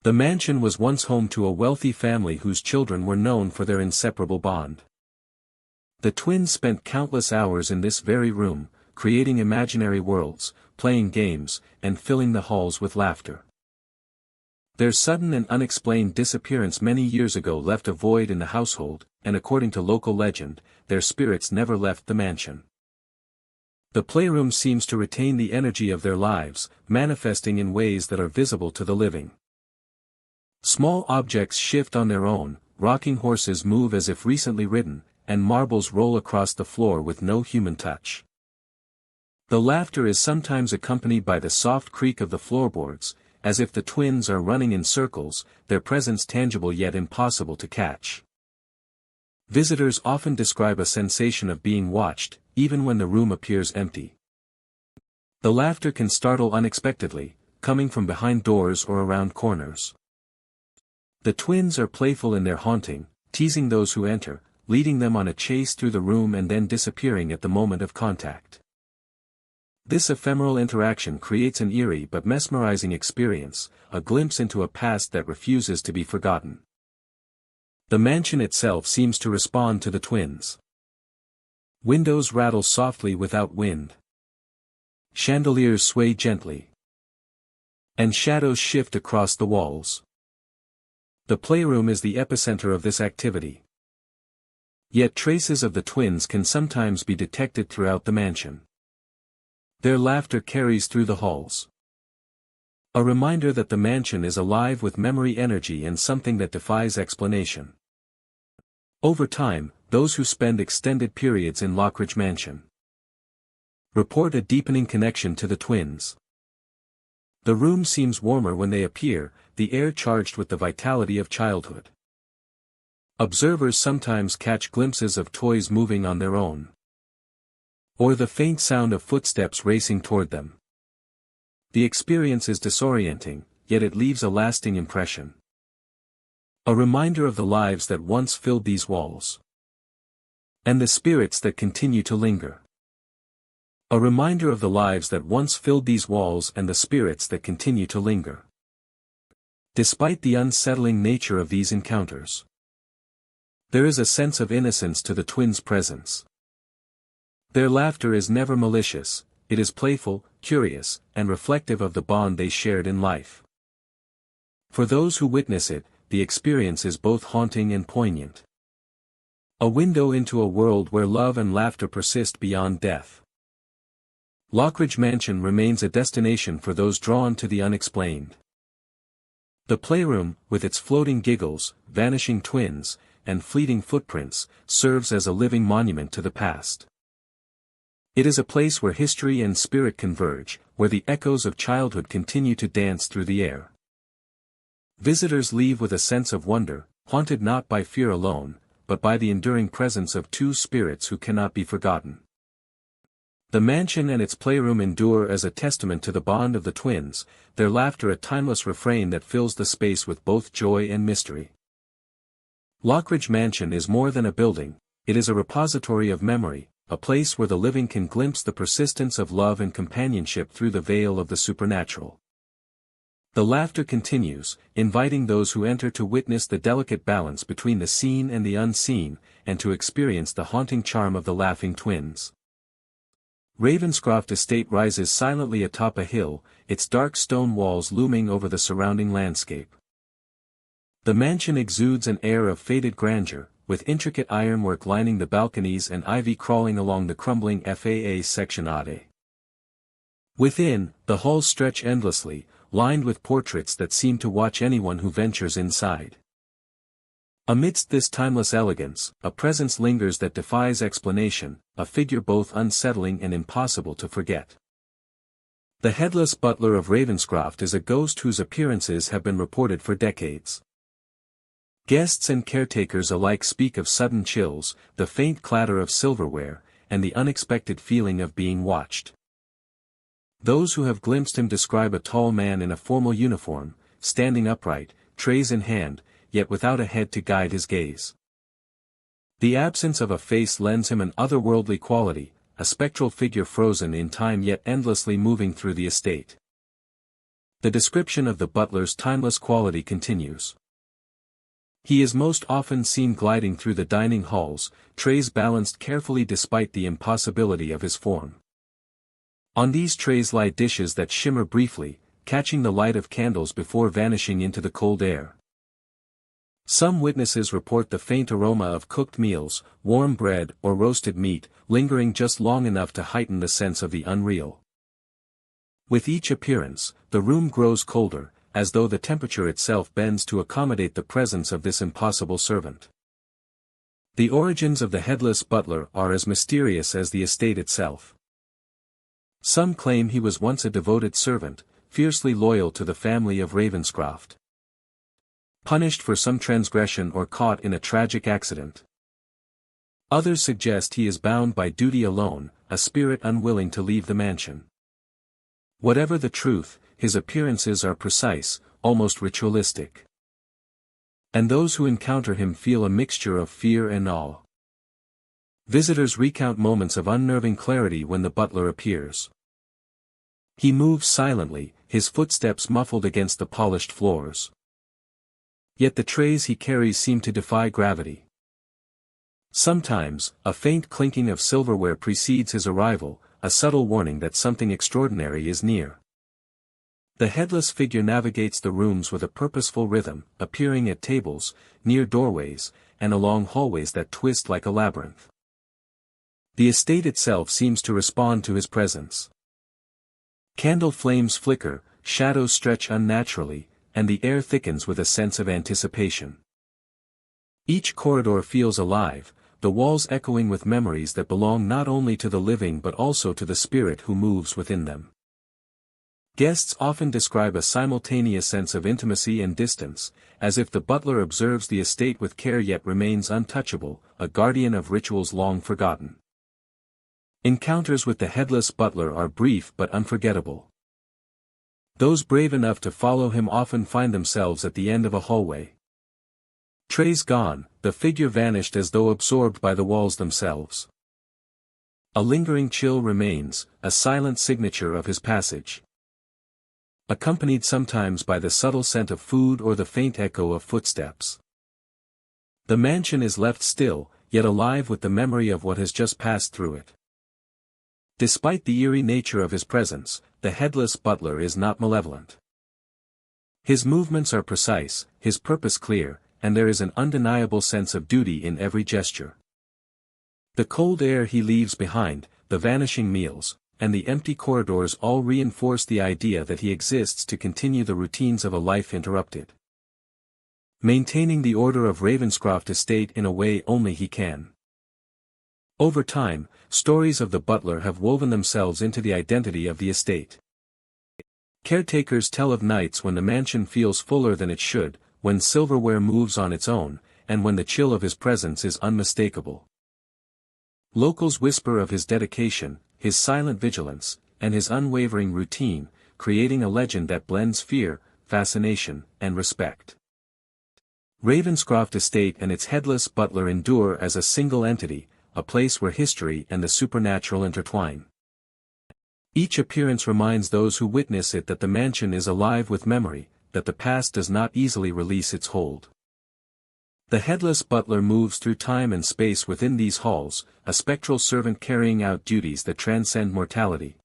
[SPEAKER 1] The mansion was once home to a wealthy family whose children were known for their inseparable bond. The twins spent countless hours in this very room, creating imaginary worlds, playing games, and filling the halls with laughter. Their sudden and unexplained disappearance many years ago left a void in the household, and according to local legend, their spirits never left the mansion. The playroom seems to retain the energy of their lives, manifesting in ways that are visible to the living. Small objects shift on their own, rocking horses move as if recently ridden, and marbles roll across the floor with no human touch. The laughter is sometimes accompanied by the soft creak of the floorboards, as if the twins are running in circles, their presence tangible yet impossible to catch. Visitors often describe a sensation of being watched, even when the room appears empty. The laughter can startle unexpectedly, coming from behind doors or around corners. The twins are playful in their haunting, teasing those who enter, leading them on a chase through the room and then disappearing at the moment of contact. This ephemeral interaction creates an eerie but mesmerizing experience, a glimpse into a past that refuses to be forgotten. The mansion itself seems to respond to the twins. Windows rattle softly without wind. Chandeliers sway gently. And shadows shift across the walls. The playroom is the epicenter of this activity. Yet traces of the twins can sometimes be detected throughout the mansion. Their laughter carries through the halls. A reminder that the mansion is alive with memory energy and something that defies explanation. Over time, those who spend extended periods in Lockridge Mansion report a deepening connection to the twins. The room seems warmer when they appear, the air charged with the vitality of childhood. Observers sometimes catch glimpses of toys moving on their own, or the faint sound of footsteps racing toward them. The experience is disorienting, yet it leaves a lasting impression. A reminder of the lives that once filled these walls. And the spirits that continue to linger. A reminder of the lives that once filled these walls and the spirits that continue to linger. Despite the unsettling nature of these encounters, there is a sense of innocence to the twins' presence. Their laughter is never malicious, it is playful, curious, and reflective of the bond they shared in life. For those who witness it, the experience is both haunting and poignant. A window into a world where love and laughter persist beyond death. Lockridge Mansion remains a destination for those drawn to the unexplained. The playroom, with its floating giggles, vanishing twins, and fleeting footprints, serves as a living monument to the past. It is a place where history and spirit converge, where the echoes of childhood continue to dance through the air. Visitors leave with a sense of wonder, haunted not by fear alone, but by the enduring presence of two spirits who cannot be forgotten. The mansion and its playroom endure as a testament to the bond of the twins, their laughter a timeless refrain that fills the space with both joy and mystery. Lockridge Mansion is more than a building, it is a repository of memory, a place where the living can glimpse the persistence of love and companionship through the veil of the supernatural. The laughter continues, inviting those who enter to witness the delicate balance between the seen and the unseen, and to experience the haunting charm of the laughing twins. Ravenscroft Estate rises silently atop a hill, its dark stone walls looming over the surrounding landscape. The mansion exudes an air of faded grandeur, with intricate ironwork lining the balconies and ivy crawling along the crumbling FAA sectionade. Within, the halls stretch endlessly, lined with portraits that seem to watch anyone who ventures inside. Amidst this timeless elegance, a presence lingers that defies explanation, a figure both unsettling and impossible to forget. The headless butler of Ravenscroft is a ghost whose appearances have been reported for decades. Guests and caretakers alike speak of sudden chills, the faint clatter of silverware, and the unexpected feeling of being watched. Those who have glimpsed him describe a tall man in a formal uniform, standing upright, trays in hand, yet without a head to guide his gaze. The absence of a face lends him an otherworldly quality, a spectral figure frozen in time yet endlessly moving through the estate. The description of the butler's timeless quality continues. He is most often seen gliding through the dining halls, trays balanced carefully despite the impossibility of his form. On these trays lie dishes that shimmer briefly, catching the light of candles before vanishing into the cold air. Some witnesses report the faint aroma of cooked meals, warm bread or roasted meat, lingering just long enough to heighten the sense of the unreal. With each appearance, the room grows colder, as though the temperature itself bends to accommodate the presence of this impossible servant. The origins of the headless butler are as mysterious as the estate itself. Some claim he was once a devoted servant, fiercely loyal to the family of Ravenscroft. Punished for some transgression or caught in a tragic accident. Others suggest he is bound by duty alone, a spirit unwilling to leave the mansion. Whatever the truth, his appearances are precise, almost ritualistic. And those who encounter him feel a mixture of fear and awe. Visitors recount moments of unnerving clarity when the butler appears. He moves silently, his footsteps muffled against the polished floors. Yet the trays he carries seem to defy gravity. Sometimes, a faint clinking of silverware precedes his arrival, a subtle warning that something extraordinary is near. The headless figure navigates the rooms with a purposeful rhythm, appearing at tables, near doorways, and along hallways that twist like a labyrinth. The estate itself seems to respond to his presence. Candle flames flicker, shadows stretch unnaturally, and the air thickens with a sense of anticipation. Each corridor feels alive, the walls echoing with memories that belong not only to the living but also to the spirit who moves within them. Guests often describe a simultaneous sense of intimacy and distance, as if the butler observes the estate with care yet remains untouchable, a guardian of rituals long forgotten. Encounters with the headless butler are brief but unforgettable. Those brave enough to follow him often find themselves at the end of a hallway. Trays gone, the figure vanished as though absorbed by the walls themselves. A lingering chill remains, a silent signature of his passage. Accompanied sometimes by the subtle scent of food or the faint echo of footsteps. The mansion is left still, yet alive with the memory of what has just passed through it. Despite the eerie nature of his presence, the headless butler is not malevolent. His movements are precise, his purpose clear, and there is an undeniable sense of duty in every gesture. The cold air he leaves behind, the vanishing meals, and the empty corridors all reinforce the idea that he exists to continue the routines of a life interrupted. Maintaining the order of Ravenscroft Estate in a way only he can. Over time, stories of the butler have woven themselves into the identity of the estate. Caretakers tell of nights when the mansion feels fuller than it should, when silverware moves on its own, and when the chill of his presence is unmistakable. Locals whisper of his dedication, his silent vigilance, and his unwavering routine, creating a legend that blends fear, fascination, and respect. Ravenscroft Estate and its headless butler endure as a single entity, a place where history and the supernatural intertwine. Each appearance reminds those who witness it that the mansion is alive with memory, that the past does not easily release its hold. The headless butler moves through time and space within these halls, a spectral servant carrying out duties that transcend mortality.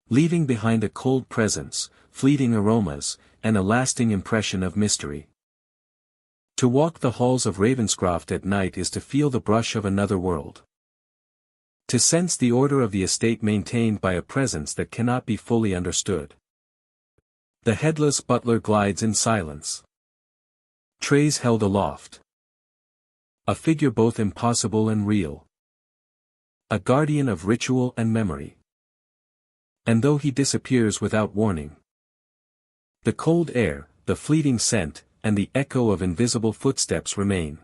[SPEAKER 1] Leaving behind a cold presence, fleeting aromas, and a lasting impression of mystery. To walk the halls of Ravenscroft at night is to feel the brush of another world. To sense the order of the estate maintained by a presence that cannot be fully understood. The headless butler glides in silence. Trays held aloft. A figure both impossible and real. A guardian of ritual and memory. And though he disappears without warning, the cold air, the fleeting scent, and the echo of invisible footsteps remain.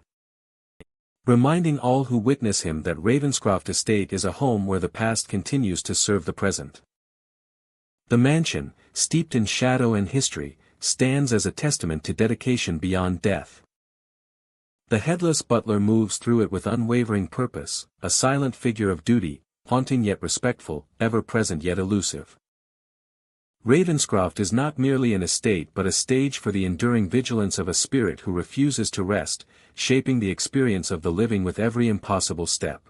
[SPEAKER 1] Reminding all who witness him that Ravenscroft Estate is a home where the past continues to serve the present. The mansion, steeped in shadow and history, stands as a testament to dedication beyond death. The headless butler moves through it with unwavering purpose, a silent figure of duty, haunting yet respectful, ever-present yet elusive. Ravenscroft is not merely an estate but a stage for the enduring vigilance of a spirit who refuses to rest, shaping the experience of the living with every impossible step.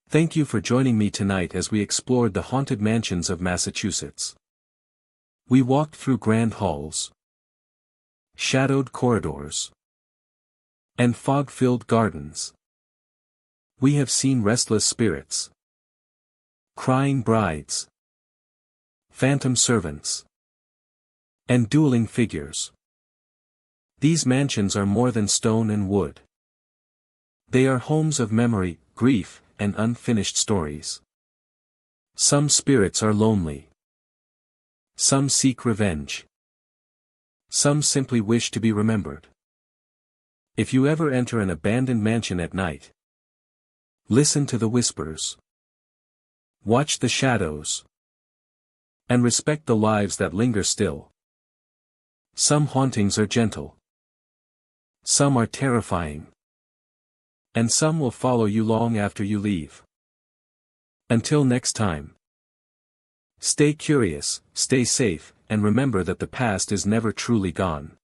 [SPEAKER 1] Thank you for joining me tonight as we explored the haunted mansions of Massachusetts. We walked through grand halls, shadowed corridors, and fog-filled gardens. We have seen restless spirits, crying brides, phantom servants, and dueling figures. These mansions are more than stone and wood. They are homes of memory, grief, and unfinished stories. Some spirits are lonely. Some seek revenge. Some simply wish to be remembered. If you ever enter an abandoned mansion at night, listen to the whispers. Watch the shadows. And respect the lives that linger still. Some hauntings are gentle. Some are terrifying. And some will follow you long after you leave. Until next time. Stay curious, stay safe, and remember that the past is never truly gone.